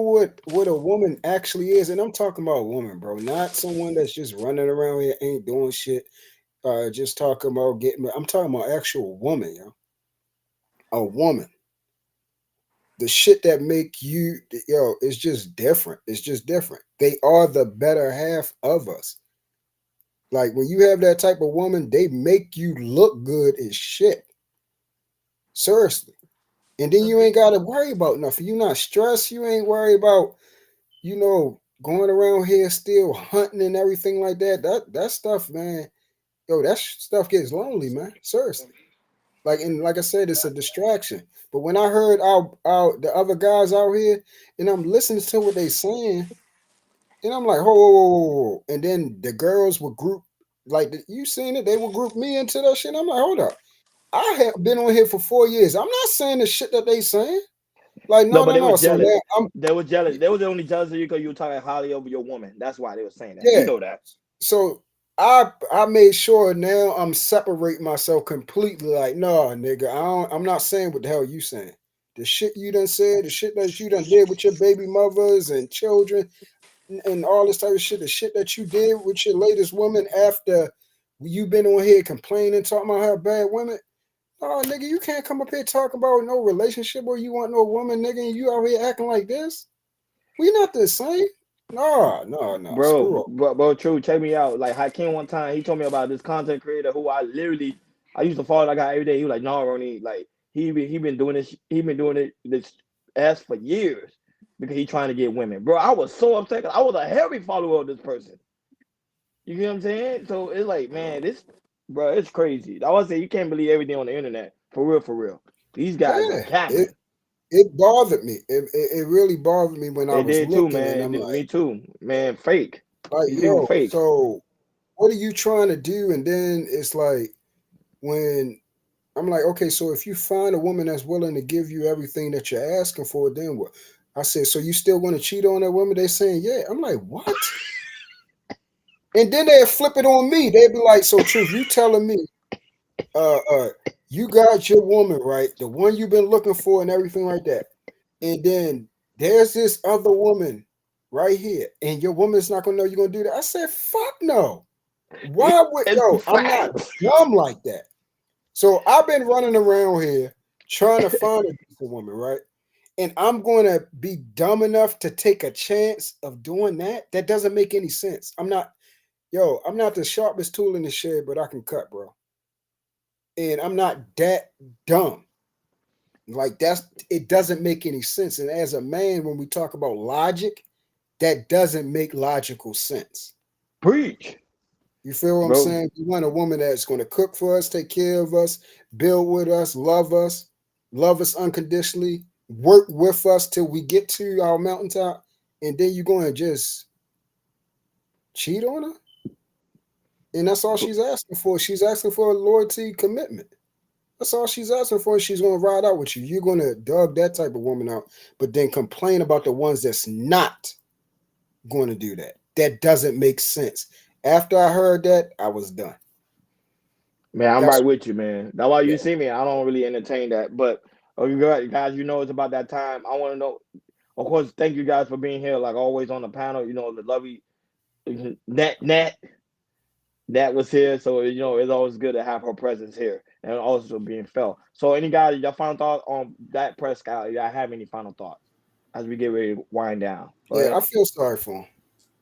what a woman actually is? And I'm talking about a woman, bro, not someone that's just running around here ain't doing shit. Just talking about getting. I'm talking about actual woman, yo. A woman. The shit that make you, yo, it's just different. It's just different. They are the better half of us. Like when you have that type of woman, they make you look good as shit. Seriously. And then you ain't gotta worry about nothing. You not stressed. You ain't worried about, going around here still hunting and everything like that. That stuff, man. Yo, that stuff gets lonely, man. Seriously. Like I said, it's a distraction. But when I heard the other guys out here, and I'm listening to what they saying, and I'm like, whoa. And then the girls would group, like you seen it, they would group me into that shit. I'm like, hold up. I have been on here for 4 years. I'm not saying the shit that they saying. Like, no, no, but no, they no. was So jealous. now I'm They was jealous. They was only jealous of you because you were talking highly over your woman. That's why they were saying that. We yeah. know that. So I made sure now I'm separating myself completely. Like, no, nigga, I'm not saying what the hell you saying. The shit you done said, the shit that you done did with your baby mothers and children, and all this type of shit, the shit that you did with your latest woman after you been on here complaining, talking about her bad women. Oh, nigga, you can't come up here talking about no relationship or you want no woman, nigga, and you out here acting like this. We not the same. No. Screw up. Bro, true. Check me out. Like Hakeem one time, he told me about this content creator who I used to follow that guy every day. He was like, no, Ronnie, like he been doing this, this ass for years because he trying to get women. Bro, I was so upset. I was a heavy follower of this person. You get what I'm saying? So it's like, man, bro, it's crazy. I was say you can't believe everything on the internet. For real, for real. These guys are Yeah, capping. it bothered me. It really bothered me when I It was did too, looking, and man. I'm like, Me too, man. Fake. These people yo, fake. so what are you trying to do? And then it's like when I'm like, okay, so if you find a woman that's willing to give you everything that you're asking for, then what? I said, so you still want to cheat on that woman? They saying, yeah. I'm like, what? And then they'd flip it on me. They'd be like, so Truth, you telling me you got your woman, right? The one you've been looking for and everything like that. And then there's this other woman right here. And your woman's not gonna know you're gonna do that. I said, fuck no. Why would I'm not dumb like that. So I've been running around here trying to find a decent woman, right? And I'm gonna be dumb enough to take a chance of doing that. That doesn't make any sense. I'm not the sharpest tool in the shed, but I can cut, bro. And I'm not that dumb. Like it doesn't make any sense. And as a man, when we talk about logic, that doesn't make logical sense. Preach. You feel what I'm saying? We want a woman that's going to cook for us, take care of us, build with us, love us unconditionally, work with us till we get to our mountaintop, and then you're going to just cheat on her? And that's all she's asking for. She's asking for a loyalty commitment. That's all she's asking for. She's going to ride out with you. You're going to dog that type of woman out, but then complain about the ones that's not going to do that. That doesn't make sense. After I heard that, I was done. Man, I'm right with you, man. That's why you see me. I don't really entertain that. But you guys, it's about that time. I want to know. Of course, thank you guys for being here, like always on the panel. The lovely Nat was here, so it's always good to have her presence here and also being felt. So, any guys, your final thoughts on Dak Prescott? Y'all have any final thoughts as we get ready to wind down? I feel sorry for him.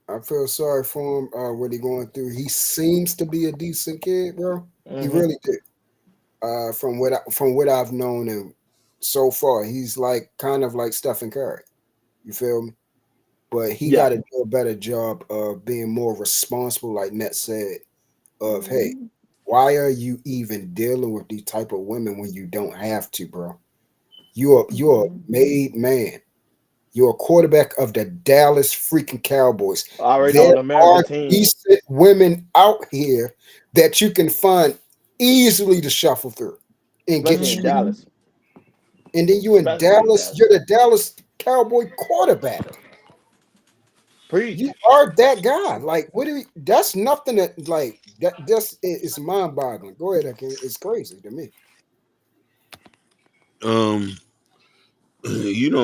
I feel sorry for him. What he going through. He seems to be a decent kid, bro. Mm-hmm. He really did. From what I've known him so far, he's kind of like Stephen Curry. You feel me? But he got to do a better job of being more responsible, like Net said. Of hey, why are you even dealing with these type of women when you don't have to, bro? You're a made man. You're a quarterback of the Dallas freaking Cowboys. Already on the American team. Decent women out here that you can find easily to shuffle through and especially get in Dallas. And then you in Dallas, you're the Dallas Cowboy quarterback. Preach. You are that guy. Like, that's nothing that just is mind-boggling. Go ahead, Akeem. It's crazy to me.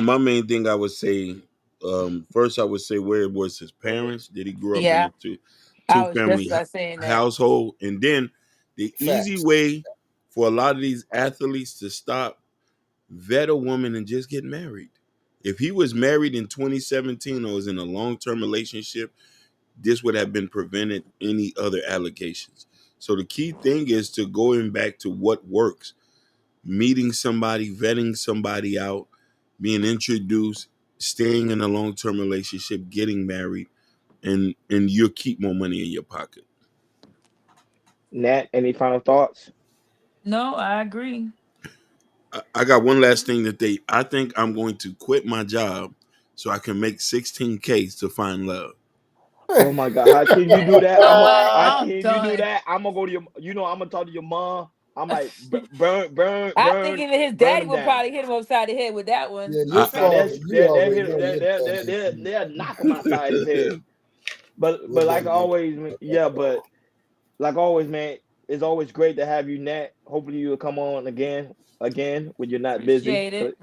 My main thing I would say, first I would say where was his parents? Did he grow up in a two-family household? And then the easy way for a lot of these athletes to stop, vet a woman and just get married. If he was married in 2017 or was in a long-term relationship, this would have been prevented any other allegations. So the key thing is to going back to what works. Meeting somebody, vetting somebody out, being introduced, staying in a long-term relationship, getting married, and you'll keep more money in your pocket. Nat, any final thoughts? No, I agree. I got one last thing I think I'm going to quit my job so I can make $16K to find love. Oh my God! How can you do that? How can you done. do that? I'm gonna go to your. I'm gonna talk to your mom. I'm like burn. I think even his daddy would down. probably hit him upside the head with that one. Yeah, your father. They'll knock him outside his head. But like always, but like always, man, it's always great to have you, Nat. Hopefully you'll come on again when you're not Appreciate busy.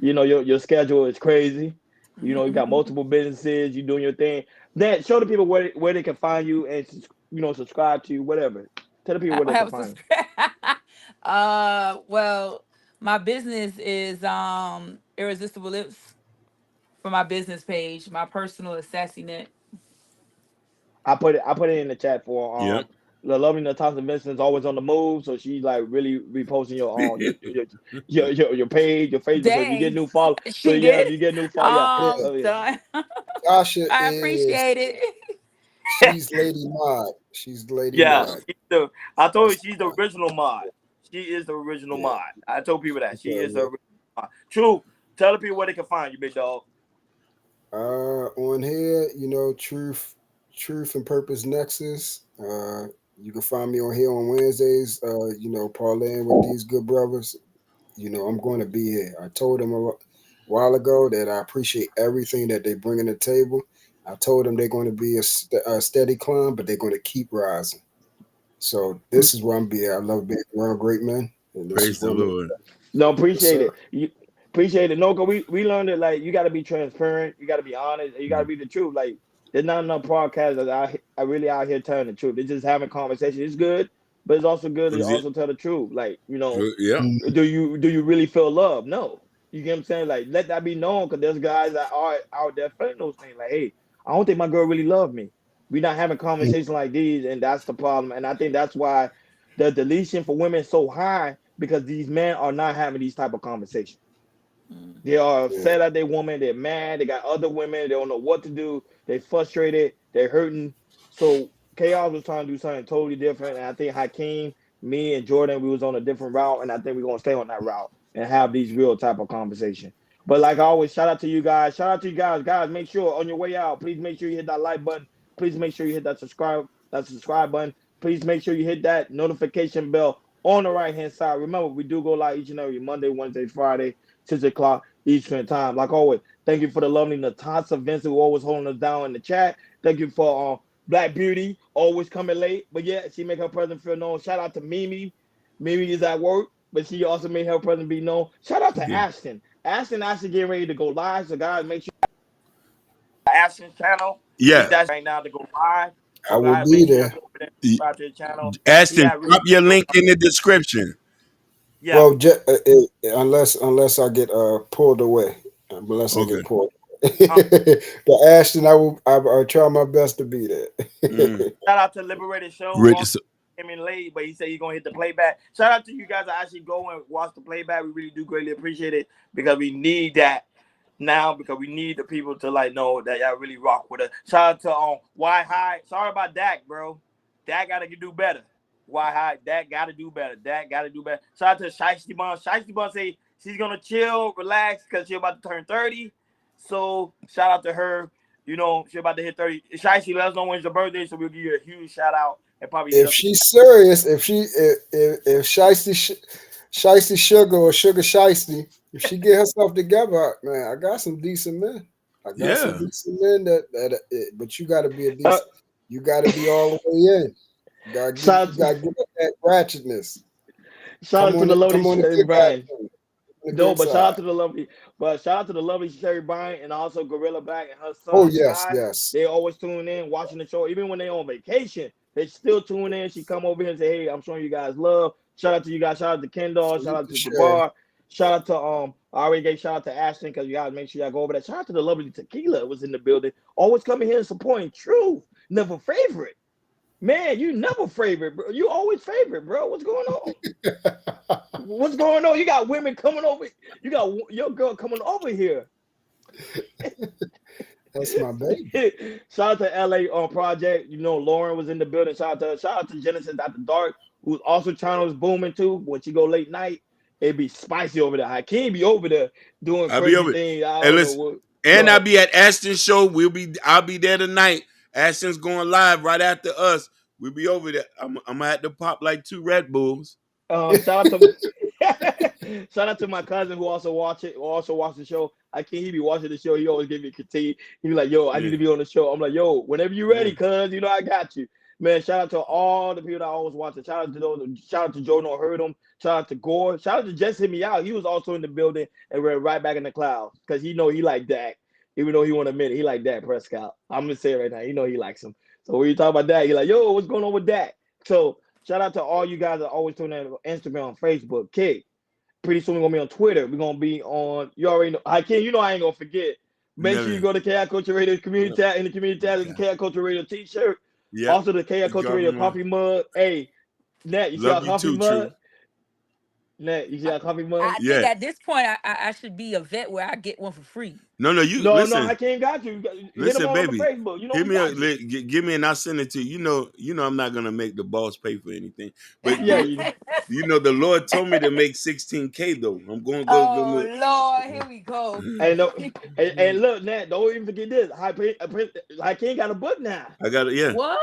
it. Your schedule is crazy. You got multiple businesses. You doing your thing. Nat, show the people where they can find you and subscribe to you, whatever. Tell the people where they can find you. Well, my business is Irresistible Lips for my business page. My personal is Sassy Net. I put it in the chat for the lovely Natasha Vincent is always on the move, so she's like really reposting your page, your Facebook. So if you get new follow, if you get new follow, Done. Tasha I appreciate it. She's Lady Mod. She's Lady Mod. I told you she's the original mod. She is the original mod. I told people that she is the original mod. True. Tell the people where they can find you, big dog. On here, Truth and Purpose Nexus. You can find me on here on Wednesdays. Parlaying with these good brothers. I'm going to be here. I told them while ago that I appreciate everything that they bring in the table. I told them they're going to be a steady climb, but they're going to keep rising. So this is where I'm being. I love being around great men, and this Praise is the where I'm at. Lord. No, Yes, appreciate sir. it. You appreciate it. No, cause we learned it. Like you got to be transparent. You got to be honest. And you got to be the truth. Like there's not enough podcasts that I really out here telling the truth. They're just having conversation. It's good, but it's also good to Is it? also tell the truth. Like Yeah. do you really feel love? No. You get what I'm saying? Like let that be known, because there's guys that are out there feeling those things. Like, hey, I don't think my girl really loved me. We're not having conversations like these, and that's the problem. And I think that's why the deletion for women is so high, because these men are not having these type of conversations. They are upset at their woman. They're mad. They got other women. They don't know what to do. They frustrated. They're hurting. So Chaos was trying to do something totally different. And I think Hakeem, me, and Jordan, we was on a different route. And I think we're gonna stay on that route and have these real type of conversation. But like I always, shout out to you guys. Shout out to you guys. Guys, make sure on your way out, please make sure you hit that like button. Please make sure you hit that subscribe button. Please make sure you hit that notification bell on the right hand side. Remember, we do go live each and every Monday, Wednesday, Friday, 6 o'clock Eastern time. Like always, thank you for the lovely Natasha Vincent, who always holding us down in the chat. Thank you for Black Beauty, always coming late, but yeah, she make her presence feel known. Shout out to Mimi. Mimi is at work, but she also made her presence be known. Shout out to Ashton. Ashton actually getting ready to go live, so guys, make sure Ashton's channel. Yeah. He's that's right now to go live. I So will guys, be make sure there. you go over there and subscribe to the channel. Ashton, Really drop your link in the description. yeah. Well, unless I get pulled away, unless I get pulled. But Ashton, I'll try my best to be there. Shout out to Liberated Show. Came in late, but he said he's gonna hit the playback. Shout out to you guys that actually go and watch the playback. We really do greatly appreciate it, because we need that now, because we need the people to like know that y'all really rock with us. Shout out to Why High. Sorry about Dak, bro. Dak gotta do better. Why High? Dak gotta do better. Dak gotta do better. Shout out to Shiesty Bun. Shiesty Bun say she's gonna chill, relax, because she's about to turn 30. So shout out to her. You know, she's about to hit 30. Shiesty, let us know when's your birthday, so we'll give you a huge shout out. And probably If she's serious, if Shiesty Sugar or Sugar Shiesty, if she get herself together, man, I got some decent men. I got some decent men but you got to be a decent. You got to be all the way in. You got to give up that ratchetness. Shout out to the lovely Sherry Bryan. No, but shout out to the lovely Sherry Bryan, and also Gorilla Black and her son. Oh yes, Sky. yes. They always tune in, watching the show, even when they on vacation. They still tune in. She come over here and say, "Hey, I'm showing you guys love." Shout out to you guys. Shout out to Kendall. Shout out to Jabbar. Shout out to I already gave shout out to Ashton, because you guys make sure y'all go over that. Shout out to the lovely Tequila was in the building. Always coming here and supporting Truth. Never favorite. Man, you never favorite, bro. You always favorite, bro. What's going on? What's going on? You got women coming over. You got your girl coming over here. That's my baby. Shout out to LA Project. You know, Lauren was in the building. Shout out to Genesis After Dark, who's also channel is booming too. When she go late night, it be spicy over there. I can't be over there doing crazy things. I'll be at Ashton's show. I'll be there tonight. Ashton's going live right after us. We'll be over there. I'm gonna have to pop like 2 Red Bulls. Shout out to my cousin who also watch the show. He be watching the show. He always give me a critique. He be like, "Yo, I need to be on the show." I'm like, "Yo, whenever you ready, cuz you know I got you." Man, shout out to all the people that always watch it. Shout out to those. Shout out to Joe No Heard Him. Shout out to Gore. Shout out to Just Hit Me Out. He was also in the building, and we're right back in the clouds, because he know he like Dak. Even though he won't admit it, he like Dak Prescott. I'm gonna say it right now. You know he likes him. So when you talk about Dak, you're like, "Yo, what's going on with Dak?" So shout out to all you guys that always tune in on Instagram, Facebook, Kick. Pretty soon we're gonna be on Twitter. We're gonna be on. You already know. I ain't gonna forget. Make sure you go to KI Culture Radio community tab. In the community tab, there's a KI Culture Radio T-shirt. Yeah. Also the KI Culture Radio coffee mug. Hey, Nat, you see our coffee mug? Nat, you see our coffee mug? I think at this point I should be a vet where I get one for free. No, listen. I can't got you. Listen, hit baby. On Facebook. You know, give me and I'll send it to you. You know, I'm not gonna make the boss pay for anything. But you know, the Lord told me to make $16K though. I'm gonna go. Oh Lord, here we go. Hey, look, Nat, don't even forget this. I can't got a book now. I got it. Yeah. What?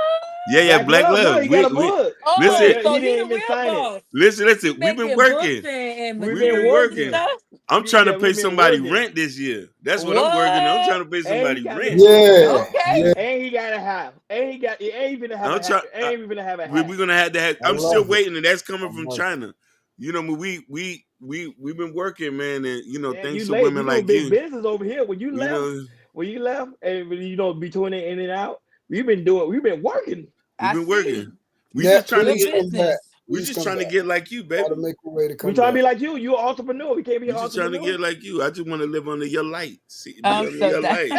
Yeah, Black Love. He got a book. Listen, he didn't even sign it. Listen. We've been working. working. and We've been been materials and working. stuff. I'm trying to pay we've been somebody working. rent this year. That's what I'm working on. I'm trying to pay And he somebody got rent. Yeah, Okay. And he got a half. And he got. It ain't even have I'm a half. trying. Ain't even have a We're half. gonna have to have. I I'm still love it. waiting, and that's coming I from love it. China. You know, we've been working, man, and you know, Man, you thanks to late. We women doing like big you. business over here. When you You left, know, and between it in and out, we've been working. we've I been see. working. We Yeah, just trying to Good please get. come back. business. We Please just come trying to back. get like you, Gotta baby. make a way to We come trying to back. be like you. You an entrepreneur. We can't be We an just trying to entrepreneur. get like you. I just want to live under your light. See, be I'm under so your done. light.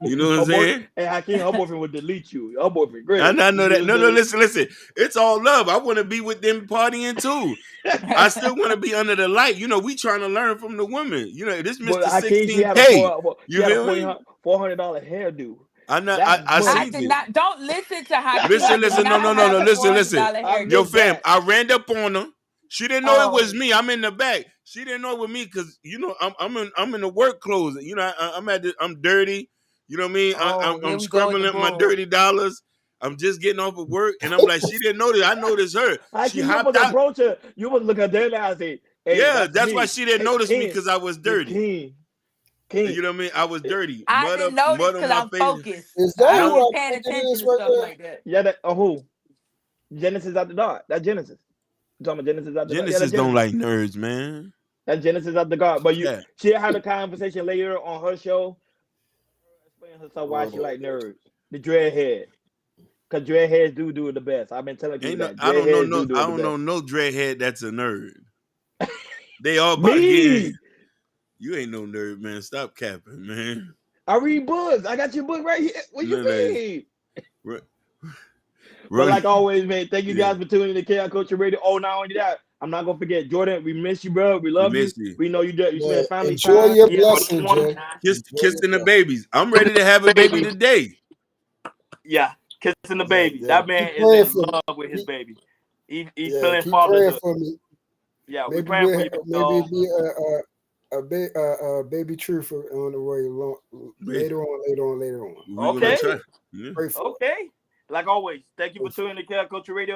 You know what I'm Her boy, saying? and Hakeem, her boyfriend would delete you. Her boyfriend great. I know that. You No, know listen. It's all love. I want to be with them partying too. I still want to be under the light. You know, we trying to learn from the women. You know, this But Mr. Hakeem, she had a $16K. You feel me? $400 hairdo. I know. That's I money. I seen did it. not. Don't listen to Hakeem. Listen. I did No. not have a Listen. $400 I Yo, get hairdo. fam, that. I ran up on her. She didn't know it was Oh, me. I'm in the back. She didn't know it was me because you know I'm in the work clothes. You know I'm dirty. You know what I mean? oh, here I'm we go with scrubbing the up my bull. dirty dollars. I'm just getting off of work, and I'm like, she didn't notice. I noticed her. She Hakeem, you hopped supposed to out. approach her. You supposed to look at her and I say, "Hey, Yeah, that's that's why me." she didn't Hey, notice me King, because I was Miss dirty. King. You know what I mean? I was dirty. I didn't notice Mud on because my I'm face. focused. Is I that don't who No, be I paying think it attention is to right stuff there? like that. Yeah, that who? Genesis at the guard. That's Genesis. You talking about Genesis at the guard? Yeah, Genesis that's don't Genesis. like nerds, man. That's Genesis at the guard. But Yeah. she had a conversation later on her show, explaining herself why she Oh, like nerds. The dreadhead. Because dreadheads do it the best. I've been telling people Ain't no. that I don't know. dreadheads No. do I it the don't know best. no dreadhead that's a nerd. They all about getting. Me, You ain't no nerd, man. Stop capping, man. I read books. I got your book right here. What you No, no. mean? Ru- But Ru- like always, man, thank you yeah, guys for tuning in to Chaos Culture Radio. Oh, not only that, I'm not gonna forget, Jordan. We miss you, bro. We we love you. miss you. We know you do. You yeah. spend family Enjoy time. your Yeah, but blessing, Jay. Enjoy your Kissing the blessing. babies. I'm ready to have a baby baby. today. Yeah, kissing the Yeah, baby. yeah. That man Keep is praying in for me. love with his baby. He's Yeah, feeling keep praying fatherhood. for me. Yeah, we Maybe praying for you, maybe dog. it'll be a baby truth on the way later on. We're gonna Okay, try. Yeah. Pray for it. okay. Like always, thank you for tuning in to Chaos Culture Radio.